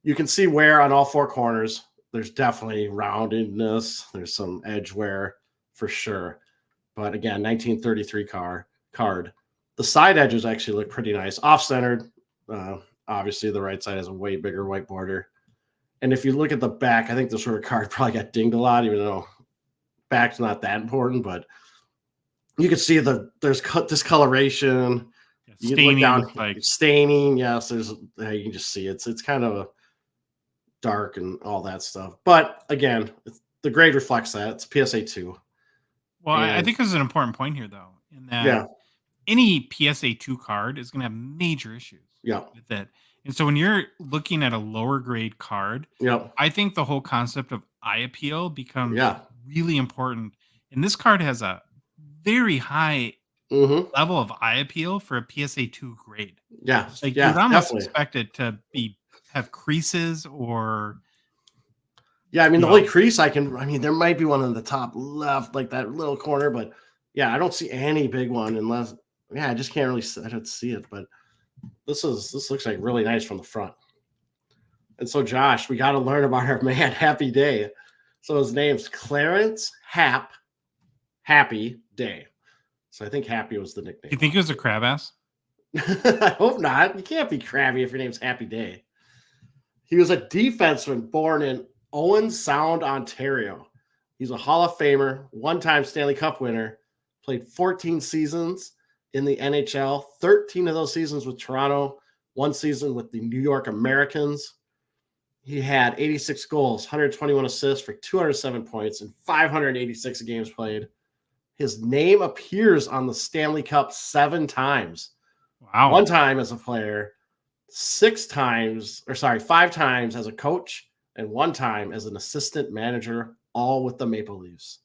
You can see wear on all 4 corners. there's definitely roundedness. There's some edge wear for sure. But again, 1933 card. The side edges actually look pretty nice. Off-centered. Obviously, the right side has a way bigger white border. And if you look at the back, I think this sort of card probably got dinged a lot, even though back's not that important. But you can see there's discoloration. You Staining, look down, looks like. staining. Yes, you can just see it's kind of a dark and all that stuff. But again, the grade reflects that. It's PSA 2. Well, I think this is an important point here, though, in that any PSA 2 card is going to have major issues with it. And so when you're looking at a lower grade card, I think the whole concept of eye appeal becomes really important. And this card has a very high level of eye appeal for a PSA 2 grade. Yeah. Like you'd almost expect it to have creases or. Yeah, I mean, the only crease there might be one in the top left, like that little corner, but yeah, I don't see any big one unless, I just can't really, I don't see it, but this looks like really nice from the front. And so, Josh, we got to learn about our man, Happy Day. So his name's Clarence Happy Day. So I think Happy was the nickname. You think he was a crab ass? I hope not. You can't be crabby if your name's Happy Day. He was a defenseman born in Owen Sound, Ontario. He's a Hall of Famer, one-time Stanley Cup winner, played 14 seasons in the NHL, 13 of those seasons with Toronto, 1 season with the New York Americans. He had 86 goals, 121 assists for 207 points in 586 games played. His name appears on the Stanley Cup 7 times. Wow. 1 time as a player, 5 times as a coach, and 1 time as an assistant manager, all with the Maple Leafs.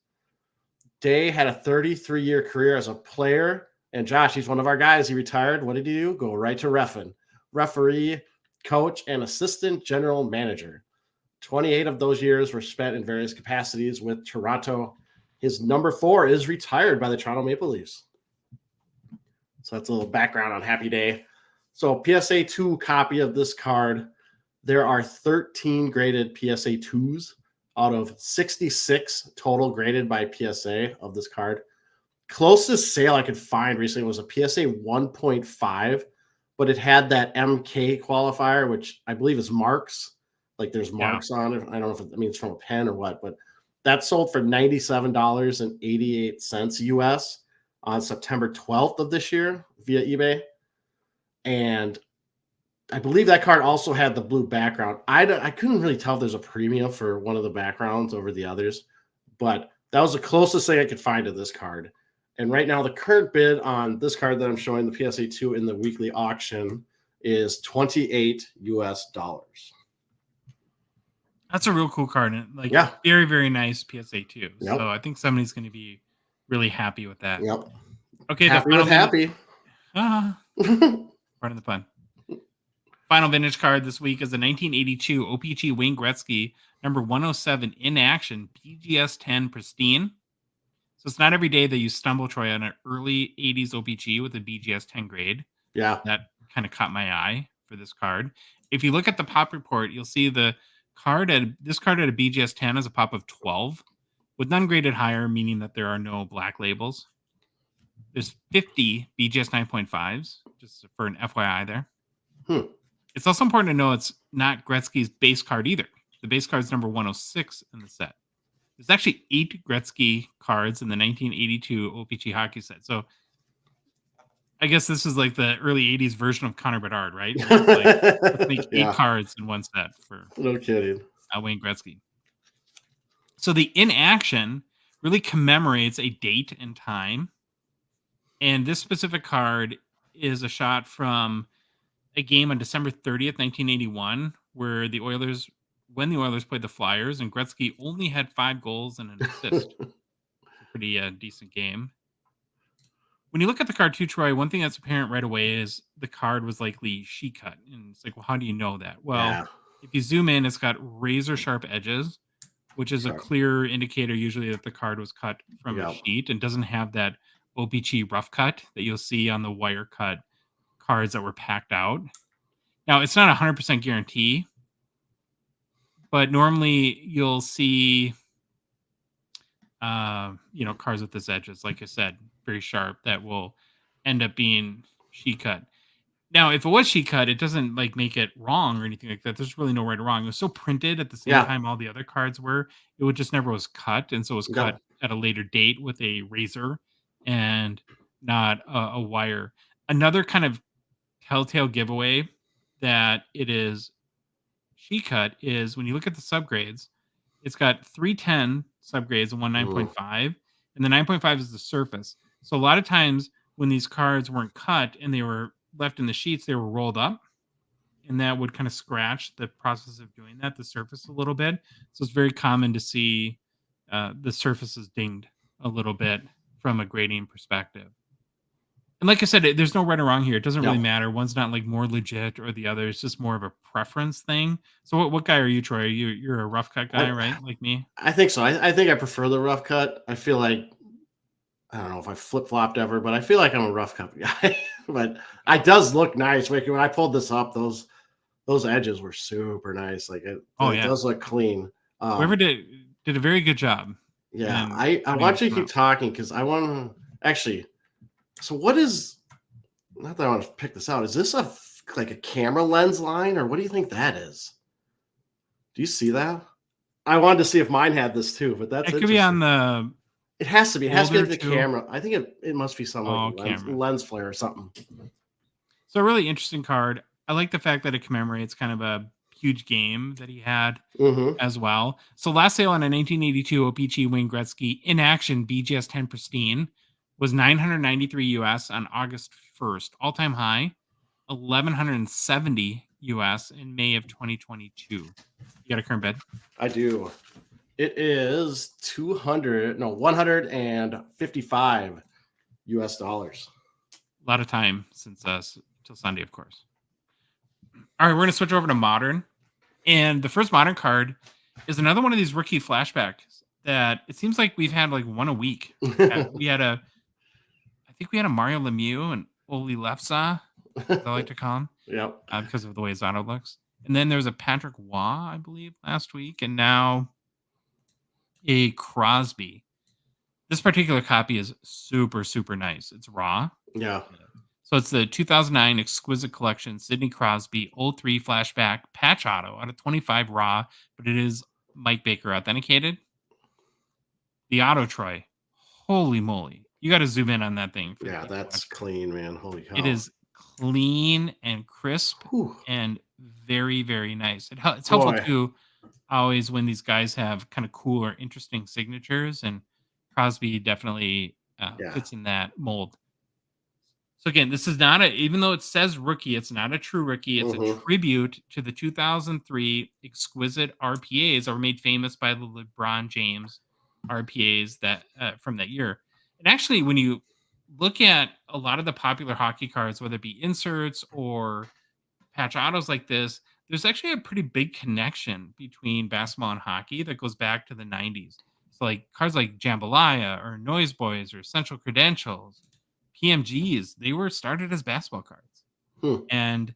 Day had a 33-year career as a player. And Josh, he's one of our guys. He retired. What did he do? Go right to reffing. Referee, coach, and assistant general manager. 28 of those years were spent in various capacities with Toronto. His number 4 is retired by the Toronto Maple Leafs. So that's a little background on Happy Day. So PSA 2 copy of this card. There are 13 graded PSA 2s out of 66 total graded by PSA of this card. Closest sale I could find recently was a PSA 1.5, but it had that MK qualifier, which I believe is marks. Like there's marks on it. I don't know if it means from a pen or what, but that sold for $97.88 US on September 12th of this year via eBay. And I believe that card also had the blue background. I couldn't really tell if there's a premium for one of the backgrounds over the others, but that was the closest thing I could find to this card. And right now, the current bid on this card that I'm showing, the PSA 2 in the weekly auction, is $28 US. That's a real cool card. And very, very nice PSA 2. Yep. So I think somebody's going to be really happy with that. Yep. Okay. Happy. Part of the fun. Final vintage card this week is the 1982 OPG Wayne Gretzky number 107 in action BGS 10 pristine. So it's not every day that you stumble, Troy, on an early 80s OPG with a BGS 10 grade. Yeah. That kind of caught my eye for this card. If you look at the pop report, you'll see this card at a BGS 10 has a pop of 12, with none graded higher, meaning that there are no black labels. There's 50 BGS 9.5s, just for an FYI there. It's also important to know it's not Gretzky's base card either. The base card is number 106 in the set. There's actually 8 Gretzky cards in the 1982 OPG hockey set. So I guess this is like the early 80s version of Connor Bedard, right? Let's make 8 cards in one set for no kidding. Wayne Gretzky. So the in action really commemorates a date and time. And this specific card is a shot from a game on December 30th, 1981, where when the Oilers played the Flyers, and Gretzky only had 5 goals and an assist. It's a pretty decent game. When you look at the card too, Troy, one thing that's apparent right away is the card was likely sheet cut. And it's like, well, how do you know that? Well, if you zoom in, it's got razor sharp edges, which is a clear indicator usually that the card was cut from a sheet and doesn't have that OPG rough cut that you'll see on the wire cut cards that were packed out. Now, it's not 100% guarantee, but normally you'll see, cards with this edges, like I said, very sharp, that will end up being sheet cut. Now, if it was sheet cut, it doesn't like make it wrong or anything like that. There's really no right or wrong. It was so printed at the same Yeah. time all the other cards were. It would just never was cut, and so it was cut Yep. at a later date with a razor and not a wire. Another kind of telltale giveaway that it is sheet cut is when you look at the subgrades, it's got 310 subgrades and one Mm. 9.5, and the 9.5 is the surface. So a lot of times when these cards weren't cut and they were left in the sheets, they were rolled up, and that would kind of scratch the process of doing that, the surface a little bit. So it's very common to see the surfaces dinged a little bit from a grading perspective. And like I said, there's no right or wrong here. It doesn't really No. matter. One's not like more legit or the other. It's just more of a preference thing. So what guy are you, Troy? You're a rough cut guy, right? Like me? I think so. I think I prefer the rough cut. I feel like, I don't know if I flip flopped ever, but I feel like I'm a rough cut guy. But it does look nice. Like when I pulled this up, those edges were super nice. Like it Yeah. does look clean. Whoever did a very good job. Yeah, And I want you to keep talking because I want to actually. So what is? Not that I want to pick this out. Is this like a camera lens line, or what do you think that is? Do you see that? I wanted to see if mine had this too, but that's it could be on the It has to be. It has to be older the too. camera. I think it must be some like camera. lens flare or something. So a really interesting card. I like the fact that it commemorates kind of a huge game that he had as well. So last sale on a 1982 O-Pee-Chee Wayne Gretzky in action BGS 10 pristine was $993 US on August 1st, all-time high, $1,170 US in May of 2022. You got a current bid? I do. It is 155 US dollars. A lot of time since till Sunday, of course. All right, we're gonna switch over to modern, and the first modern card is another one of these rookie flashbacks that it seems like we've had like one a week. I think we had a Mario Lemieux and Oli Lefsa, as I like to call him. Yep. Because of the way his auto looks. And then there was a Patrick Waugh, I believe, last week, and now a Crosby. This particular copy is super, super nice. It's raw. Yeah. So it's the 2009 Exquisite Collection Sidney Crosby 03 Flashback Patch Auto out of 25 raw, but it is Mike Baker authenticated. The auto, Troy. Holy moly. You got to zoom in on that thing. Yeah, that's clean, man. Holy cow. It is clean and crisp. Whew. And very, very nice. It's helpful too, always when these guys have kind of cool or interesting signatures, and Crosby definitely fits in that mold. So again, this is not even though it says rookie, it's not a true rookie. It's a tribute to the 2003 Exquisite RPAs that were made famous by the LeBron James RPAs that from that year. And actually, when you look at a lot of the popular hockey cards, whether it be inserts or patch autos like this, there's actually a pretty big connection between basketball and hockey that goes back to the 90s. So like cards like Jambalaya or Noise Boys or Central Credentials, PMGs, they were started as basketball cards. And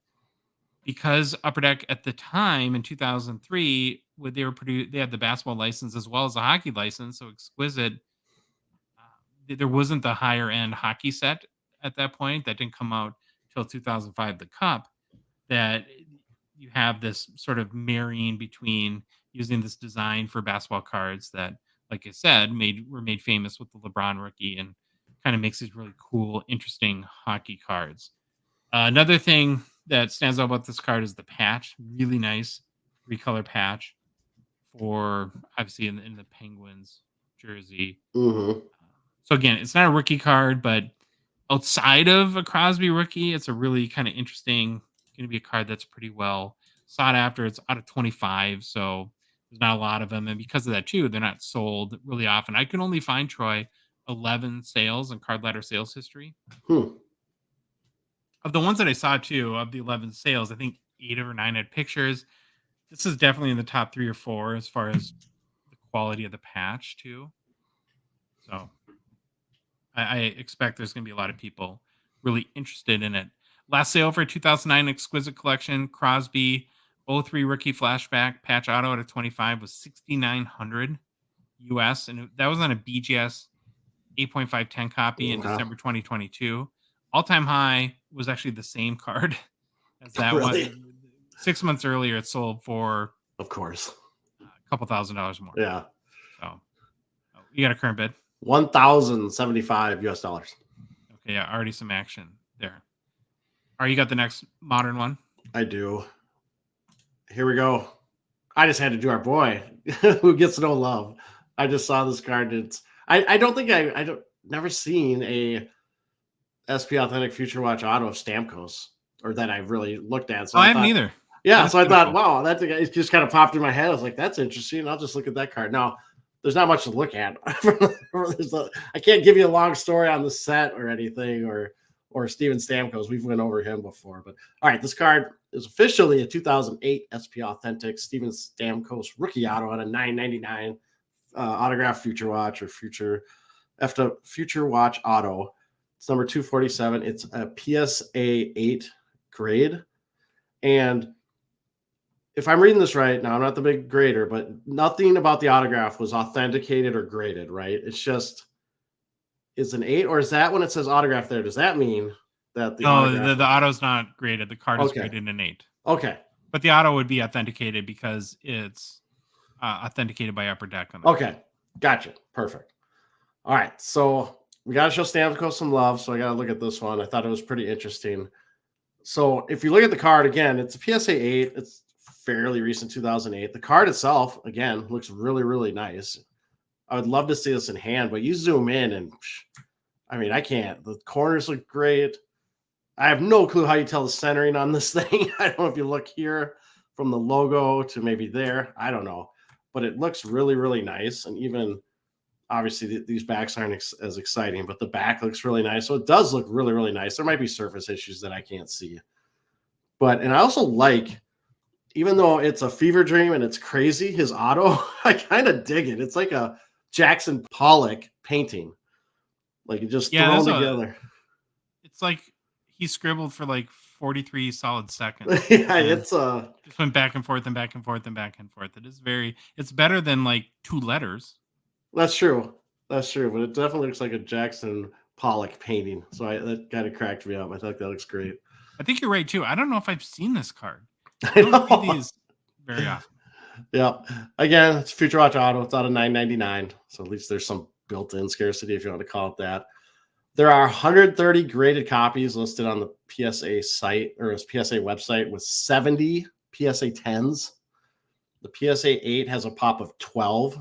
because Upper Deck at the time in 2003, they had the basketball license as well as the hockey license. So Exquisite, there wasn't the higher end hockey set at that point. That didn't come out till 2005, the Cup. That you have this sort of marrying between using this design for basketball cards that, like I said, were made famous with the LeBron rookie, and kind of makes these really cool, interesting hockey cards. Another thing that stands out about this card is the patch. Really nice recolor patch for obviously in the Penguins jersey. So again, it's not a rookie card, but outside of a Crosby rookie, it's a really kind of interesting, going to be a card that's pretty well sought after. It's out of 25, so there's not a lot of them, and because of that too, they're not sold really often. I can only find, Troy, 11 sales in Card Ladder sales history. Of the ones that I saw too, of the 11 sales, I think 8 or 9 had pictures. This is definitely in the top 3 or 4 as far as the quality of the patch too. So I expect there's going to be a lot of people really interested in it. Last sale for 2009 Exquisite Collection, Crosby 03 rookie flashback patch auto at a 25 was $6,900 US, and that was on a BGS 8.510 copy in Okay. December 2022. All-time high was actually the same card as that Really? one. 6 months earlier, it sold for Of course. a couple $1,000s more. Yeah. So you got a current bid? $1,075 US. Okay, yeah, already some action there. All right, you got the next modern one? I do. Here we go. I just had to do our boy who gets no love. I just saw this card. I don't think I don't never seen a SP Authentic Future Watch auto of Stamkos, or that I've really looked at. So I haven't either. Yeah, so I thought, wow, it just kind of popped in my head. I was like, that's interesting. I'll just look at that card. Now, there's not much to look at. I can't give you a long story on the set or anything, or Steven Stamkos. We've went over him before. But all right, this card is officially a 2008 SP Authentic Steven Stamkos rookie auto on a $9.99 autograph Future Watch or Future Watch auto. It's number 247. It's a PSA 8 grade. And if I'm reading this right, now I'm not the big grader, but nothing about the autograph was authenticated or graded, right? It's just, it's an 8, or is that when it says autograph there? Does that mean that the auto's not graded? The card is graded an 8. Okay. But the auto would be authenticated because it's authenticated by Upper Deck. Okay. Gotcha. Perfect. All right. So we got to show Stamkos some love. So I got to look at this one. I thought it was pretty interesting. So if you look at the card again, it's a PSA 8. It's fairly recent, 2008. The card itself, again, looks really, really nice. I would love to see this in hand, but you zoom in and, I mean, I can't. The corners look great. I have no clue how you tell the centering on this thing. I don't know if you look here from the logo to maybe there. I don't know. But it looks really, really nice. And even, obviously, these backs aren't as exciting, but the back looks really nice. So it does look really, really nice. There might be surface issues that I can't see. And I also like, even though it's a fever dream and it's crazy, his auto, I kind of dig it. It's like a Jackson Pollock painting. Like it just thrown together. It's like he scribbled for like 43 solid seconds. Yeah, it's just went back and forth and back and forth and back and forth. It's better than like 2 letters. That's true. But it definitely looks like a Jackson Pollock painting. So that kind of cracked me up. I think that looks great. I think you're right too. I don't know if I've seen this card. I don't see these very often. Yeah. Again, it's Future Watch auto. It's out of $9.99. So at least there's some built-in scarcity, if you want to call it that. There are 130 graded copies listed on the PSA site or his PSA website with 70 PSA 10s. The PSA 8 has a pop of 12.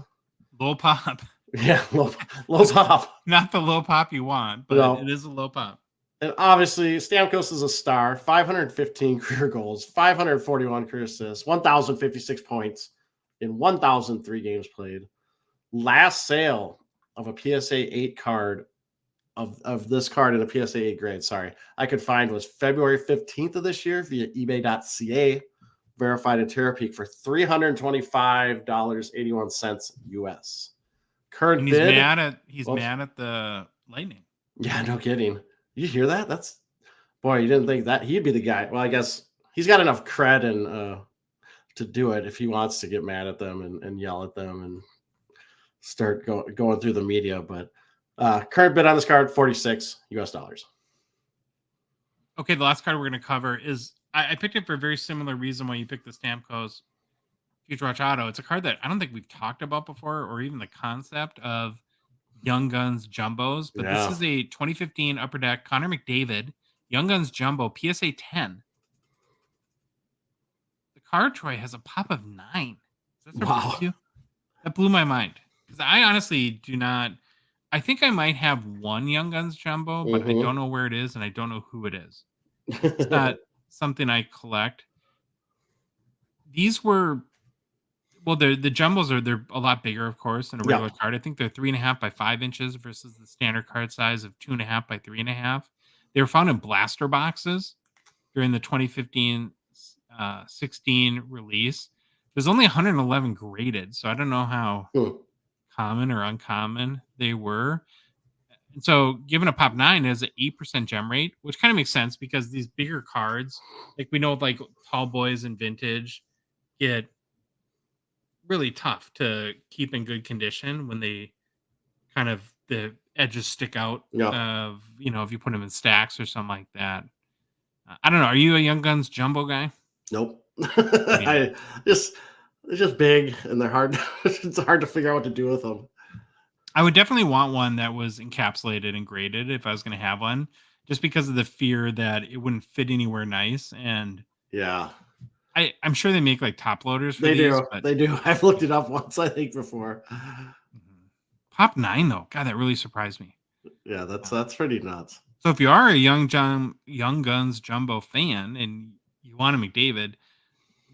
Low pop. Yeah, low pop. Not the low pop you want, but it is a low pop. And obviously, Stamkos is a star. 515 career goals, 541 career assists, 1,056 points in 1,003 games played. Last sale of a PSA 8 card of this card in a PSA 8 grade, I could find was February 15th of this year via ebay.ca, verified in Terapeak for $325.81 US. Current and bid. He's mad at the Lightning. Yeah, no kidding. You hear that? You didn't think that he'd be the guy. Well, I guess he's got enough cred and to do it if he wants to get mad at them and yell at them and start going through the media. But current bid on this card, $46 US. Okay, the last card we're going to cover is I picked it for a very similar reason why you picked the Stamkos Future Watch auto. It's a card that I don't think we've talked about before, or even the concept of Young Guns Jumbos. But This is a 2015 Upper Deck Connor McDavid Young Guns Jumbo PSA 10. The card, Troy, has a pop of 9. Wow. That blew my mind. Because I honestly do not. I think I might have one Young Guns Jumbo, but I don't know where it is, and I don't know who it is. It's not something I collect. These were, well, the Jumbos they're a lot bigger, of course, than a regular card. I think they're 3.5 by 5 inches versus the standard card size of 2.5 by 3.5. They were found in blaster boxes during the 2015-16 release. There's only 111 graded, so I don't know how common or uncommon they were. And so given a pop 9 is an 8% gem rate, which kind of makes sense because these bigger cards, like we know like Tall Boys and Vintage, get really tough to keep in good condition when they kind of the edges stick out Yeah. of, if you put them in stacks or something like that. I don't know. Are you a Young Guns jumbo guy? Nope. What do you do? They're just big and they're hard. It's hard to figure out what to do with them. I would definitely want one that was encapsulated and graded if I was going to have one, just because of the fear that it wouldn't fit anywhere nice. And Yeah, I'm sure they make like top loaders for they these, do. but They do. I've looked it up once, I think, before. Mhm. Pop 9 though, God, that really surprised me. Yeah, that's pretty nuts. So if you are a Young Guns jumbo fan and you want a McDavid,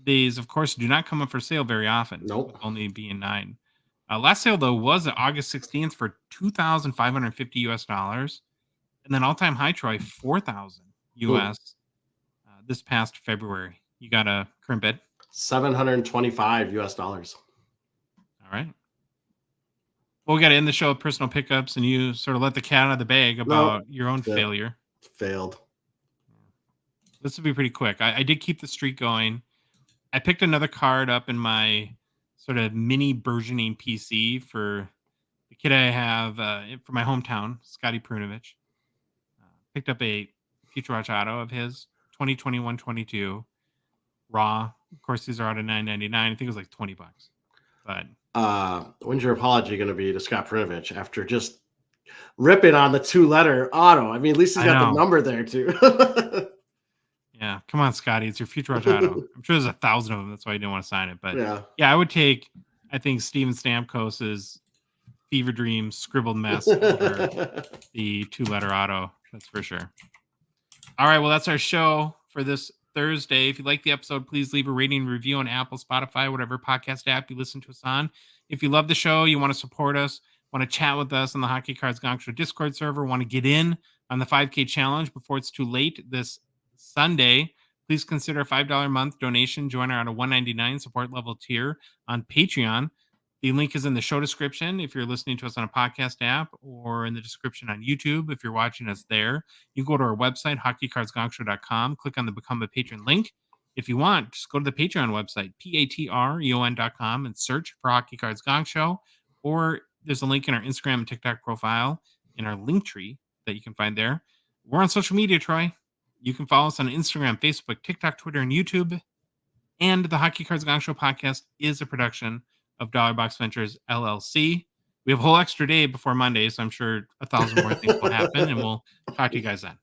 these of course do not come up for sale very often. Nope. With only being 9. Last sale though was August 16th for $2,550, and then all-time high, Troy, 4,000 US this past February. You got a current bid? $725. All right. Well, we got to end the show with personal pickups, and you sort of let the cat out of the bag about your own Yeah. failure. Failed. This will be pretty quick. I did keep the streak going. I picked another card up in my sort of mini burgeoning PC for the kid I have for my hometown, Scotty Prunovich. Picked up a Future Watch Auto of his, 2021-22 raw. Of course, these are out of $9.99. I think it was like $20. But when's your apology going to be to Scott Prinovich after just ripping on the 2-letter auto? I mean, at least he's got the number there too. Yeah, come on, Scotty. It's your Future Watch Auto. I'm sure there's 1,000 of them. That's why you didn't want to sign it. But yeah, I would take, I think, Steven Stamkos's fever dream scribbled mess over the 2-letter auto. That's for sure. All right, well, that's our show for this Thursday. If you like the episode, please leave a rating and review on Apple, Spotify, whatever podcast app you listen to us on. If you love the show, you want to support us, want to chat with us on the Hockey Cards Gongshow Discord server, want to get in on the 5K challenge before it's too late this Sunday, please consider a $5 a month donation. Join our $199 support level tier on Patreon. The link is in the show description if you're listening to us on a podcast app, or in the description on YouTube if you're watching us there. You can go to our website, hockeycardsgongshow.com, click on the Become a Patron link. If you want, just go to the Patreon website, patreon.com, and search for Hockey Cards Gong Show. Or there's a link in our Instagram and TikTok profile in our link tree that you can find there. We're on social media, Troy. You can follow us on Instagram, Facebook, TikTok, Twitter, and YouTube. And the Hockey Cards Gong Show podcast is a production of Dollar Box Ventures, LLC. We have a whole extra day before Monday, so I'm sure 1,000 more things will happen, and we'll talk to you guys then.